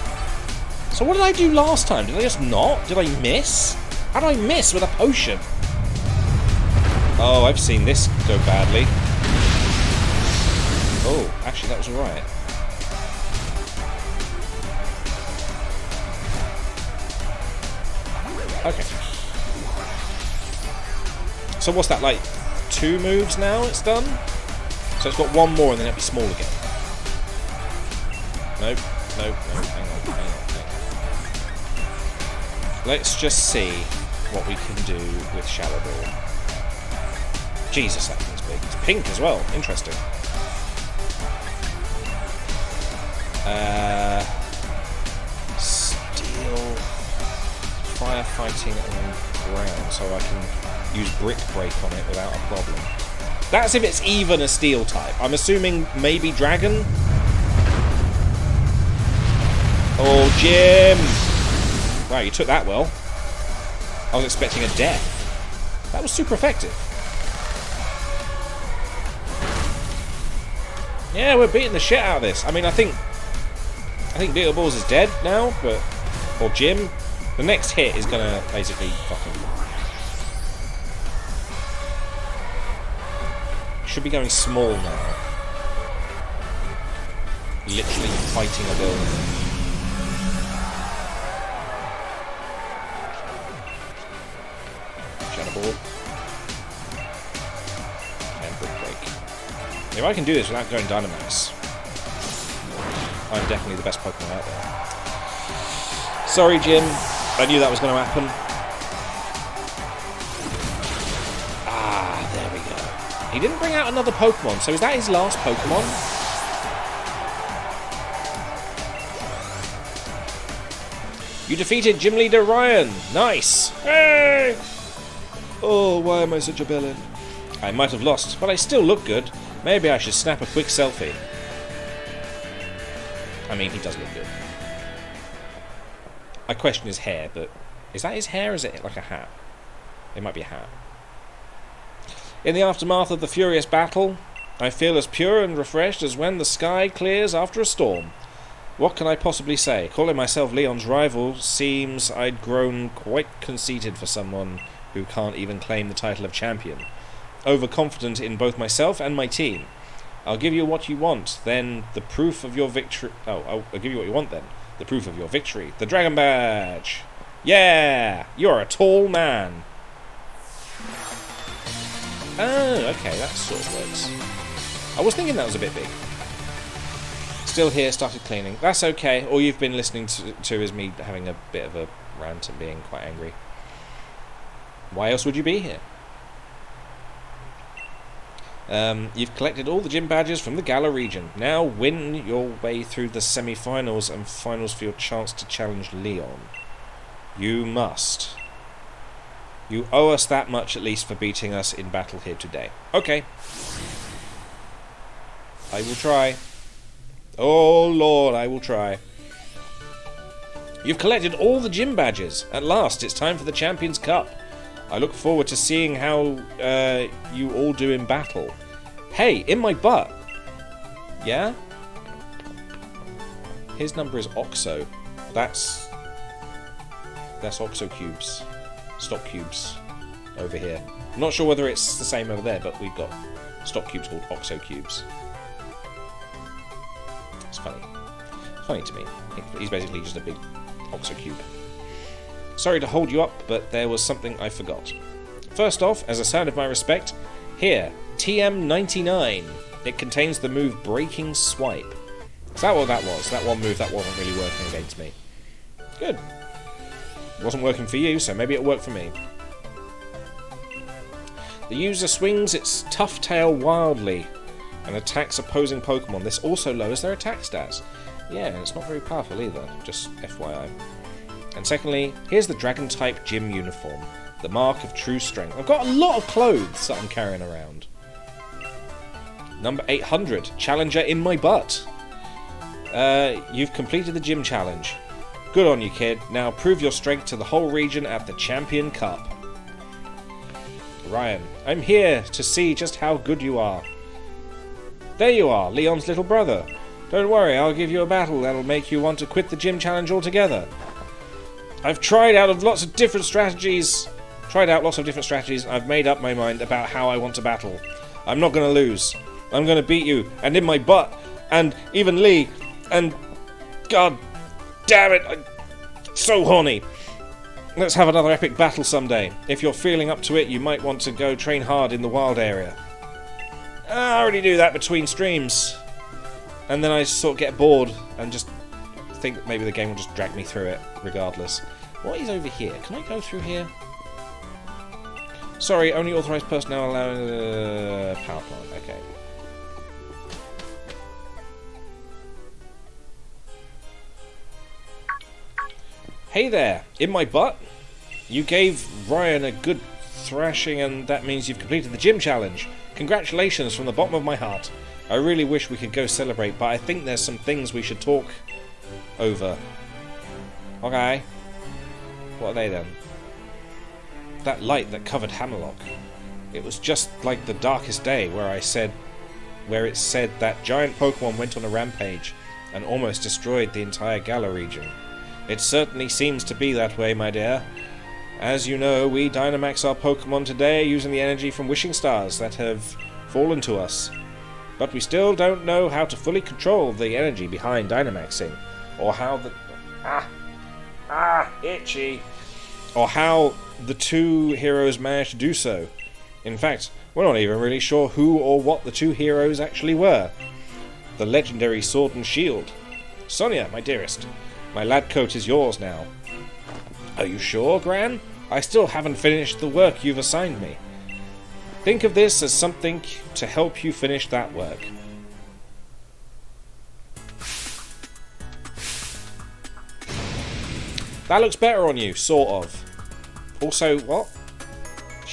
A: So what did I do last time? Did I just not? Did I miss? How did I miss with a potion? Oh, I've seen this go badly. Oh, actually that was alright. Okay. So what's that, like 2 moves now it's done? So it's got 1 more and then it'll be small again. Nope, hang on. Let's just see what we can do with Shadow Ball. Jesus, that thing's big. It's pink as well. Interesting. Steel firefighting on ground, so I can use Brick Break on it without a problem. That's if it's even a Steel type. I'm assuming maybe Dragon. Oh, Jim! Wow, you took that well. I was expecting a death. That was super effective. Yeah, we're beating the shit out of this. I mean, I think Beetleballs is dead now, but... Or Jim. The next hit is gonna basically fucking... Should be going small now. Literally fighting a building. Shadow Ball. And Brick Break. If I can do this without going Dynamax, I'm definitely the best Pokemon out there. Sorry, Jim. I knew that was going to happen. Ah, there we go. He didn't bring out another Pokemon, so is that his last Pokemon? You defeated Gym Leader Ryan. Nice. Hey! Oh, why am I such a villain? I might have lost, but I still look good. Maybe I should snap a quick selfie. I mean, he does look good. I question his hair, but... Is that his hair or is it like a hat? It might be a hat. In the aftermath of the furious battle, I feel as pure and refreshed as when the sky clears after a storm. What can I possibly say? Calling myself Leon's rival seems I'd grown quite conceited for someone who can't even claim the title of champion. Overconfident in both myself and my team. I'll give you what you want, then the proof of your victory... Oh, I'll give you what you want then. The proof of your victory. The Dragon Badge! Yeah! You're a tall man. Oh, okay, that sort of works. I was thinking that was a bit big. Still here, started cleaning. That's okay. All you've been listening to is me having a bit of a rant and being quite angry. Why else would you be here? You've collected all the gym badges from the Gala region. Now win your way through the semi-finals and finals for your chance to challenge Leon. You must. You owe us that much at least for beating us in battle here today. Okay. I will try. Oh Lord, I will try. You've collected all the gym badges. At last, it's time for the Champions Cup. I look forward to seeing how you all do in battle. Hey, in my butt! Yeah? His number is Oxo. That's Oxo cubes. Stock cubes over here. I'm not sure whether it's the same over there, but we've got stock cubes called Oxo cubes. It's funny. It's funny to me. He's basically just a big Oxo cube. Sorry to hold you up, but there was something I forgot. First off, as a sign of my respect, here, TM99. It contains the move Breaking Swipe. Is that what that was? That one move that wasn't really working against me. Good. It wasn't working for you, so maybe it'll work for me. The user swings its tough tail wildly and attacks opposing Pokemon. This also lowers their attack stats. Yeah, and it's not very powerful either, just FYI. And secondly, here's the Dragon-type gym uniform, the mark of true strength. I've got a lot of clothes that I'm carrying around. Number 800, Challenger in my butt. You've completed the gym challenge. Good on you, kid. Now prove your strength to the whole region at the Champion Cup. Ryan, I'm here to see just how good you are. There you are, Leon's little brother. Don't worry, I'll give you a battle that'll make you want to quit the gym challenge altogether. I've tried out lots of different strategies. And I've made up my mind about how I want to battle. I'm not going to lose. I'm going to beat you, and in my butt, and even Lee, and... God damn it, I'm so horny. Let's have another epic battle someday. If you're feeling up to it, you might want to go train hard in the wild area. I already do that between streams. And then I sort of get bored and just think that maybe the game will just drag me through it regardless. What is over here? Can I go through here? Sorry, only authorized personnel allowing the power plant. Okay. Hey there, in my butt? You gave Ryan a good thrashing and that means you've completed the gym challenge. Congratulations from the bottom of my heart. I really wish we could go celebrate, but I think there's some things we should talk over. Okay. What are they then? That light that covered Hammerlock. It was just like the darkest day where it said that giant Pokemon went on a rampage and almost destroyed the entire Galar region. It certainly seems to be that way, my dear. As you know, we Dynamax our Pokemon today using the energy from wishing stars that have fallen to us. But we still don't know how to fully control the energy behind Dynamaxing, or how the... itchy! Or how the two heroes managed to do so. In fact, we're not even really sure who or what the two heroes actually were. The legendary Sword and Shield. Sonia, my dearest, my lad coat is yours now. Are you sure, Gran? I still haven't finished the work you've assigned me. Think of this as something to help you finish that work. That looks better on you, sort of. Also, what?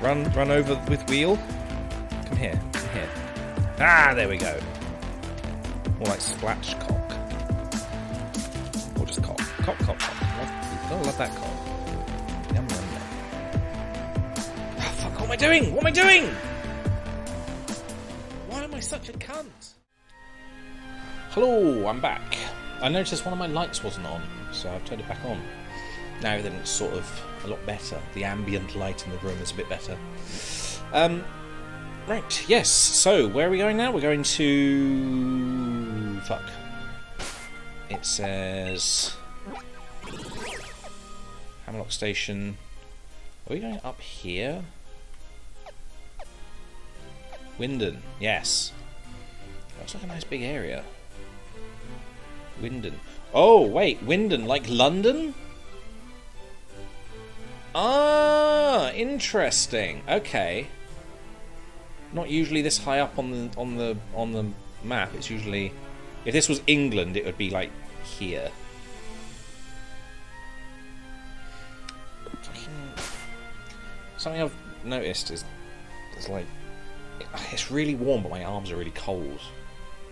A: Run over with wheel. Come here. Ah, there we go. More like splash cock. Or just cock. Cock. Love that cock. Yum. Oh, fuck, what am I doing? Why am I such a cunt? Hello, I'm back. I noticed one of my lights wasn't on, so I've turned it back on. Now then it's sort of a lot better. The ambient light in the room is a bit better. Right, yes, so where are we going now? We're going to... fuck. It says... Hammerlock Station. Are we going up here? Windon, yes. Looks like a nice big area. Windon. Oh, wait, Windon, like London? Ah, interesting. Okay. Not usually this high up on the map. It's usually, if this was England, it would be like here. Something I've noticed is like it's really warm, but my arms are really cold.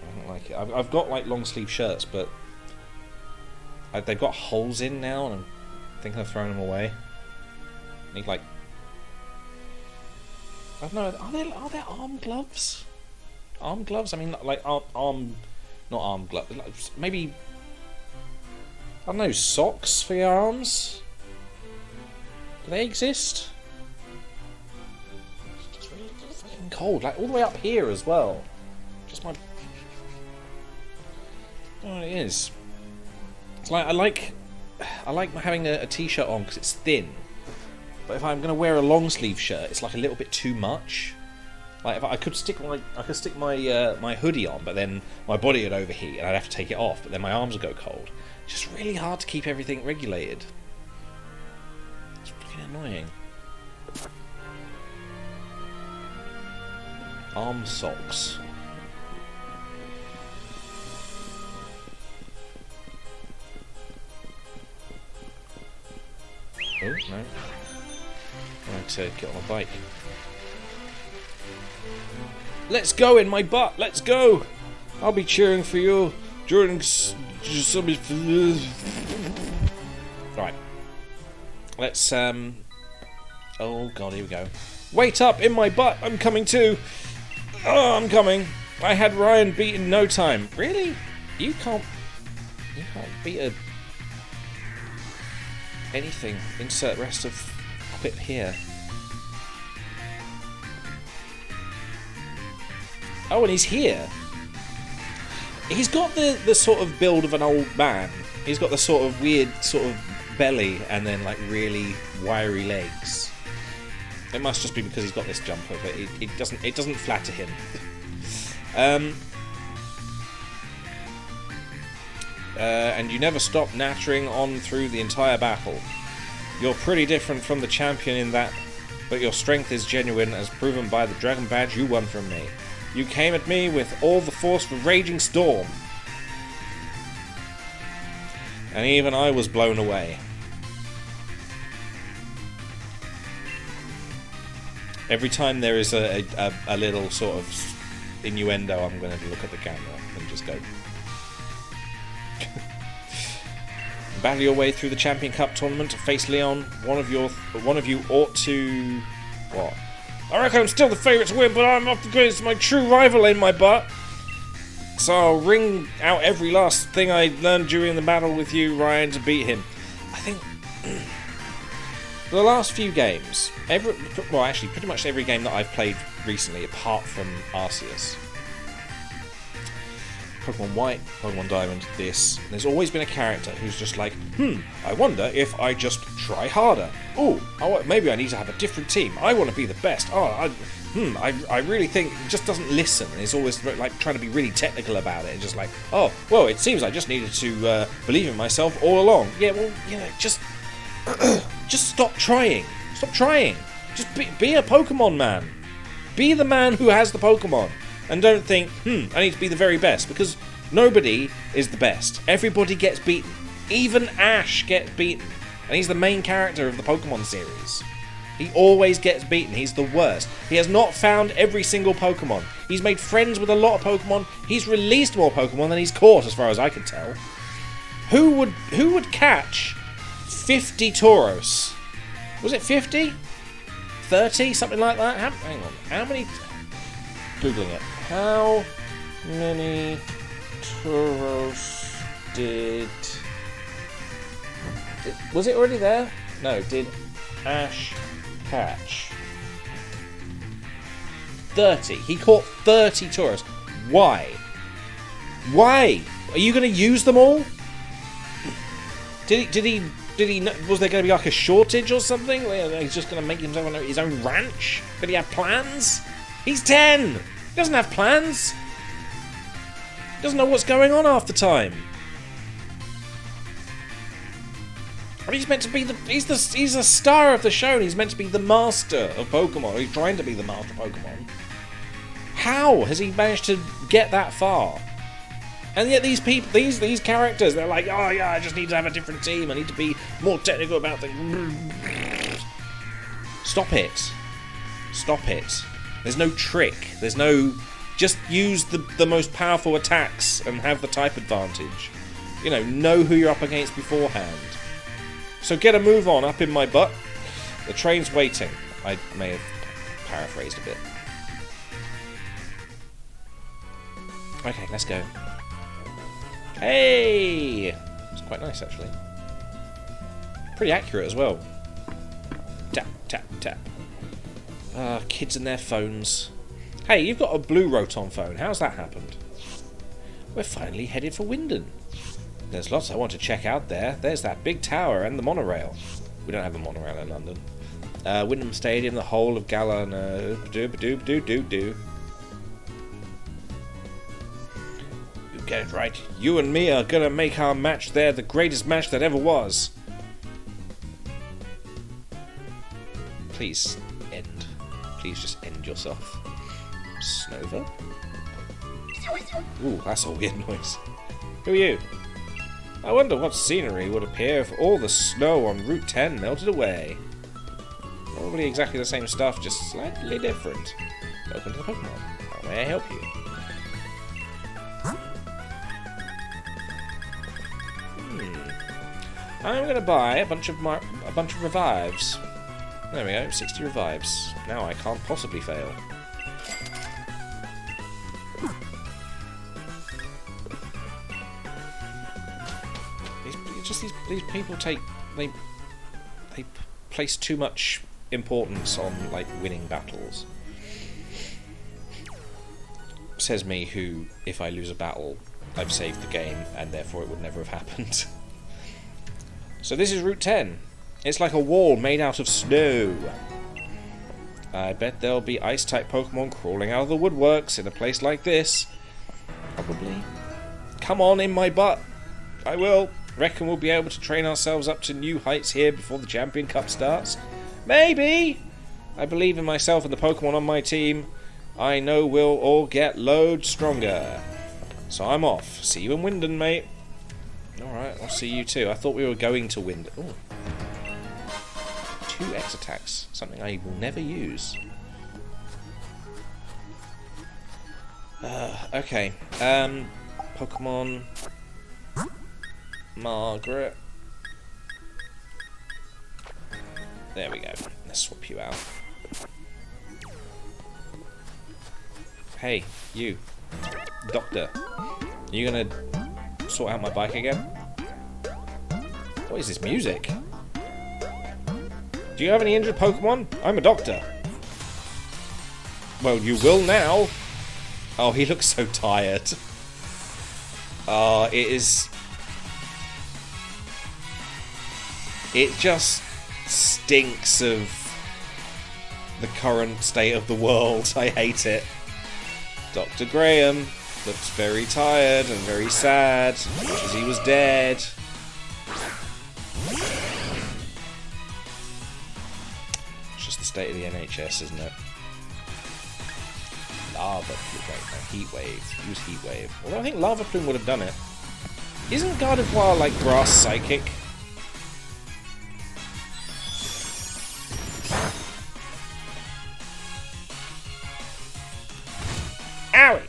A: I don't like it. I've got like long sleeve shirts, but they've got holes in now, and I'm thinking of throwing them away. I need like, I don't know. Are there arm gloves? Arm gloves? I mean, like not arm gloves. Like, maybe I don't know. Socks for your arms? Do they exist? It's just really fucking cold. Like all the way up here as well. Just my. I don't know what it is. It's like I like having a t-shirt on because it's thin. But if I'm going to wear a long sleeve shirt, it's like a little bit too much. Like if I could stick my my hoodie on, but then my body would overheat and I'd have to take it off. But then my arms would go cold. It's just really hard to keep everything regulated. It's fucking annoying. Arm socks. Oh no. I need to get on a bike. Let's go in my butt. Let's go. I'll be cheering for you during some. Right. Let's Oh god, here we go. Wait up in my butt. I'm coming too. Oh, I'm coming. I had Ryan beat in no time. Really? You can't beat anything. Insert rest of quip here. Oh, and he's here. He's got the sort of build of an old man. He's got the sort of weird sort of belly and then like really wiry legs. It must just be because he's got this jumper, but it doesn't flatter him. And you never stop nattering on through the entire battle. You're pretty different from the champion in that, but your strength is genuine as proven by the dragon badge you won from me. You came at me with all the force of a raging storm. And even I was blown away. Every time there is a little sort of innuendo, I'm going to look at the camera and just go. Battle your way through the Champion Cup tournament to face Leon. One of you ought to... What? I reckon I'm still the favourite to win, but I'm up against my true rival in my butt. So I'll wring out every last thing I learned during the battle with you, Ryan, to beat him. I think... the last few games, pretty much every game that I've played recently, apart from Arceus, Pokemon White, Pokemon Diamond, this, there's always been a character who's just like, I wonder if I just try harder. Maybe I need to have a different team. I want to be the best. I really think it just doesn't listen. And it's always like trying to be really technical about it. It's just like, it seems I just needed to believe in myself all along. Yeah, well, just stop trying. Stop trying. Just be a Pokemon man. Be the man who has the Pokemon. And don't think, I need to be the very best. Because nobody is the best. Everybody gets beaten. Even Ash gets beaten. And he's the main character of the Pokemon series. He always gets beaten. He's the worst. He has not found every single Pokemon. He's made friends with a lot of Pokemon. He's released more Pokemon than he's caught, as far as I can tell. Who would catch 50 Tauros? Was it 50? 30? Something like that? Hang on. How many... Googling it. How many Tauros did... Was it already there? No, did Ash catch? 30. He caught 30 Tauros. Why? Why? Are you going to use them all? Did he? Was there going to be like a shortage or something? He's just going to make himself his own ranch? Did he have plans? He's 10. He doesn't have plans. He doesn't know what's going on half the time. I mean, he's meant to be he's a star of the show, and he's meant to be the master of Pokemon. He's trying to be the master of Pokemon. How has he managed to get that far? And yet these people, these characters, they're like, oh yeah, I just need to have a different team. I need to be more technical about things. Stop it. Stop it. There's no trick. There's no... Just use the most powerful attacks and have the type advantage. You know who you're up against beforehand. So get a move on, up in my butt. The train's waiting. I may have paraphrased a bit. Okay, let's go. Hey! It's quite nice, actually. Pretty accurate as well. Tap, tap, tap. Kids and their phones. Hey, you've got a blue Rotom phone. How's that happened? We're finally headed for Wyndon. There's lots I want to check out there. There's that big tower and the monorail. We don't have a monorail in London. Wyndham Stadium, the whole of Gala... You get it right. You and me are gonna make our match there the greatest match that ever was. Please end. Please just end yourself. Snova? Ooh, that's a weird noise. Who are you? I wonder what scenery would appear if all the snow on Route 10 melted away. Probably exactly the same stuff, just slightly different. Welcome to the Pokemon. How may I help you? I'm gonna buy a bunch of revives. There we go, 60 revives. Now I can't possibly fail. These people they place too much importance on like winning battles. Says me who, if I lose a battle, I've saved the game and therefore it would never have happened. So this is Route 10. It's like a wall made out of snow. I bet there'll be ice-type Pokemon crawling out of the woodworks in a place like this. Probably. Come on in my butt. I will. Reckon we'll be able to train ourselves up to new heights here before the Champion Cup starts? Maybe! I believe in myself and the Pokemon on my team. I know we'll all get loads stronger. So I'm off. See you in Wyndon, mate. Alright, I'll see you too. I thought we were going to Wyndon. Ooh. 2 X attacks. Something I will never use. Okay. Pokemon... Margaret. There we go. Let's swap you out. Hey, you. Doctor. Are you gonna sort out my bike again? What is this music? Do you have any injured Pokemon? I'm a doctor. Well, you will now. Oh, he looks so tired. It is... It just stinks of the current state of the world. I hate it. Dr. Graham looks very tired and very sad because he was dead. It's just the state of the NHS, isn't it? Lava Plume. Wait, no, Heat Wave. Use Heat Wave. Although I think Lava Plume would have done it. Isn't Gardevoir like Grass Psychic? Owie!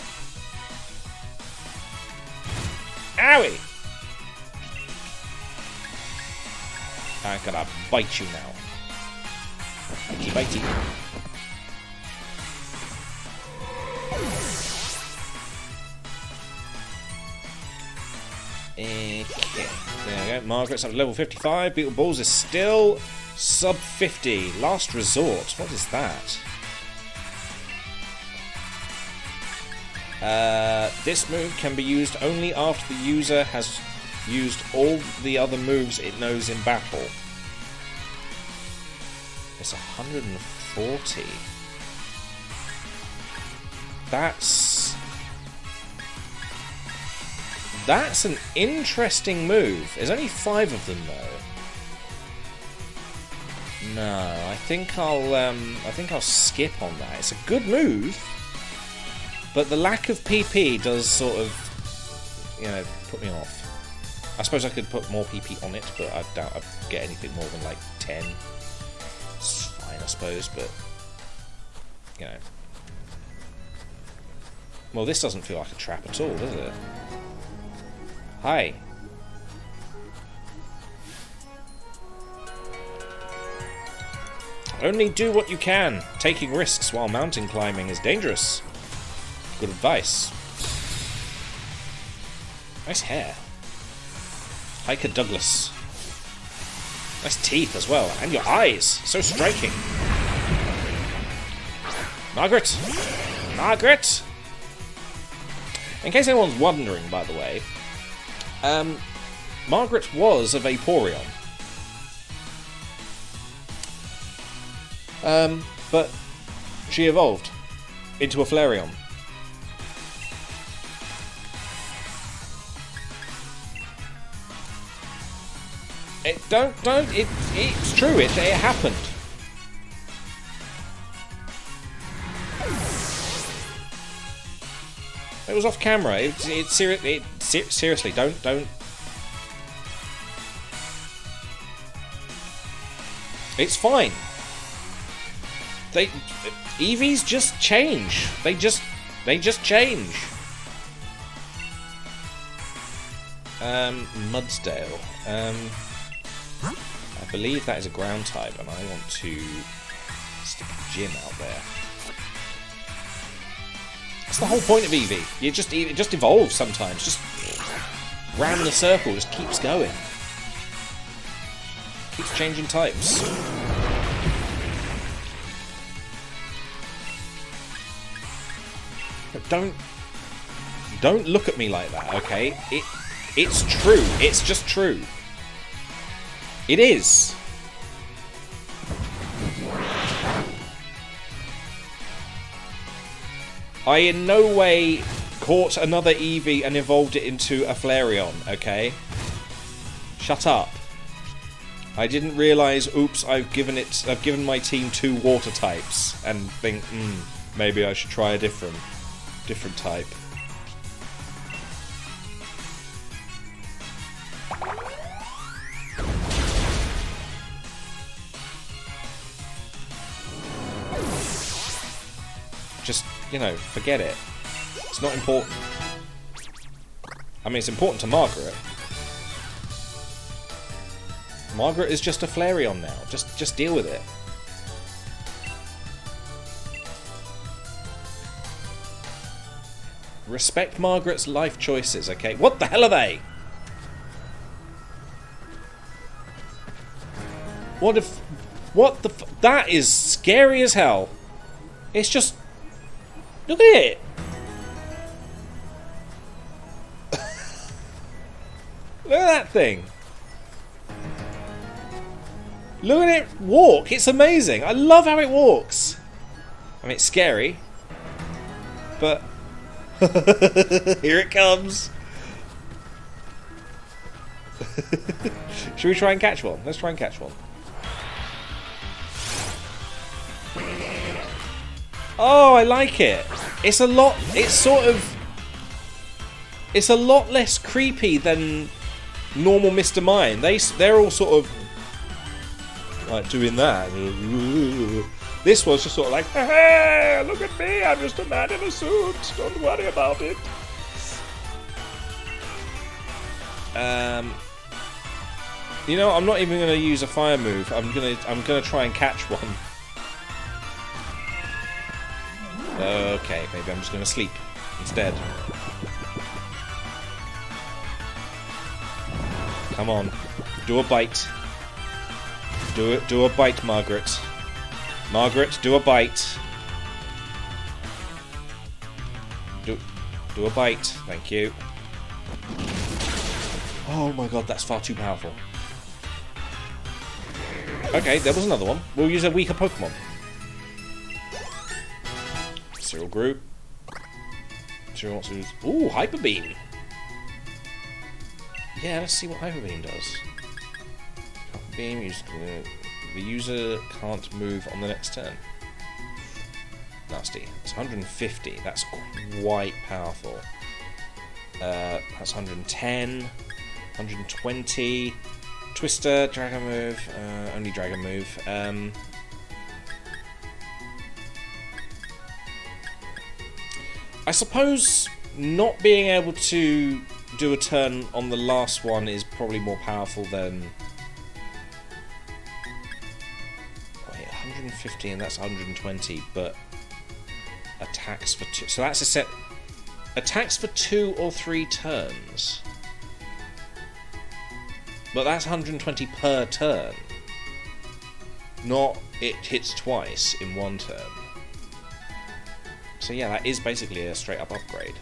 A: Owie! I'm gonna bite you now. Bitey bitey. Okay, there we go. Margaret's up to level 55. Beetle Balls is still sub 50. Last resort. What is that? This move can be used only after the user has used all the other moves it knows in battle. It's 140. That's an interesting move. There's only 5 of them though. No, I think I'll skip on that. It's a good move, but the lack of PP does sort of, you know, put me off. I suppose I could put more PP on it, but I doubt I'd get anything more than like 10. It's fine, I suppose, but you know. Well, this doesn't feel like a trap at all, does it? Hi. Only do what you can. Taking risks while mountain climbing is dangerous. Good advice. Nice hair. Hiker Douglas. Nice teeth as well. And your eyes. So striking. Margaret! Margaret! In case anyone's wondering, by the way, Margaret was a Vaporeon. But she evolved into a Flareon. It's true, it happened. It was off camera. Seriously, don't. It's fine. EVs just change. They just change. Mudsdale. I believe that is a ground type, and I want to stick a gym out there. That's the whole point of EV. It just evolves sometimes. Just round the circle, just keeps going. Keeps changing types. But don't look at me like that, okay? It's true. It's just true. It is. I in no way caught another Eevee and evolved it into a Flareon, okay? Shut up. I didn't realise, oops, I've given my team 2 water types and think, maybe I should try a different type. Just, you know, forget it. It's not important. I mean, it's important to Margaret. Margaret is just a Flareon now. Just deal with it. Respect Margaret's life choices, okay? What the hell are they? That is scary as hell. It's just... Look at it! Look at that thing! Look at it walk! It's amazing! I love how it walks! I mean, it's scary. But... here it comes! Should we try and catch one? Let's try and catch one. Oh, I like it. It's a lot less creepy than normal Mr. Mime. They're all sort of like doing that. This was just sort of like, hey, look at me, I'm just a man in a suit, don't worry about it. You know, I'm not even gonna use a fire move. I'm gonna try and catch one. Okay, maybe I'm just gonna sleep instead. Come on, do a bite. Do a bite, Margaret. Margaret, do a bite. Do a bite. Thank you. Oh my god, that's far too powerful. Okay, there was another one. We'll use a weaker Pokemon. Cyril grew. Cyril wants to use... Ooh, Hyper Beam! Yeah, let's see what Hyper Beam does. Hyper Beam, the user can't move on the next turn. Nasty. It's 150. That's quite powerful. That's 110. 120. Twister, Dragon move. Only Dragon move. I suppose not being able to do a turn on the last one is probably more powerful than... Wait, 150 and that's 120, but attacks for 2. So that's a set... Attacks for 2 or 3 turns. But that's 120 per turn. Not it hits twice in one turn. So yeah, that is basically a straight up upgrade.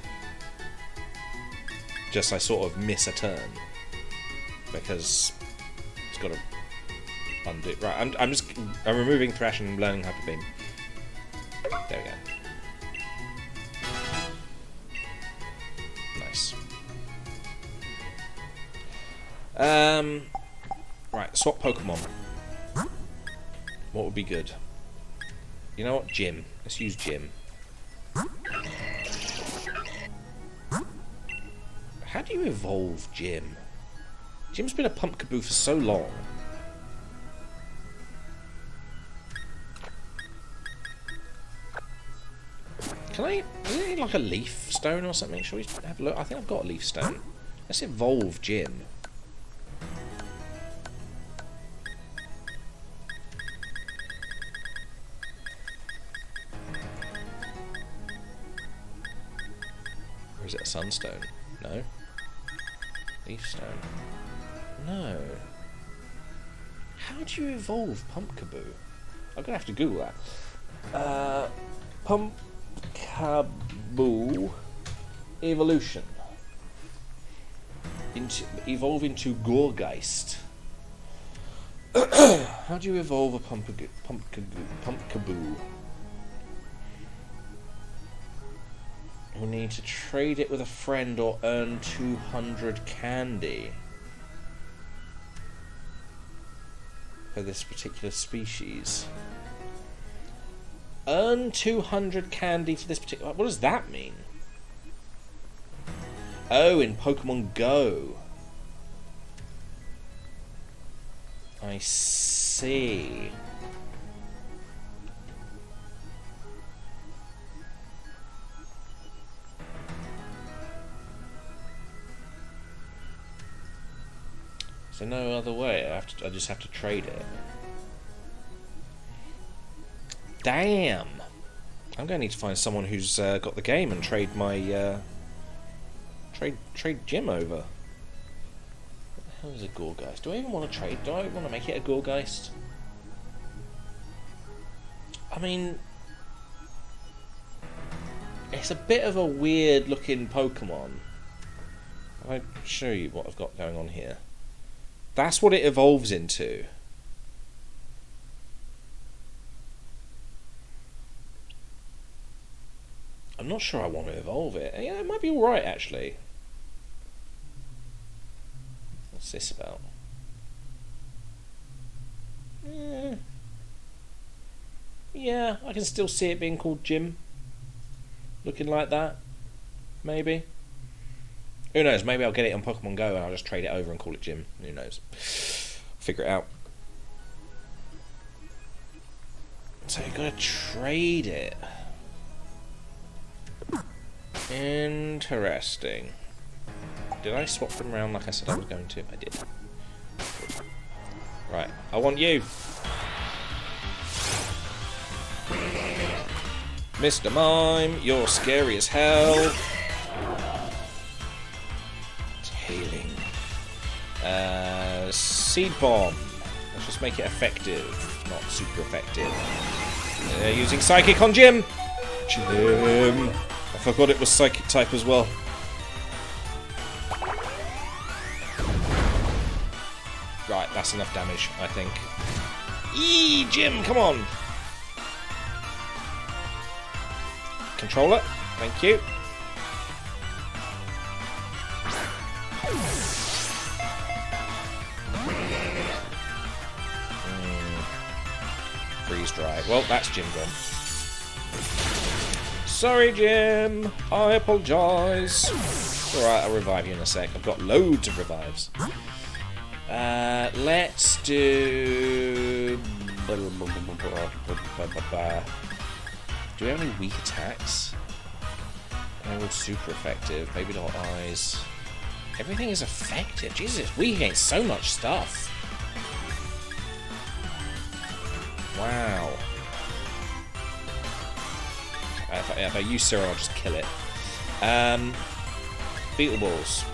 A: Just I sort of miss a turn. Because it's got to undo. Right, I'm removing Thrash and learning Hyper Beam. There we go. Nice. Right, swap Pokemon. What would be good? You know what? Jim. Let's use Jim. How do you evolve Jim? Jim's been a Pumpkaboo for so long. Can I... Is it like a leaf stone or something? Shall we have a look? I think I've got a leaf stone. Let's evolve Jim. Or is it a sunstone? No. Leaf stone. No. How do you evolve Pumpkaboo? I'm gonna have to Google that. Pumpkaboo evolution. Evolve into Gourgeist. How do you evolve a Pumpkaboo? We need to trade it with a friend or earn 200 candy for this particular species. Earn 200 candy for this particular... What does that mean? Oh, in Pokemon Go. I see. So no other way. I just have to trade it. Damn. I'm going to need to find someone who's got the game and trade my trade Jim over. What the hell is a Gourgeist? Do I even want to trade? Do I want to make it a Gourgeist? I mean, it's a bit of a weird looking Pokemon. I'll show you what I've got going on here. That's what it evolves into. I'm not sure I want to evolve it. Yeah, it might be alright actually. What's this about? Yeah, I can still see it being called Jim. Looking like that. Maybe. Who knows, maybe I'll get it on Pokemon Go and I'll just trade it over and call it Jim. Who knows. Figure it out. So you gotta trade it. Interesting. Did I swap them around like I said I was going to? I did. Right, I want you. Mr. Mime, you're scary as hell. It's healing. Seed Bomb. Let's just make it effective, not super effective. Using Psychic on Jim! Jim! I forgot it was Psychic type as well. Right, that's enough damage, I think. Eee, Jim, come on! Controller, thank you. Freeze dry. Well, that's Jim gone. Sorry, Jim. I apologise. Alright, I'll revive you in a sec. I've got loads of revives. Let's do... Do we have any weak attacks? They're all super effective. Maybe not eyes. Everything is effective. Jesus, we against so much stuff. Wow. If I use Cyril, I'll just kill it. Beetle Balls.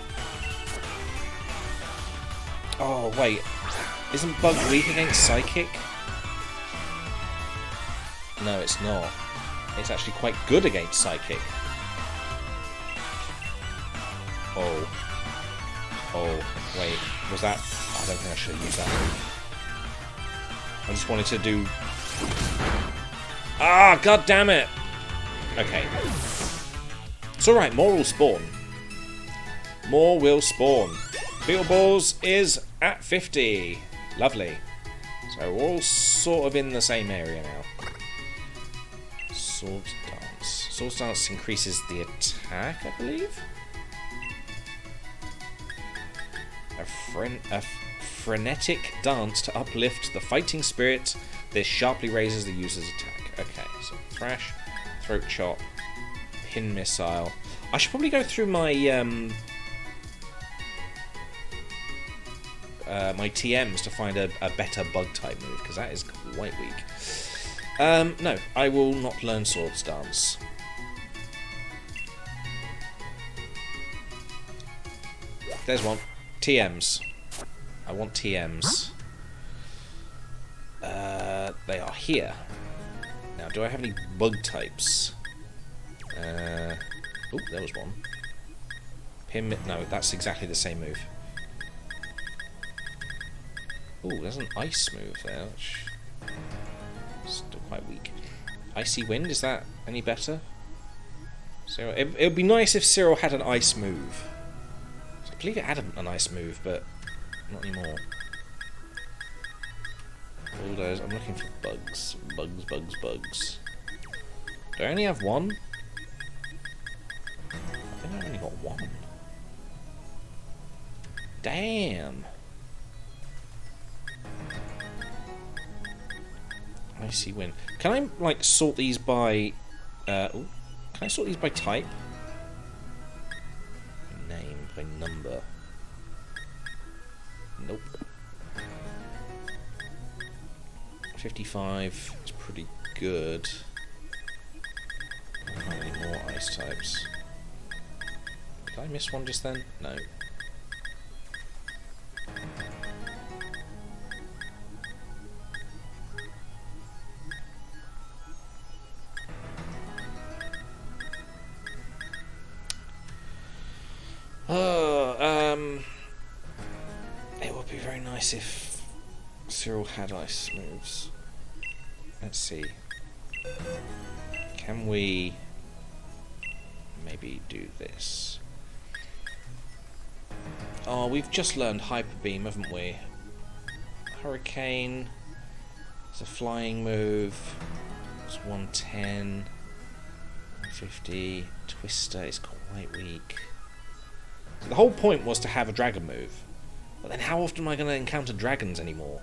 A: Oh, wait. Isn't Bug weak against Psychic? No, it's not. It's actually quite good against Psychic. Oh. Oh, wait. Was that... I don't think I should have used that move. I just wanted to do... Ah, god damn it! Okay. It's alright, more will spawn. More will spawn. Beetle Balls is at 50. Lovely. So we're all sort of in the same area now. Sword Dance. Sword Dance increases the attack, I believe? A frenetic dance to uplift the fighting spirit. This sharply raises the user's attack. Okay, so Thrash, Throat Chop, Pin Missile. I should probably go through my my TMs to find a better bug type move, because that is quite weak. No, I will not learn Swords Dance. There's one. TMs. I want TMs. They are here. Now, do I have any bug types? Oh, there was one. Pim. No, that's exactly the same move. Oh, there's an ice move there, which is still quite weak. Icy Wind, is that any better? So it would be nice if Cyril had an ice move. I believe it had an ice move, but not anymore. Bulldoze. I'm looking for bugs. Bugs. Do I only have one? I think I've only got one. Damn. Icy Wind. Can I, like, sort these by... can I sort these by type? Name, by number. Nope. 55 is pretty good. How many more ice types? Did I miss one just then? No. It would be very nice if Cyril had ice moves. Let's see. Can we maybe do this? Oh, we've just learned Hyper Beam, haven't we? Hurricane. It's a flying move. It's 110. 150. Twister is quite weak. So the whole point was to have a dragon move. But then how often am I going to encounter dragons anymore?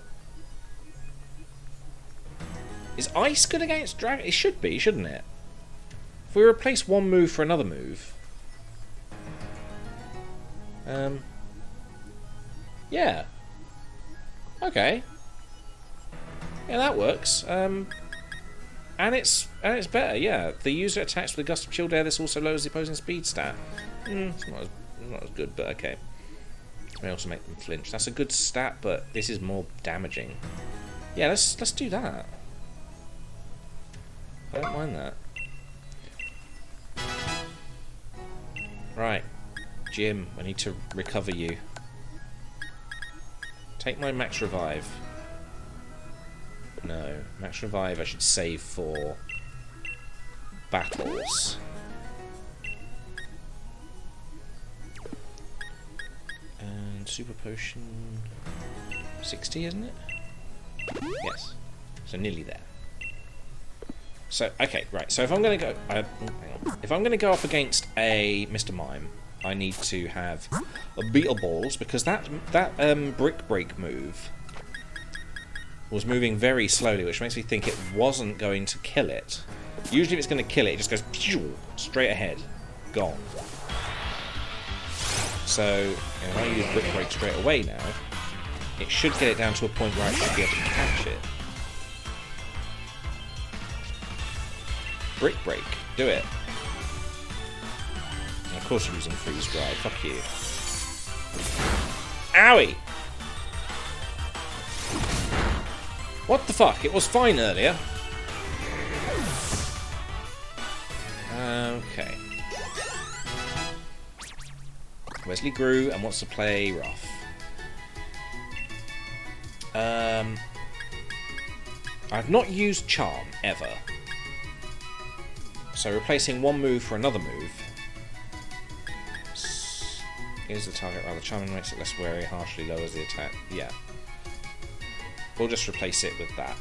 A: Is ice good against dragon? It should be, shouldn't it? If we replace one move for another move. Yeah. Okay. Yeah, that works. And it's better, yeah. The user attacks with a gust of chilled air. This also lowers the opposing speed stat. It's not as good, but okay. May also make them flinch. That's a good stat, but this is more damaging. Yeah, let's do that. I don't mind that. Right, Jim, I need to recover you. Take my max revive. No, max revive I should save for battles. And super potion 60, isn't it? Yes. So nearly there. So okay, right. So if I'm going to go, hang on. If I'm going to go up against a Mr. Mime, I need to have a Beetle Balls because that Brick Break move was moving very slowly, which makes me think it wasn't going to kill it. Usually, if it's going to kill it, it just goes pew, straight ahead, gone. So if I use Brick Break straight away now, it should get it down to a point where I should be able to catch it. Brick Break, do it. And of course you're using Freeze Dry, fuck you. Owie! What the fuck? It was fine earlier. Okay. Wesley grew and wants to play rough. I've not used Charm, ever. So replacing one move for another move. Is the target rather charming, makes it less wary, harshly lowers the attack. Yeah. We'll just replace it with that.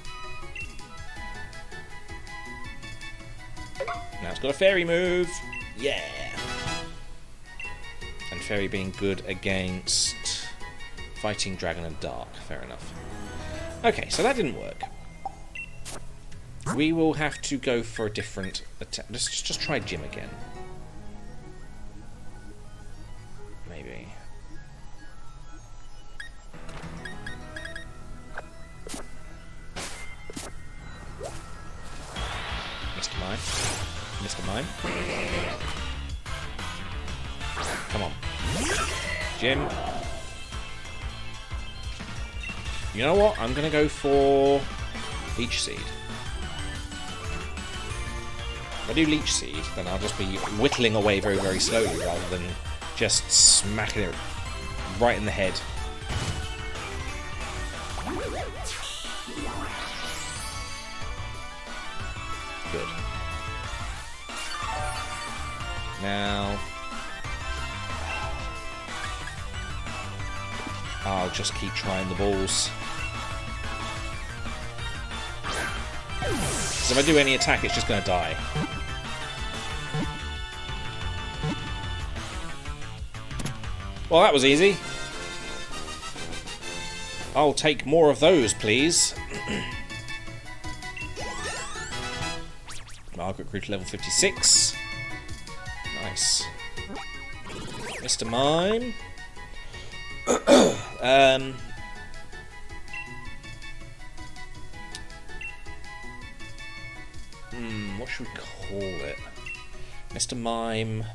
A: Now it's got a fairy move. Yeah. And fairy being good against fighting dragon and dark. Fair enough. Okay, so that didn't work. We will have to go for a different attack. Let's just try Jim again. Maybe. Mr. Mime. Mr. Mime. Come on. Jim. You know what? I'm going to go for Leech Seed. If I do Leech Seed, then I'll just be whittling away very, very slowly rather than just smacking it right in the head. Good. Now, I'll just keep trying the balls. Because if I do any attack, it's just going to die. Well, that was easy. I'll take more of those, please. Margaret grew to level 56. Nice. Mr. Mime. What should we call it? Mr. Mime.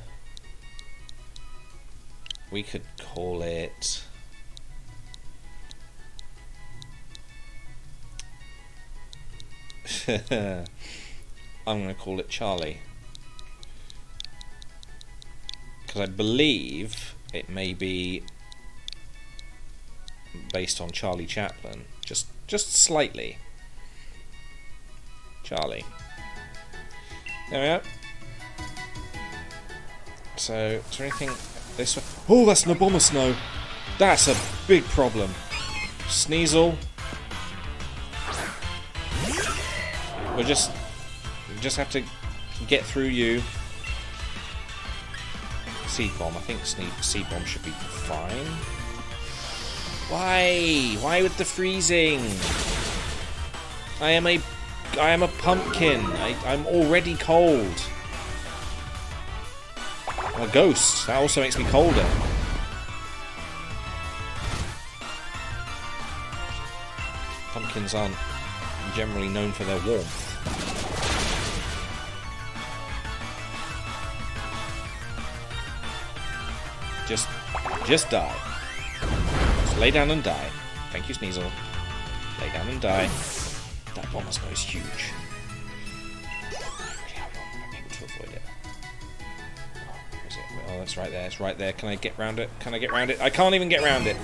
A: We could call it... I'm going to call it Charlie. Because I believe it may be based on Charlie Chaplin. Just slightly. Charlie. There we are. So, is there anything... This one? Oh, that's an Abomasnow. That's a big problem. Sneasel. We just have to get through you. Seed Bomb. I think Seed Bomb should be fine. Why? Why with the freezing? I am a I am a pumpkin. I'm already cold. I'm a ghost. That also makes me colder. Pumpkins aren't generally known for their warmth. Just die. Just lay down and die. Thank you, Sneasel. Lay down and die. That bomb is huge. I really hope I'm able to avoid it. Oh, where is it? Oh, that's right there. It's right there. Can I get round it? Can I get round it? I can't even get round it.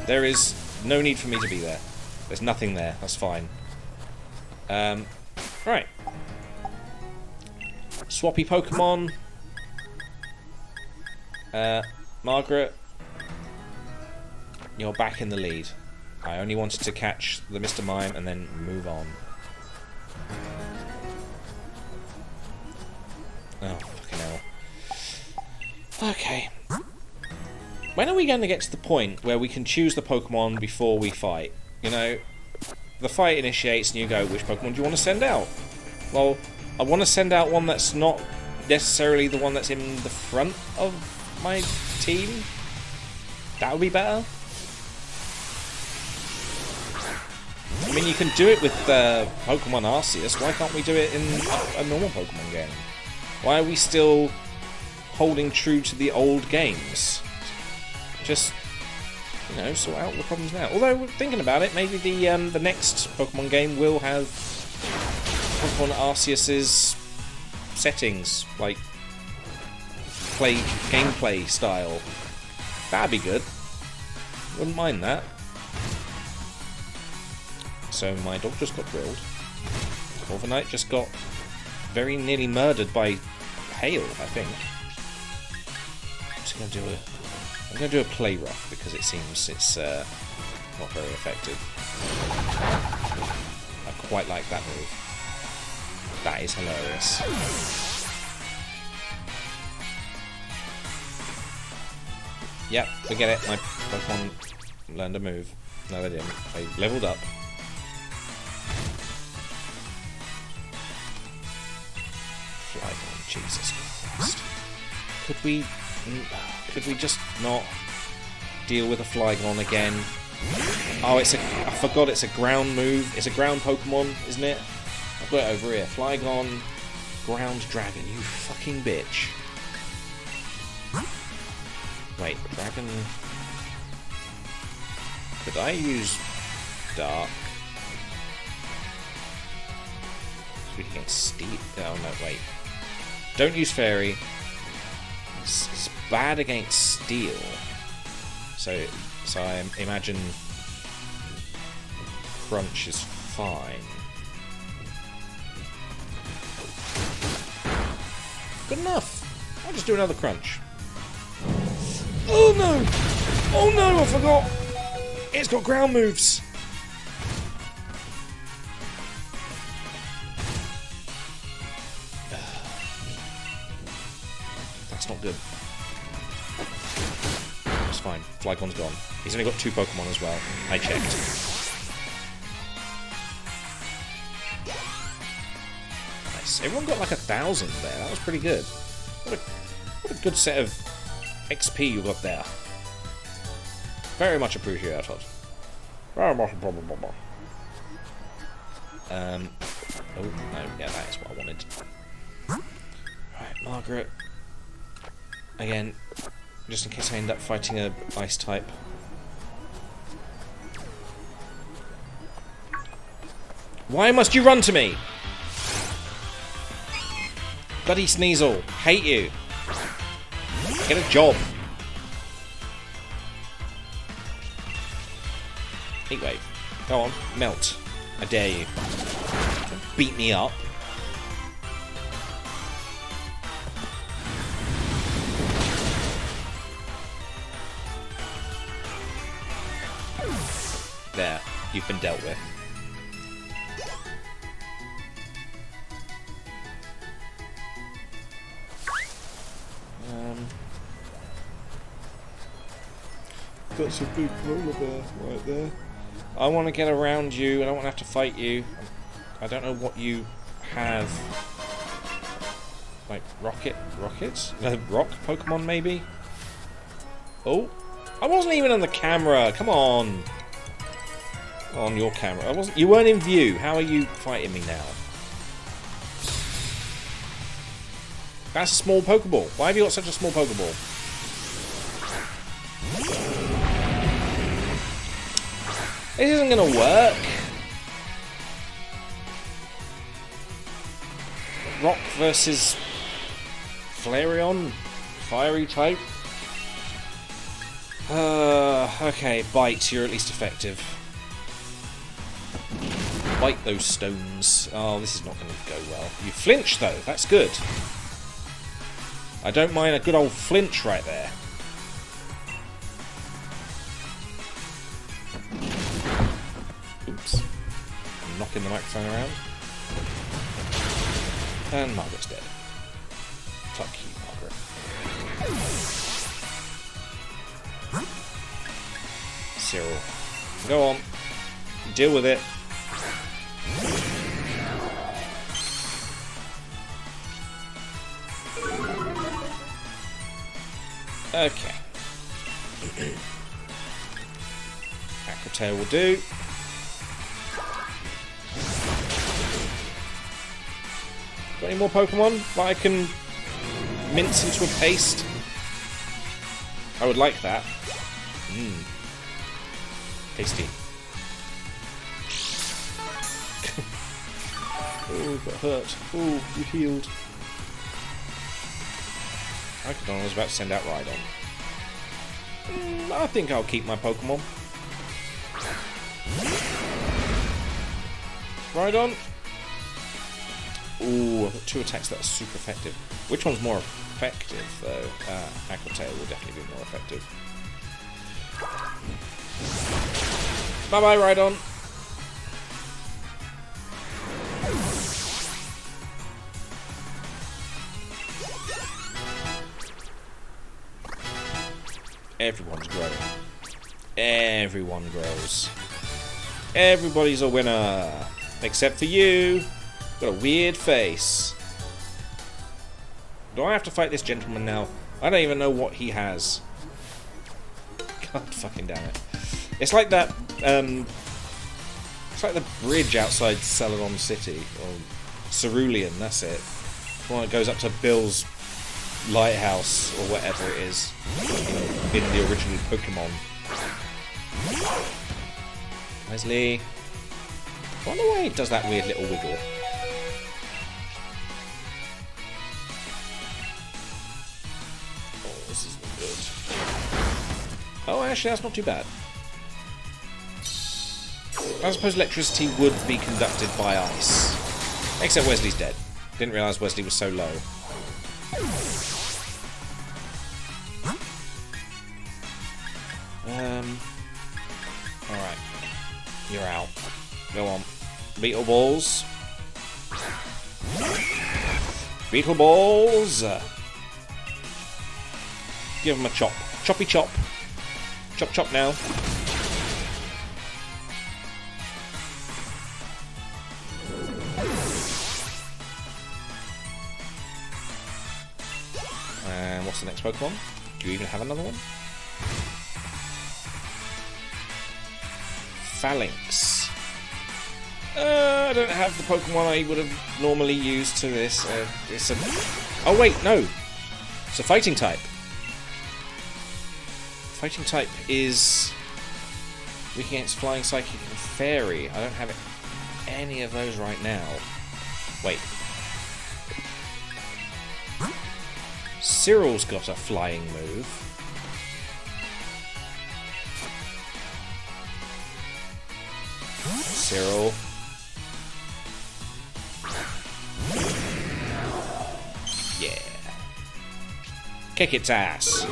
A: There is no need for me to be there. There's nothing there. That's fine. Right. Swappy Pokemon. Margaret, you're back in the lead. I only wanted to catch the Mr. Mime and then move on. Oh, fucking hell. Okay. When are we going to get to the point where we can choose the Pokemon before we fight? You know, the fight initiates and you go, which Pokemon do you want to send out? Well, I want to send out one that's not necessarily the one that's in the front of my team. That would be better. I mean, you can do it with Pokemon Arceus. Why can't we do it in a normal Pokemon game? Why are we still holding true to the old games? Just, you know, sort out the problems now. Although, thinking about it, maybe the next Pokemon game will have Pokemon Arceus's settings, like gameplay style. That'd be good. Wouldn't mind that. So my dog just got drilled. Corviknight just got very nearly murdered by hail, I think. I'm gonna do a play rough because it seems it's not very effective. I quite like that move. That is hilarious. Yep, forget it. My Pokemon learned a move. No, they didn't. They leveled up. Flygon, Jesus Christ. Could we just not deal with a Flygon again? Oh, I forgot it's a ground move. It's a ground Pokemon, isn't it? I've got it over here. Flygon, Ground Dragon, you fucking bitch. Wait, Dragon... Could I use Dark? Weak against Steel? Oh no, wait. Don't use Fairy. It's bad against Steel. So I imagine Crunch is fine. Good enough. I'll just do another Crunch. Oh no! Oh no, I forgot! It's got ground moves! That's not good. It's fine. Flygon's gone. He's only got 2 Pokemon as well. I checked. Nice. Everyone got like 1,000 there. That was pretty good. What a good set of XP you got there. Very much appreciated.
B: Very much appreciated.
A: Oh, no, yeah, that is what I wanted. Right, Margaret. Again, just in case I end up fighting a ice type. Why must you run to me? Bloody Sneasel. Hate you. Get a job. Heat wave. Go on, melt. I dare you. Don't beat me up. There, you've been dealt with.
B: That's a big polar bear right there.
A: I want to get around you, and I don't want to have to fight you. I don't know what you have. Like rockets? Rock Pokemon maybe? Oh, I wasn't even on the camera. Come on. On your camera. I wasn't. You weren't in view. How are you fighting me now? That's a small Pokeball. Why have you got such a small Pokeball? This isn't going to work. Rock versus Flareon. Fiery type. Okay, Bite. You're at least effective. Bite those stones. Oh, this is not going to go well. You flinch, though. That's good. I don't mind a good old flinch right there. Oops. I'm knocking the microphone around. And Margaret's dead. Fuck you, Margaret. Cyril. Go on. Deal with it. Okay. Aqua Tail will do. Got any more Pokemon that I can mince into a paste? I would like that. Mmm. Tasty. Oh, got hurt. Oh, you healed. I was about to send out Rhydon. I think I'll keep my Pokemon. Rhydon. Ooh, I've got 2 attacks that are super effective. Which one's more effective, though? Aqua Tail will definitely be more effective. Bye-bye, Rhydon. Everyone's growing. Everyone grows. Everybody's a winner. Except for you. Got a weird face. Do I have to fight this gentleman now? I don't even know what he has. God fucking damn it. It's like that, it's like the bridge outside Celadon City. Or Cerulean, that's it. The one that goes up to Bill's lighthouse, or whatever it is, in the original Pokemon. Wesley. I wonder why it does that weird little wiggle. Oh, this isn't good. Oh, actually, that's not too bad. I suppose electricity would be conducted by ice. Except Wesley's dead. Didn't realise Wesley was so low. Alright. You're out. Go on. Beetle Balls. Beetle Balls! Give him a chop. Choppy chop. Chop chop now. And what's the next Pokemon? Do you even have another one? Phalanx. I don't have the Pokemon I would have normally used to this. It's a... Oh wait, no! It's a fighting type. Fighting type is weak against Flying, Psychic, and Fairy. I don't have any of those right now. Wait. Cyril's got a flying move. Cyril. Yeah. Kick its ass.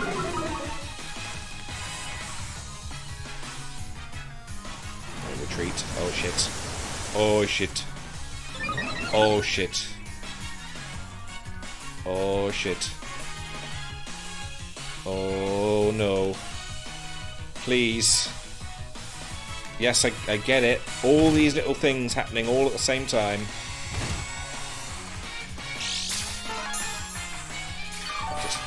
A: Retreat. Oh shit. Oh shit. Oh shit. Oh shit. Oh no. Please. Yes, I get it. All these little things happening all at the same time. I'll just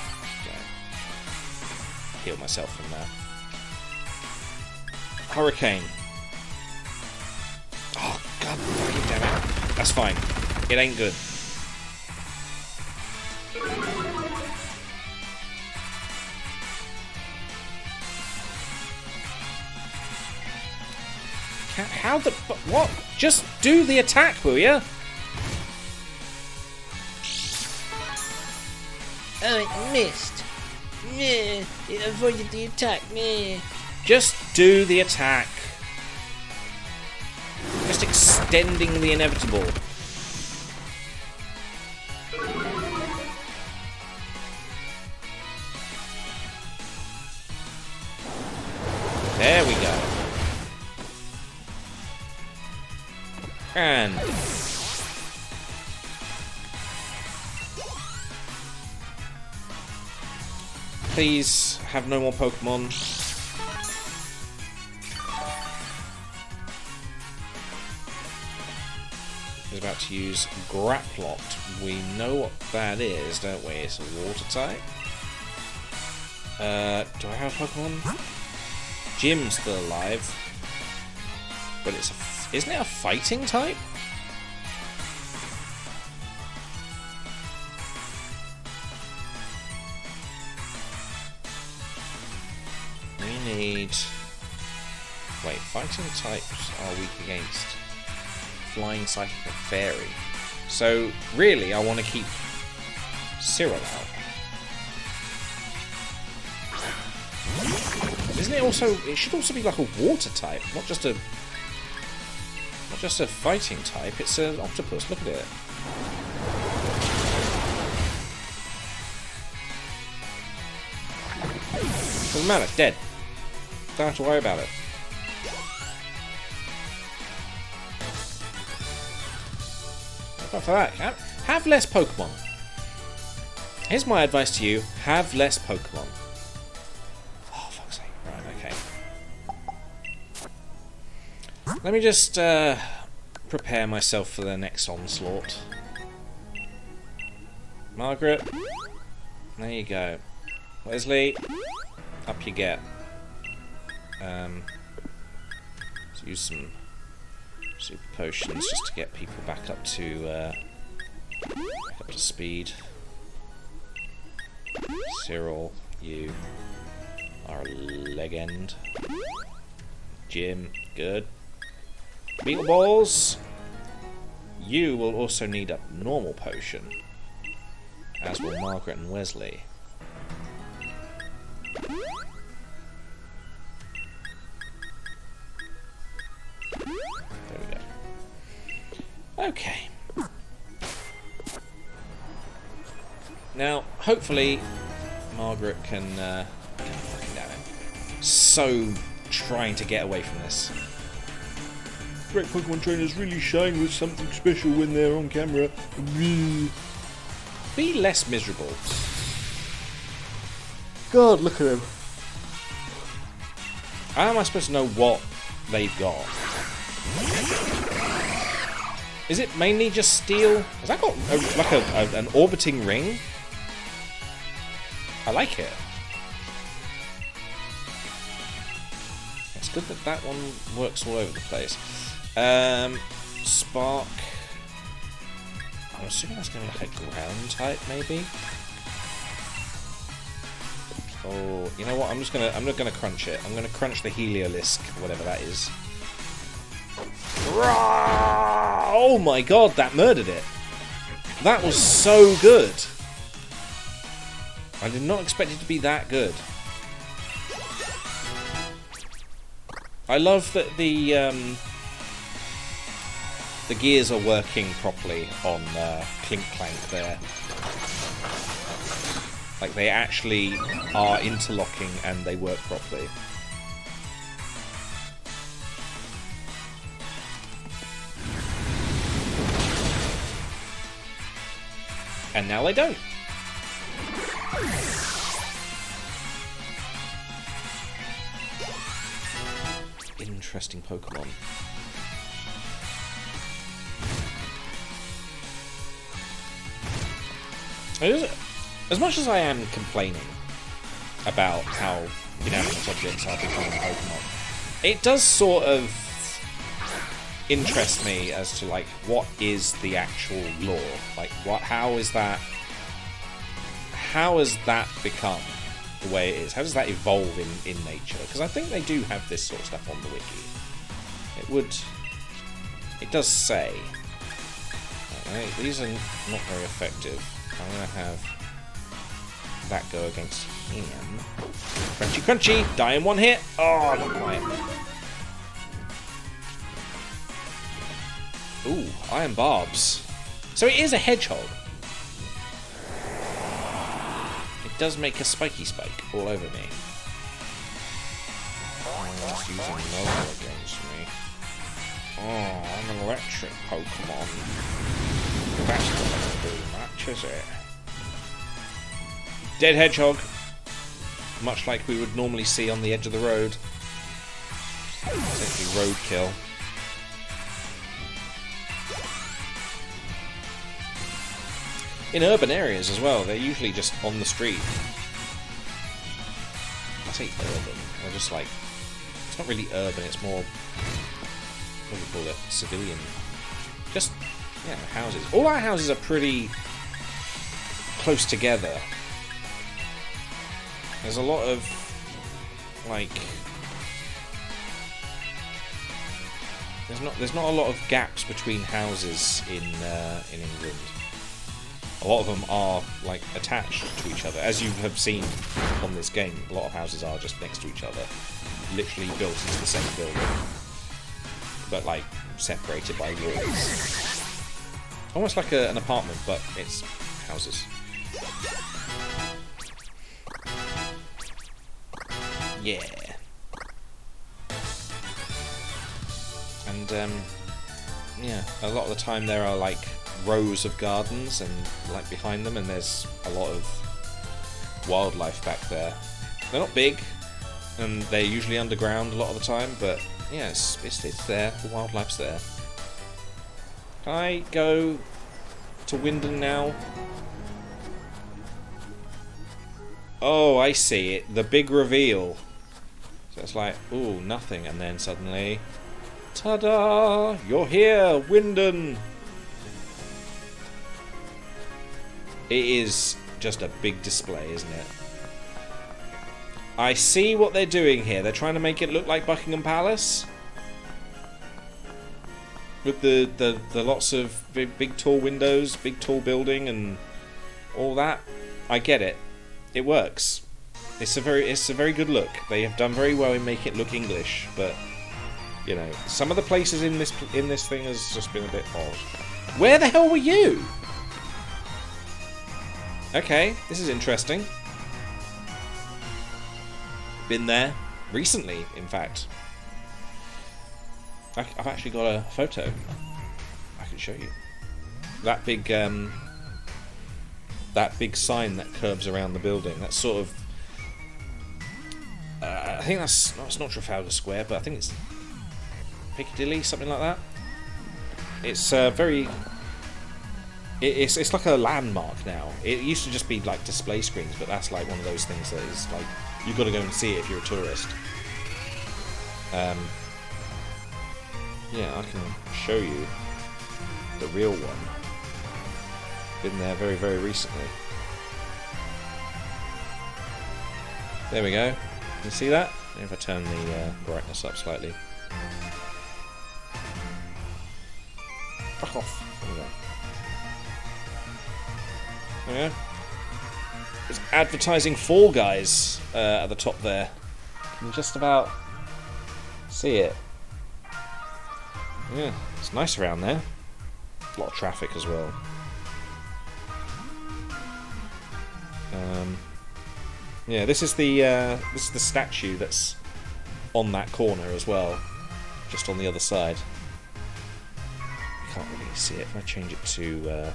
A: heal myself from that. Hurricane. Oh, god fucking damn it. That's fine. It ain't good. How the... What? Just do the attack, will ya?
D: Oh, it missed. Meh. It avoided the attack. Meh.
A: Just do the attack. Just extending the inevitable. There we go. And please have no more Pokemon. He's about to use Graplot. We know what that is, don't we? It's a water type. Do I have a Pokemon? Jim's still alive, but it's isn't it a fighting type? We need... Wait, fighting types are weak against Flying, Psychic and Fairy. So, really, I want to keep Cyril out. Isn't it also... It should also be like a water type, not just a fighting type. It's an octopus. Look at it. Doesn't matter. Dead. Don't have to worry about it. After that, have less Pokemon. Here's my advice to you: have less Pokemon. Oh, fuck's sake! Right, okay. Let me just prepare myself for the next onslaught. Margaret, there you go. Wesley, up you get. Let's use some super potions just to get people back up to speed. Cyril, you are a legend. Jim, good. Beetle Balls, you will also need a normal potion, as will Margaret and Wesley. There we go. Okay. Now, hopefully, Margaret can fucking damn it. So trying to get away from this.
B: Great Pokemon trainers really shine with something special when they're on camera.
A: Be less miserable.
B: God, look at him.
A: How am I supposed to know what they've got? Is it mainly just steel? Has that got an orbiting ring? I like it. It's good that that one works all over the place. Spark. I'm assuming that's going to be like a ground type, maybe. Oh, you know what? I'm not gonna crunch it. I'm gonna crunch the Heliolisk, whatever that is. Oh my god, that murdered it. That was so good. I did not expect it to be that good. I love that the gears are working properly on Clink Clank there. Like, they actually are interlocking and they work properly. And now they don't. interesting Pokemon. As much as I am complaining about how inanimate objects are becoming Pokemon, it does sort of interest me as to like what is the actual lore, like how has that become the way it is? How does that evolve in nature? Because I think they do have this sort of stuff on the wiki. It does say. Alright, these are not very effective. I'm gonna have that go against him. Crunchy, crunchy! Die in one hit! Oh, not quite. Ooh, iron barbs. So it is a hedgehog. It does make a spiky spike all over me. Oh, it's using Nova against me. Oh, I'm an electric Pokemon. That's not going to do much, is it? Dead hedgehog. Much like we would normally see on the edge of the road. Essentially roadkill. In urban areas as well, they're usually just on the street. I say urban, they're just like... It's not really urban, it's more... What do you call it? Civilian. Just, yeah, houses. All our houses are pretty close together. There's a lot of, like... There's not a lot of gaps between houses in England. A lot of them are like attached to each other, as you have seen on this game. A lot of houses are just next to each other, literally built into the same building, but like separated by walls. Almost like an apartment, but it's houses. Yeah. And yeah, a lot of the time there are like rows of gardens and like behind them, and there's a lot of wildlife back there. They're not big and they're usually underground a lot of the time, but yeah, it's there. The wildlife's there. Can I go to Wyndon now? Oh, I see it. The big reveal. So it's like, ooh, nothing, and then suddenly, ta-da! You're here, Wyndon! It is just a big display, isn't it? I see what they're doing here. They're trying to make it look like Buckingham Palace. With the lots of big tall windows, big tall building and all that. I get it. It works. It's a very good look. They have done very well in making it look English, but you know, some of the places in this thing has just been a bit odd. Where the hell were you? Okay, this is interesting. Been there recently, in fact. I've actually got a photo I can show you. That big sign that curves around the building. That's sort of. I think it's not Trafalgar Square, but I think it's Piccadilly, something like that. It's very. It's like a landmark now. It used to just be like display screens, but that's like one of those things that is like you've got to go and see it if you're a tourist. Yeah, I can show you the real one. Been there very, very recently. There we go. Can you see that? If I turn the brightness up slightly. Fuck off. There we go. There we go. It's advertising Fall Guys at the top there. You can just about see it. Yeah, it's nice around there. A lot of traffic as well. Yeah, this is the statue that's on that corner as well, just on the other side. You can't really see it. If I change it to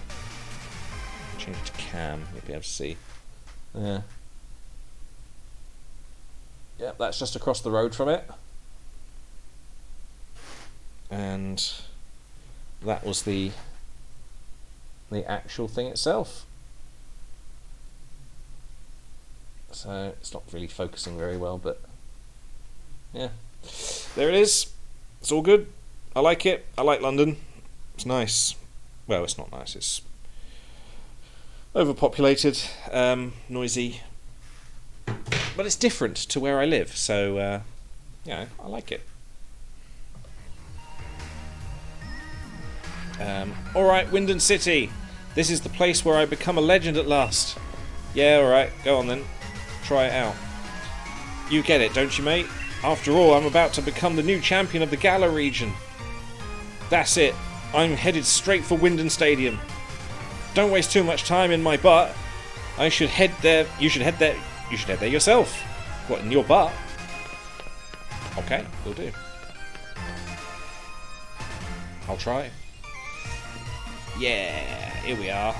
A: cam, you'll be able to see. Yeah. Yep, that's just across the road from it. And that was the actual thing itself. So it's not really focusing very well, but yeah, there it is. It's all good. I like it. I like London. It's nice. Well, it's not nice. It's overpopulated, noisy, but it's different to where I live. So yeah, I like it. Alright, Wyndon City. This is the place where I become a legend at last. Yeah, alright, go on then. Try it out. You get it, don't you, mate? After all, I'm about to become the new champion of the Gala region. That's it. I'm headed straight for Wyndon Stadium. Don't waste too much time in my butt. I should head there. You should head there. You should head there yourself. What, in your butt? Okay, will do. I'll try. Yeah, here we are.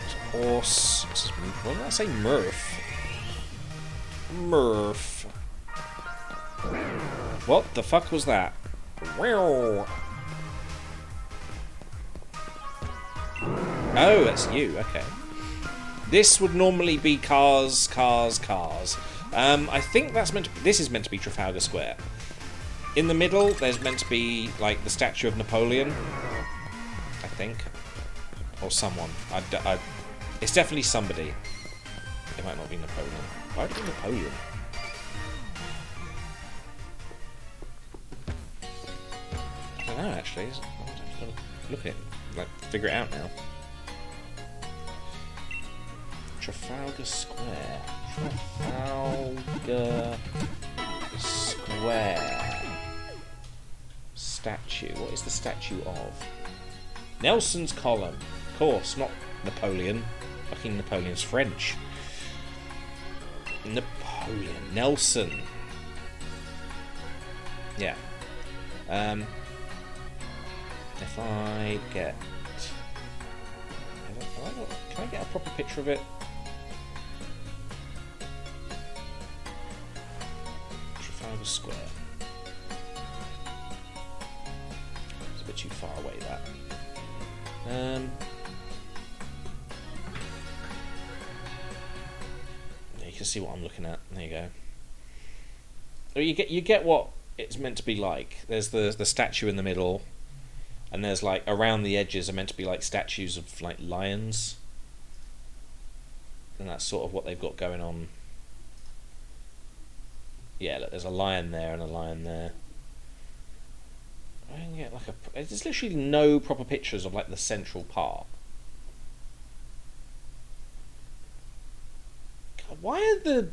A: It's a horse. What did I say? Murph. Murph. What the fuck was that? Wow. Oh, that's you. Okay. This would normally be cars. I think that's meant to be, this is meant to be Trafalgar Square. In the middle, there's meant to be like the statue of Napoleon. I think, or someone. It's definitely somebody. It might not be Napoleon. Why would it be Napoleon? I don't know actually. I've got to look at it, like figure it out now. Trafalgar Square. Trafalgar Square. Statue. What is the statue of? Nelson's column. Of course, not Napoleon. Fucking Napoleon's French. Napoleon. Nelson. Yeah. If I get... Can I get a proper picture of it? Trafalgar Square. It's a bit too far away, that. You can see what I'm looking at. There you go. So you get what it's meant to be like. There's the statue in the middle, and there's like around the edges are meant to be like statues of like lions, and that's sort of what they've got going on. Yeah, look, there's a lion there and a lion there. I can get like there's literally no proper pictures of like the central part. God, why are the...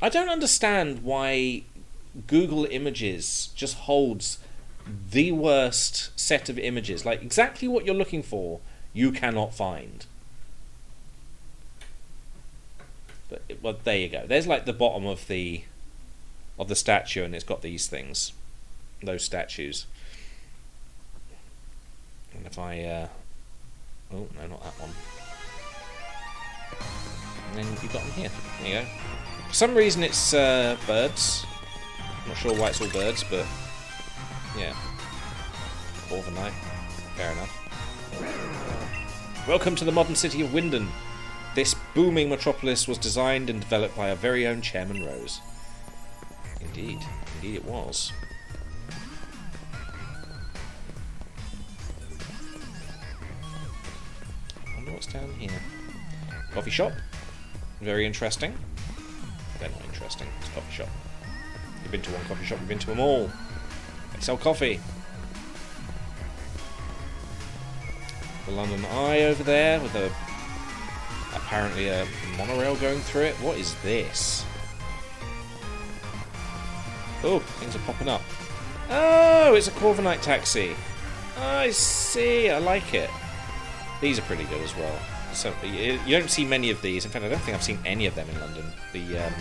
A: I don't understand why Google Images just holds the worst set of images. Like exactly what you're looking for, you cannot find. But well, there you go. There's like the bottom of the statue, and it's got these things. Those statues. And if I oh no, not that one. And then you've got them here. There you go. For some reason it's birds. I'm not sure why it's all birds, but yeah. Overnight. Fair enough. Welcome to the modern city of Wyndon. This booming metropolis was designed and developed by our very own Chairman Rose. Indeed. Indeed it was. What's down here? Coffee shop. Very interesting. They're not interesting. It's a coffee shop. You've been to one coffee shop, you've been to them all. They sell coffee. The London Eye over there with apparently a monorail going through it. What is this? Oh, things are popping up. Oh, it's a Corvinite taxi. I see. I like it. These are pretty good as well. So you don't see many of these. In fact, I don't think I've seen any of them in London. The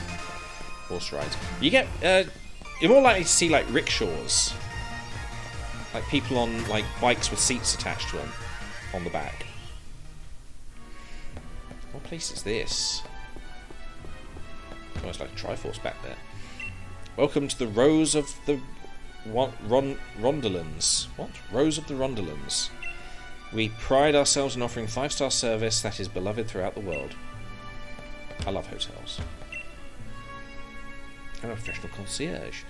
A: horse rides. You get you're more likely to see like rickshaws, like people on like bikes with seats attached to them on the back. What place is this? Almost like a Triforce back there. Welcome to the Rose of the Rondolans. What? Rose of the Rondolans. We pride ourselves in offering 5-star service that is beloved throughout the world. I love hotels. I'm a professional concierge.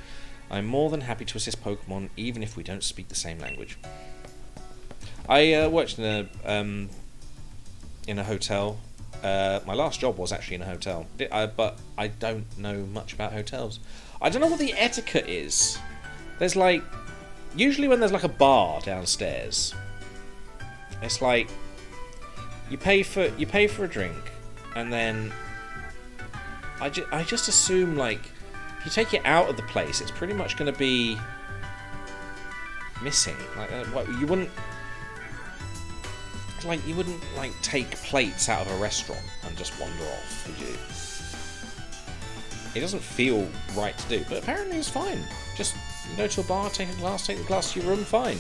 A: I'm more than happy to assist Pokemon even if we don't speak the same language. I worked in a hotel. My last job was actually in a hotel, but I don't know much about hotels. I don't know what the etiquette is. There's like, usually when there's like a bar downstairs, it's like you pay for a drink, and then I just assume like if you take it out of the place, it's pretty much going to be missing. Like you wouldn't like take plates out of a restaurant and just wander off, would you? It doesn't feel right to do, but apparently it's fine. Just you go to a bar, take the glass to your room, fine.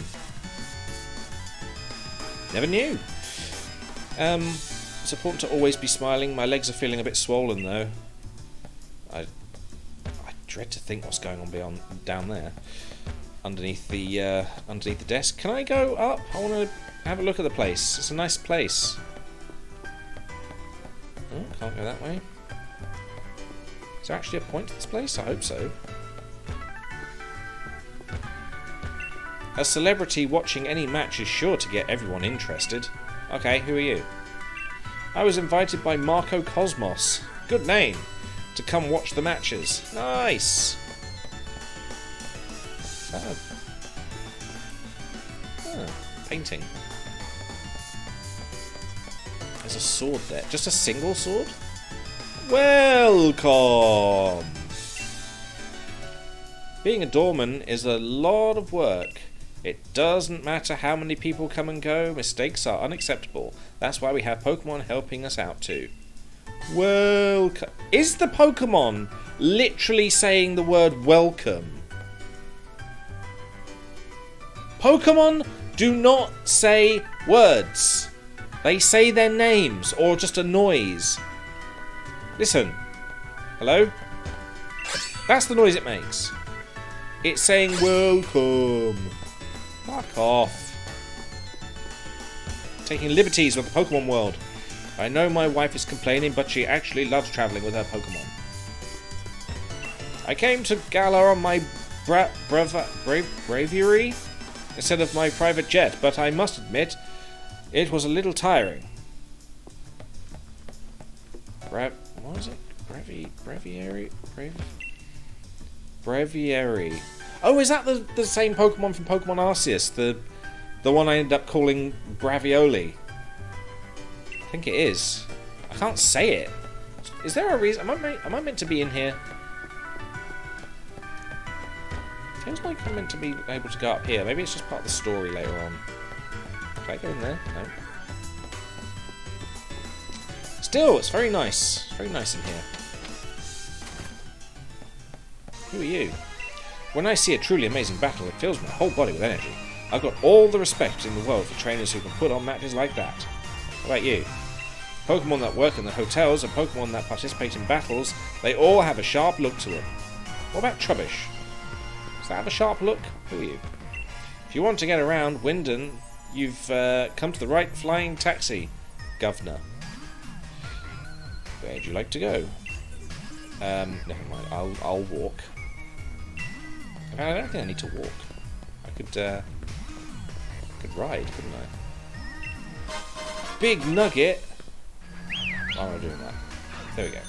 A: Never knew. It's important to always be smiling. My legs are feeling a bit swollen though. I dread to think what's going on down there, underneath the desk. Can I go up? I want to have a look at the place. It's a nice place. Oh, can't go that way. Is there actually a point to this place? I hope so. A celebrity watching any match is sure to get everyone interested. Okay, who are you? I was invited by Marco Cosmos. Good name. To come watch the matches. Nice. Painting. There's a sword there. Just a single sword? Welcome! Being a doorman is a lot of work. It doesn't matter how many people come and go, mistakes are unacceptable. That's why we have Pokemon helping us out too. Welcome. Is the Pokemon literally saying the word welcome? Pokemon do not say words. They say their names or just a noise. Listen. Hello? That's the noise it makes. It's saying welcome. Fuck off. Taking liberties with the Pokemon world. I know my wife is complaining, but she actually loves travelling with her Pokemon. I came to Galar on my braviary instead of my private jet, but I must admit, it was a little tiring. What was it? Braviary? Braviary. Oh, is that the same Pokemon from Pokemon Arceus? The one I ended up calling Bravioli? I think it is. I can't say it. Is there a reason? Am I meant to be in here? Feels like I'm meant to be able to go up here. Maybe it's just part of the story later on. Can I go in there? No. Still, it's very nice. It's very nice in here. Who are you? When I see a truly amazing battle, it fills my whole body with energy. I've got all the respect in the world for trainers who can put on matches like that. How about you? Pokemon that work in the hotels and Pokemon that participate in battles, they all have a sharp look to them. What about Trubbish? Does that have a sharp look? Who are you? If you want to get around Wyndon, you've come to the right flying taxi, Governor. Where'd you like to go? Never mind. I'll walk. I don't think I need to walk. I could ride, couldn't I? Big Nugget. Why am I doing that? There we go.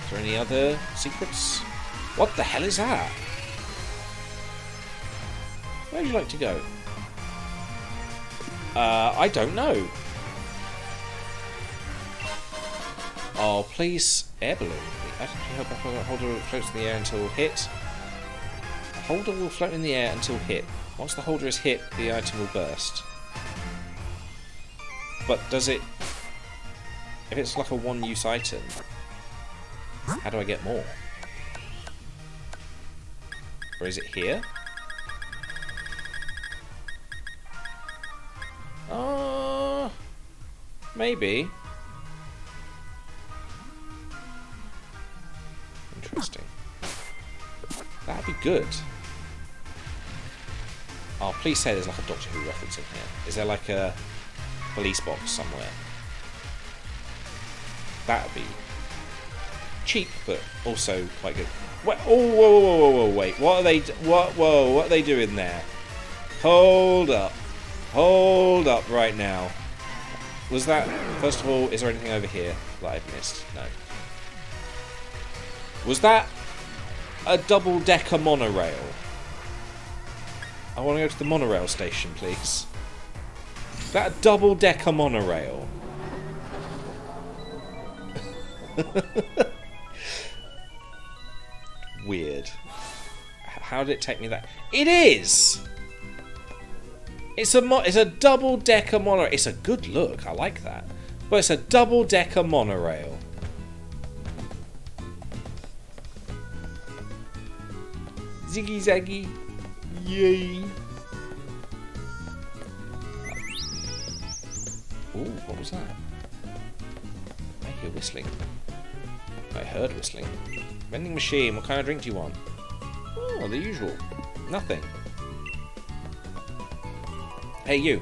A: Is there any other secrets? What the hell is that? Where would you like to go? I don't know. Oh, please, air balloon. Holder floats in the air until hit. The holder will float in the air until hit. Once the holder is hit, the item will burst. But does it... If it's like a one-use item, how do I get more? Or is it here? Maybe. be good. Oh, please say there's like a Doctor Who reference in here. Is there like a police box somewhere? That would be cheap, but also quite good. What? Oh, whoa, whoa, whoa, whoa, wait. What are they? What are they doing there? Hold up. Hold up right now. Was that... First of all, is there anything over here that I've missed? No. Was that a double-decker monorail? I want to go to the monorail station, please. Is that a double-decker monorail? Weird. How did it take me that? It is! It's a double-decker monorail. It's a good look. I like that. But it's a double-decker monorail. Ziggy zaggy. Yay. Ooh, what was that? I hear whistling. I heard whistling. Vending machine, what kind of drink do you want? Oh, the usual. Nothing. Hey you.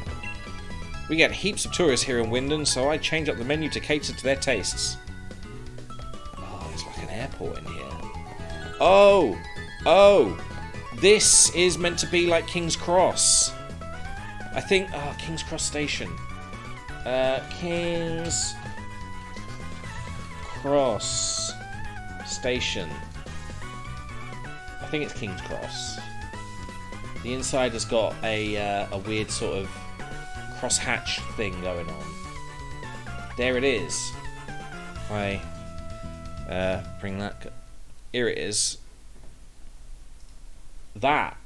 A: We get heaps of tourists here in Wyndon, so I change up the menu to cater to their tastes. Oh, it's like an airport in here. Oh! Oh! This is meant to be like King's Cross. I think... Oh, King's Cross Station. King's Cross Station. I think it's King's Cross. The inside has got a weird sort of crosshatch thing going on. There it is. I bring that. Here it is. That.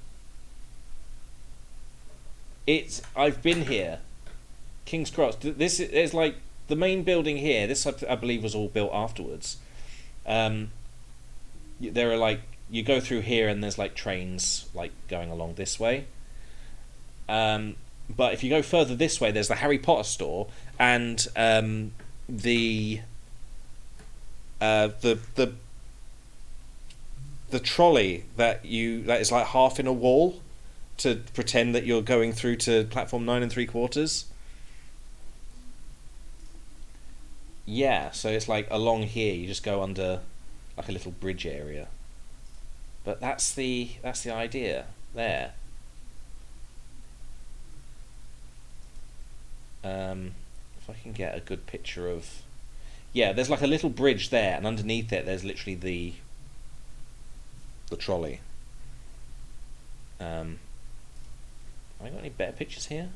A: It's. I've been here. King's Cross. This is like the main building here. This I believe was all built afterwards. There are like. You go through here and there's like trains like going along this way. But if you go further this way, there's the Harry Potter store and the trolley that is like half in a wall to pretend that you're going through to platform 9 3/4. Yeah, so it's like along here you just go under like a little bridge area. But that's the idea there. If I can get a good picture of... Yeah, there's like a little bridge there, and underneath it there's literally the trolley. Have I got any better pictures here?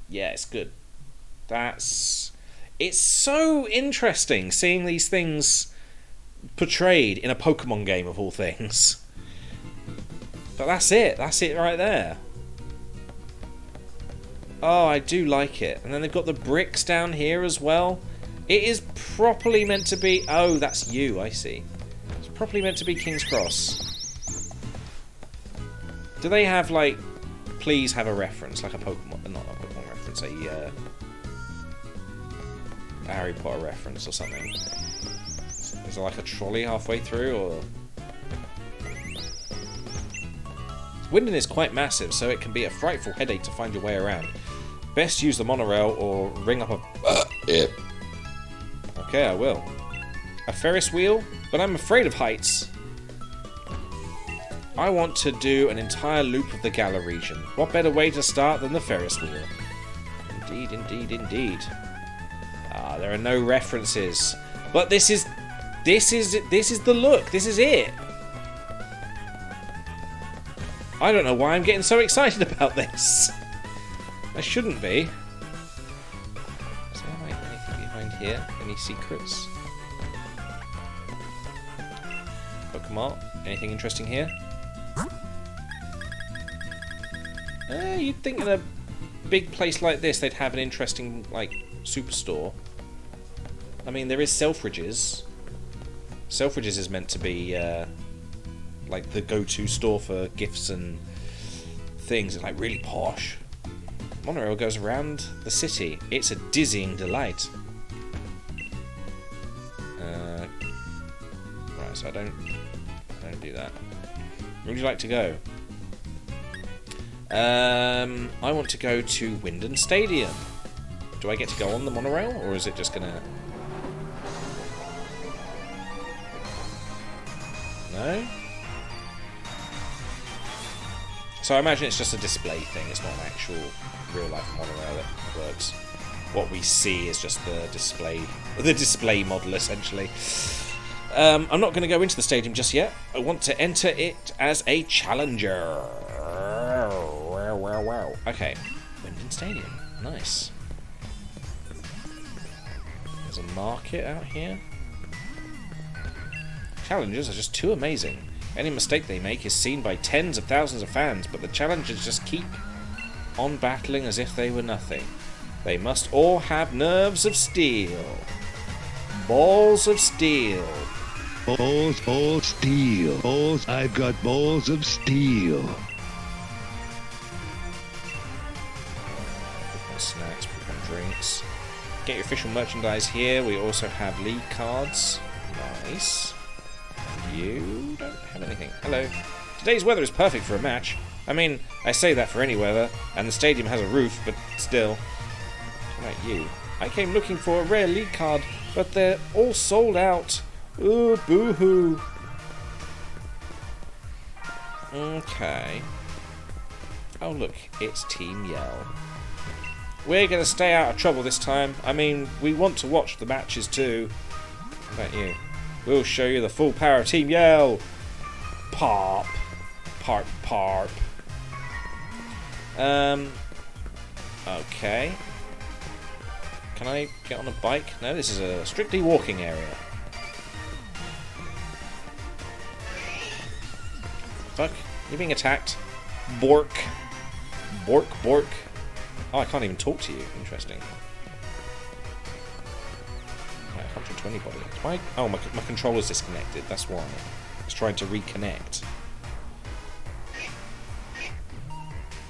A: Yeah, it's good. It's so interesting seeing these things portrayed in a Pokemon game of all things. But that's it right there. Oh, I do like it. And then they've got the bricks down here as well. It is properly meant to be... Oh, that's you, I see. It's properly meant to be King's Cross. Do they have, like... Please have a reference, like a Pokemon... Not a Pokemon reference, a Harry Potter reference or something. Is there like a trolley halfway through, or... Wyndon is quite massive, so it can be a frightful headache to find your way around. Best use the monorail or ring up a... Okay, I will. A Ferris wheel? But I'm afraid of heights. I want to do an entire loop of the Galar region. What better way to start than the Ferris wheel? Indeed, indeed, indeed. Ah, there are no references. But this is the look. This is it. I don't know why I'm getting so excited about this. I shouldn't be. Is there anything behind here? Any secrets? Pokemon? Anything interesting here? You'd think in a big place like this they'd have an interesting, like, superstore. I mean, there is Selfridges. Selfridges is meant to be, like, the go-to store for gifts and things. It's, like, really posh. Monorail goes around the city. It's a dizzying delight. Right, so I don't do that. Where would you like to go? I want to go to Wyndon Stadium. Do I get to go on the monorail, or is it just gonna... No? So I imagine it's just a display thing, it's not an actual real-life monorail that works. What we see is just the display model, essentially. I'm not going to go into the stadium just yet. I want to enter it as a challenger. Wow. Okay, Wyndon Stadium. Nice. There's a market out here. Challengers are just too amazing. Any mistake they make is seen by tens of thousands of fans, but the challengers just keep on battling as if they were nothing. They must all have nerves of steel. Balls of steel.
E: Balls, steel. Balls, I've got balls of steel.
A: Snacks, drinks. Get your official merchandise here. We also have league cards. Nice. You don't have anything. Hello. Today's weather is perfect for a match. I mean, I say that for any weather, and the stadium has a roof, but still. What about you? I came looking for a rare league card, but they're all sold out. Ooh, boo-hoo. Okay. Oh, look, it's Team Yell. We're going to stay out of trouble this time. I mean, we want to watch the matches too. What about you? We'll show you the full power of Team Yell. Pop. Parp, parp. Okay. Can I get on a bike? No, this is a strictly walking area. Fuck. You're being attacked. Bork. Bork, bork. Oh, I can't even talk to you. Interesting. Right, I can't talk to anybody. Why? Oh, my controller's disconnected. That's why. It's trying to reconnect.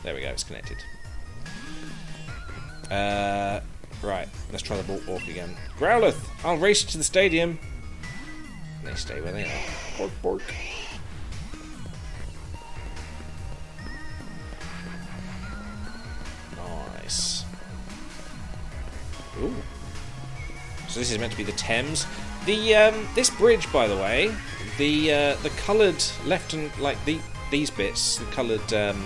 A: There we go. It's connected. Right. Let's try the walk again. Growlithe! I'll race you to the stadium. And they stay where they are. Bork, bork. Nice. Ooh. So this is meant to be the Thames. The this bridge, by the way, the coloured left and these bits, the coloured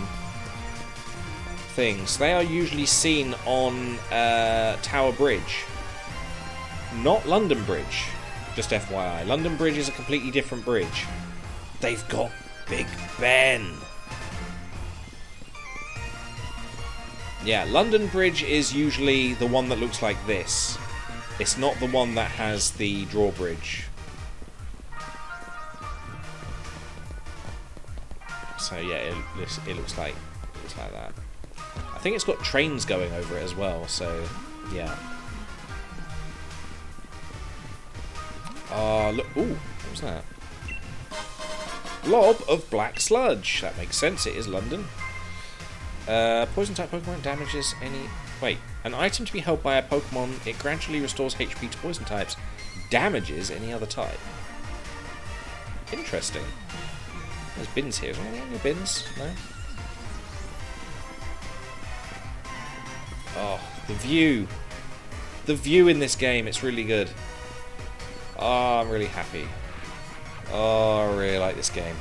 A: things, they are usually seen on Tower Bridge, not London Bridge. Just FYI, London Bridge is a completely different bridge. They've got Big Ben. Yeah, London Bridge is usually the one that looks like this. It's not the one that has the drawbridge. So yeah, it looks like that. I think it's got trains going over it as well. So yeah. Look. Ooh, what was that? Lob of black sludge. That makes sense. It is London. Poison type Pokemon damages any... Wait, an item to be held by a Pokemon, it gradually restores HP to poison types. Damages any other type. Interesting. There's bins here. Is there anything in your bins? No? Oh, the view. The view in this game, it's really good. Oh, I'm really happy. Oh, I really like this game.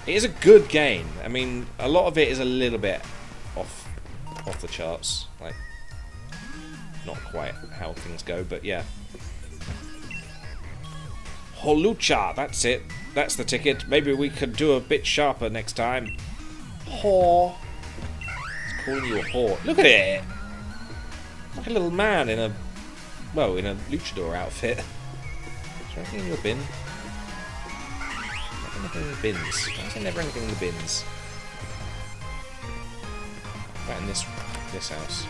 A: It is a good game. I mean, a lot of it is a little bit off the charts. Like, not quite how things go, but yeah. Holucha, that's it. That's the ticket. Maybe we could do a bit sharper next time. Whore. It's calling you a whore. Look at it. Like a little man in a luchador outfit. Is there anything in your bin? Nothing in the bins. Why is there never anything in the bins? Right in this house.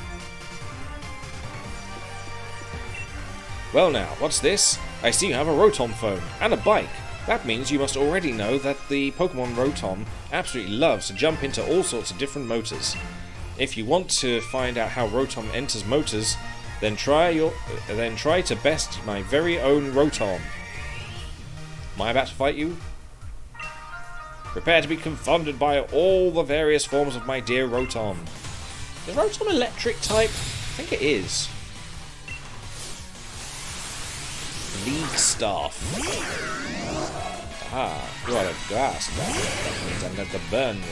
A: Well now, what's this? I see you have a Rotom phone and a bike. That means you must already know that the Pokemon Rotom absolutely loves to jump into all sorts of different motors. If you want to find out how Rotom enters motors, then try to best my very own Rotom. Am I about to fight you? Prepare to be confounded by all the various forms of my dear Rotom. Is Rotom electric type? I think it is. League Staff. Ah, you are a grass type. That means I'm going to burn you.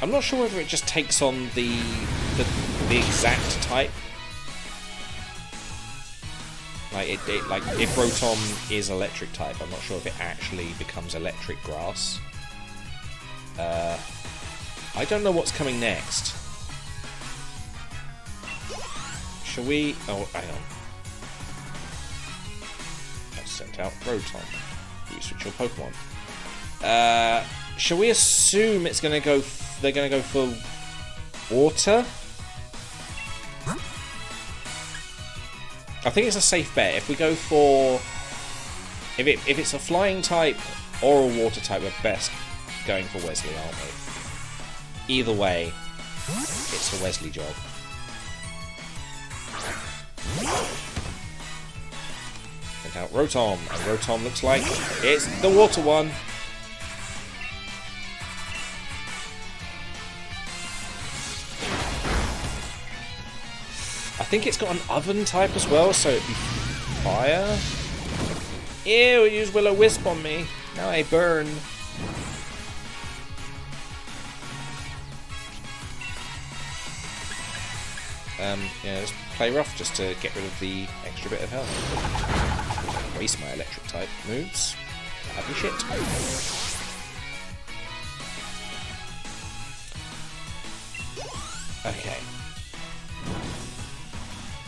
A: I'm not sure whether it just takes on the exact type. Like like if Rotom is electric type, I'm not sure if it actually becomes electric grass. I don't know what's coming next. Shall we? Oh, hang on. I sent out Rotom. You switch your Pokemon. Shall we assume it's going to go? They're going to go for water. I think it's a safe bet. If we go for... If it's a flying type or a water type, we're best going for Wesley, aren't we? Either way, it's a Wesley job. Check out Rotom. And Rotom looks like it's the water one. I think it's got an oven type as well, so it'd be fire. Ew, it used Will-O-Wisp on me. Now I burn. Yeah, let's play rough just to get rid of the extra bit of health. Waste my electric type moves. Happy shit. Okay.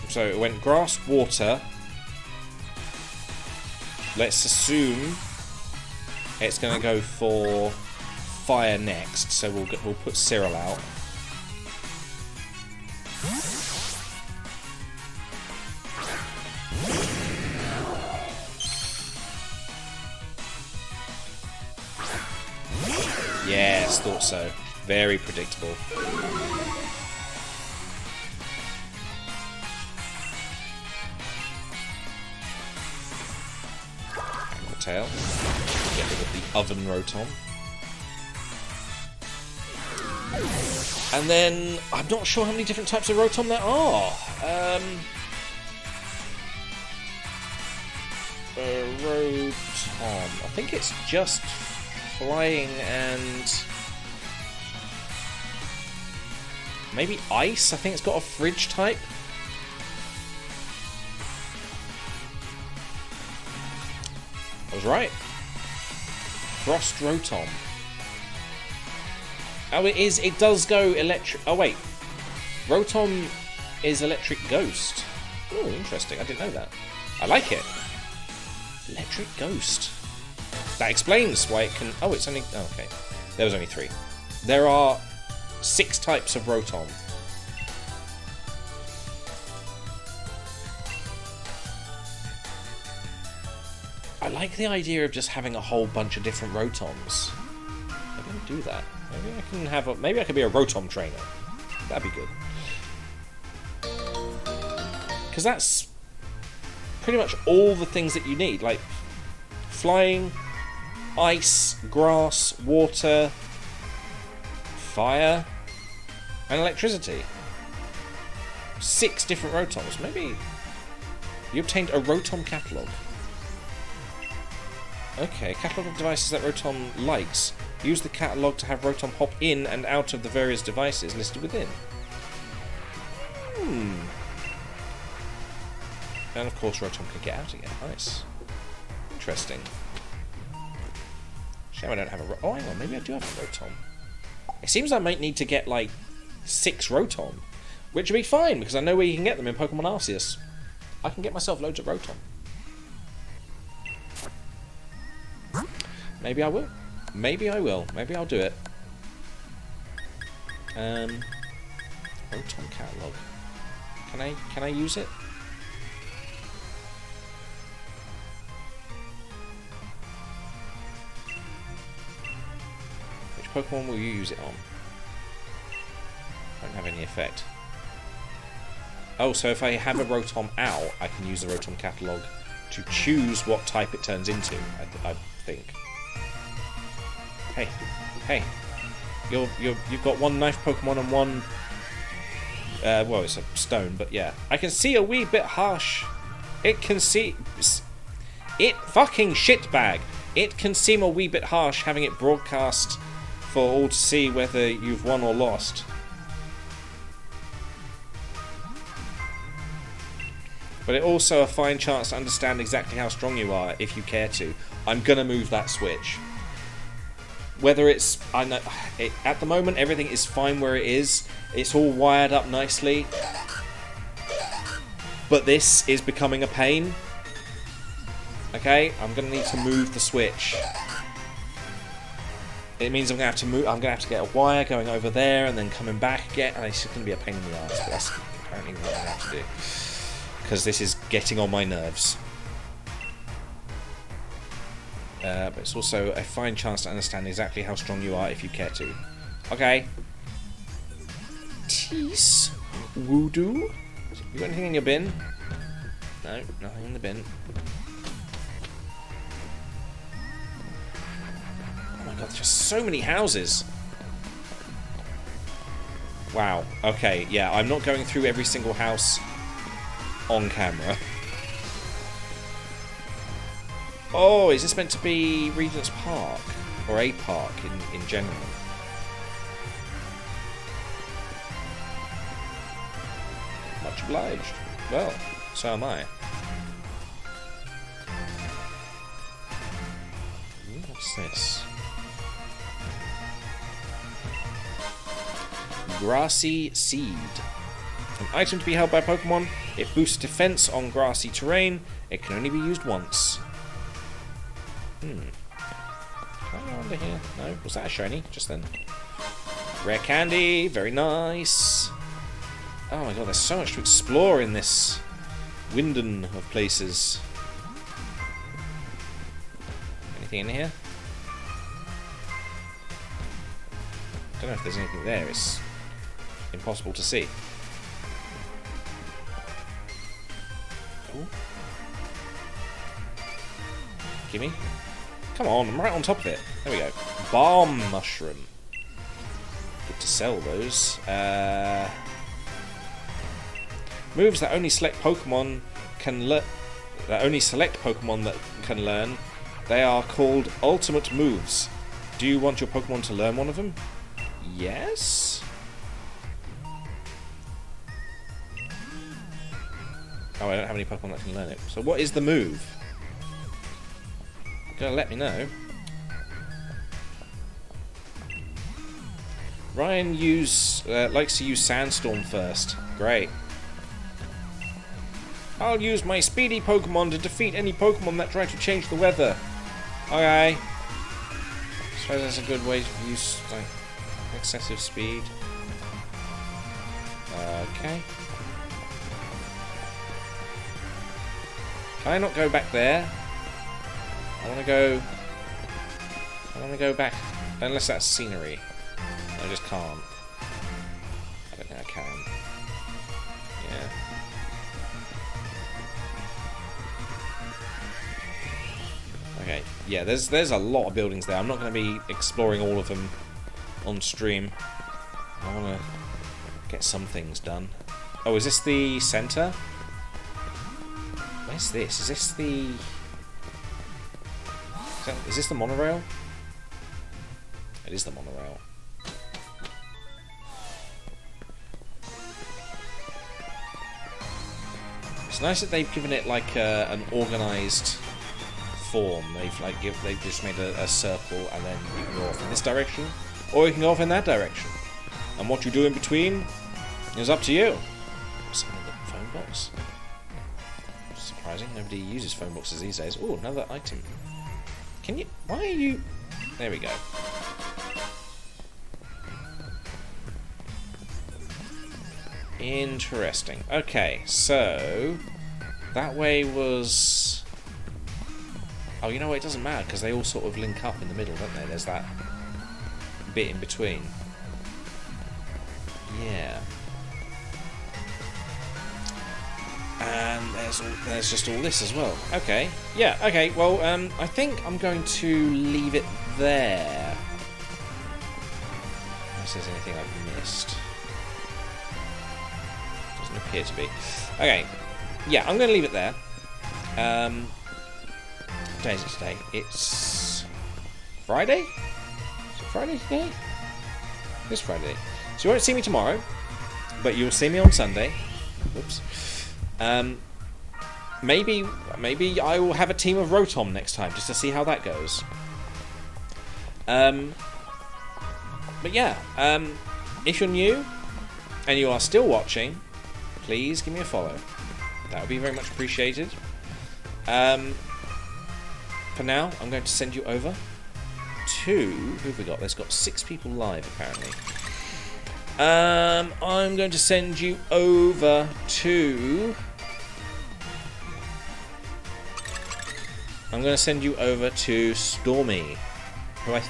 A: So it went grass, water. Let's assume it's going to go for fire next. So we'll put Cyril out. Yes, thought so. Very predictable. Tail. Get rid of the oven Rotom. And then I'm not sure how many different types of Rotom there are. Rotom. I think it's just flying and maybe ice. I think it's got a fridge type. I was right. Frost Rotom. Oh, it is. It does go electric. Oh, wait. Rotom is electric ghost. Oh, interesting. I didn't know that. I like it. Electric ghost. That explains why it can... Oh, it's only... Oh, okay. There was only 3. There are 6 types of Rotom. I like the idea of just having a whole bunch of different Rotoms. Maybe I'll do that. Maybe I can have a... Maybe I could be a Rotom trainer. That'd be good. Because that's pretty much all the things that you need. Like, flying, ice, grass, water, fire, and electricity. 6 different Rotoms. Maybe you obtained a Rotom catalogue. Okay, catalogue of devices that Rotom likes. Use the catalogue to have Rotom hop in and out of the various devices listed within. And of course Rotom can get out again. Nice. Interesting. Shame I don't have a... Oh, hang on, maybe I do have a Rotom. It seems I might need to get, like, 6 Rotom. Which would be fine, because I know where you can get them in Pokemon Arceus. I can get myself loads of Rotom. Maybe I will. Maybe I will. Maybe I'll do it. Rotom catalog. Can I use it? Which Pokemon will you use it on? Won't have any effect. Oh, so if I have a Rotom out, I can use the Rotom catalogue to choose what type it turns into, I think. Hey. You've got one knife Pokemon and one... well, it's a stone, but yeah. I can see a wee bit harsh. It can see... It fucking shitbag. It can seem a wee bit harsh having it broadcast for all to see whether you've won or lost. But it also a fine chance to understand exactly how strong you are if you care to. I'm gonna move that switch. Whether it's... I know... at the moment, everything is fine where it is. It's all wired up nicely. But this is becoming a pain. Okay? I'm gonna need to move the switch. It means I'm gonna have to move... I'm gonna have to get a wire going over there and then coming back again. And it's just gonna be a pain in the ass. But that's apparently what I'm gonna have to do. Because this is getting on my nerves. But it's also a fine chance to understand exactly how strong you are if you care to. Okay. Tease. Voodoo. You got anything in your bin? No, nothing in the bin. Oh my god, there's just so many houses. Wow. Okay, yeah, I'm not going through every single house on camera. Oh, is this meant to be Regent's Park? Or a park in general? Much obliged. Well, so am I. What's this? Grassy Seed. An item to be held by Pokemon. It boosts defense on grassy terrain. It can only be used once. Can I go under here? No? Was that a shiny just then? Rare candy. Very nice. Oh my god, there's so much to explore in this Winden of places. Anything in here? Don't know if there's anything there. It's impossible to see. Ooh. Gimme. Come on, I'm right on top of it. There we go. Balm mushroom. Good to sell those. Moves that only select Pokemon can learn. That only select Pokemon that can learn. They are called ultimate moves. Do you want your Pokemon to learn one of them? Yes. Oh, I don't have any Pokemon that can learn it. So what is the move? You're gonna let me know. Ryan likes to use Sandstorm first. Great. I'll use my speedy Pokemon to defeat any Pokemon that try to change the weather. Okay. I suppose that's a good way to use like excessive speed. Okay. Can I not go back there? I want to go back. Unless that's scenery. I just can't. I don't think I can. Yeah. Okay. Yeah, there's a lot of buildings there. I'm not going to be exploring all of them on stream. I want to get some things done. Oh, is this the center? Where's this? Is this the... Is this the monorail? It is the monorail. It's nice that they've given it like an organised form. They've just made a circle, and then you can go off in this direction, or you can go off in that direction. And what you do in between is up to you. Something in the phone box. Surprising. Nobody uses phone boxes these days. Oh, another item. Can you... Why are you... There we go. Interesting. Okay, so... That way was... Oh, you know what? It doesn't matter, because they all sort of link up in the middle, don't they? There's that bit in between. Yeah. And there's just all this as well. Okay, yeah, okay, well, I think I'm going to leave it there. Unless there's anything I've missed. Doesn't appear to be. Okay, yeah, I'm going to leave it there. What day is it today? It's Friday? Is it Friday today? It's Friday. So you won't see me tomorrow, but you'll see me on Sunday. Whoops. Maybe I will have a team of Rotom next time, just to see how that goes. But yeah, if you're new and you are still watching, please give me a follow. That would be very much appreciated. For now, I'm going to send you over to... Who have we got? There's got 6 people live, apparently. I'm going to send you over to... I'm going to send you over to Stormy, who I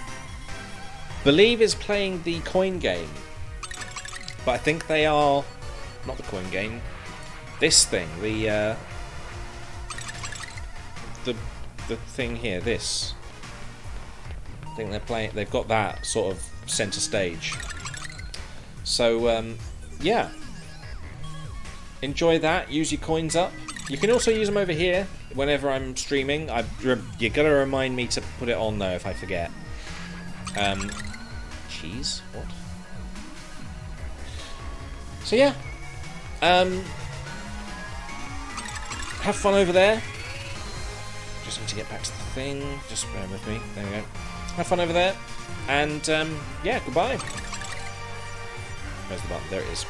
A: believe is playing the coin game. But I think they are... Not the coin game. This thing. The thing here. This. I think they're playing... They've got that sort of centre stage. So, yeah. Enjoy that. Use your coins up. You can also use them over here whenever I'm streaming. You gotta remind me to put it on though if I forget. Cheese? What? So yeah. Have fun over there. Just need to get back to the thing. Just bear with me. There we go. Have fun over there. And yeah, goodbye. Where's the button? There it is.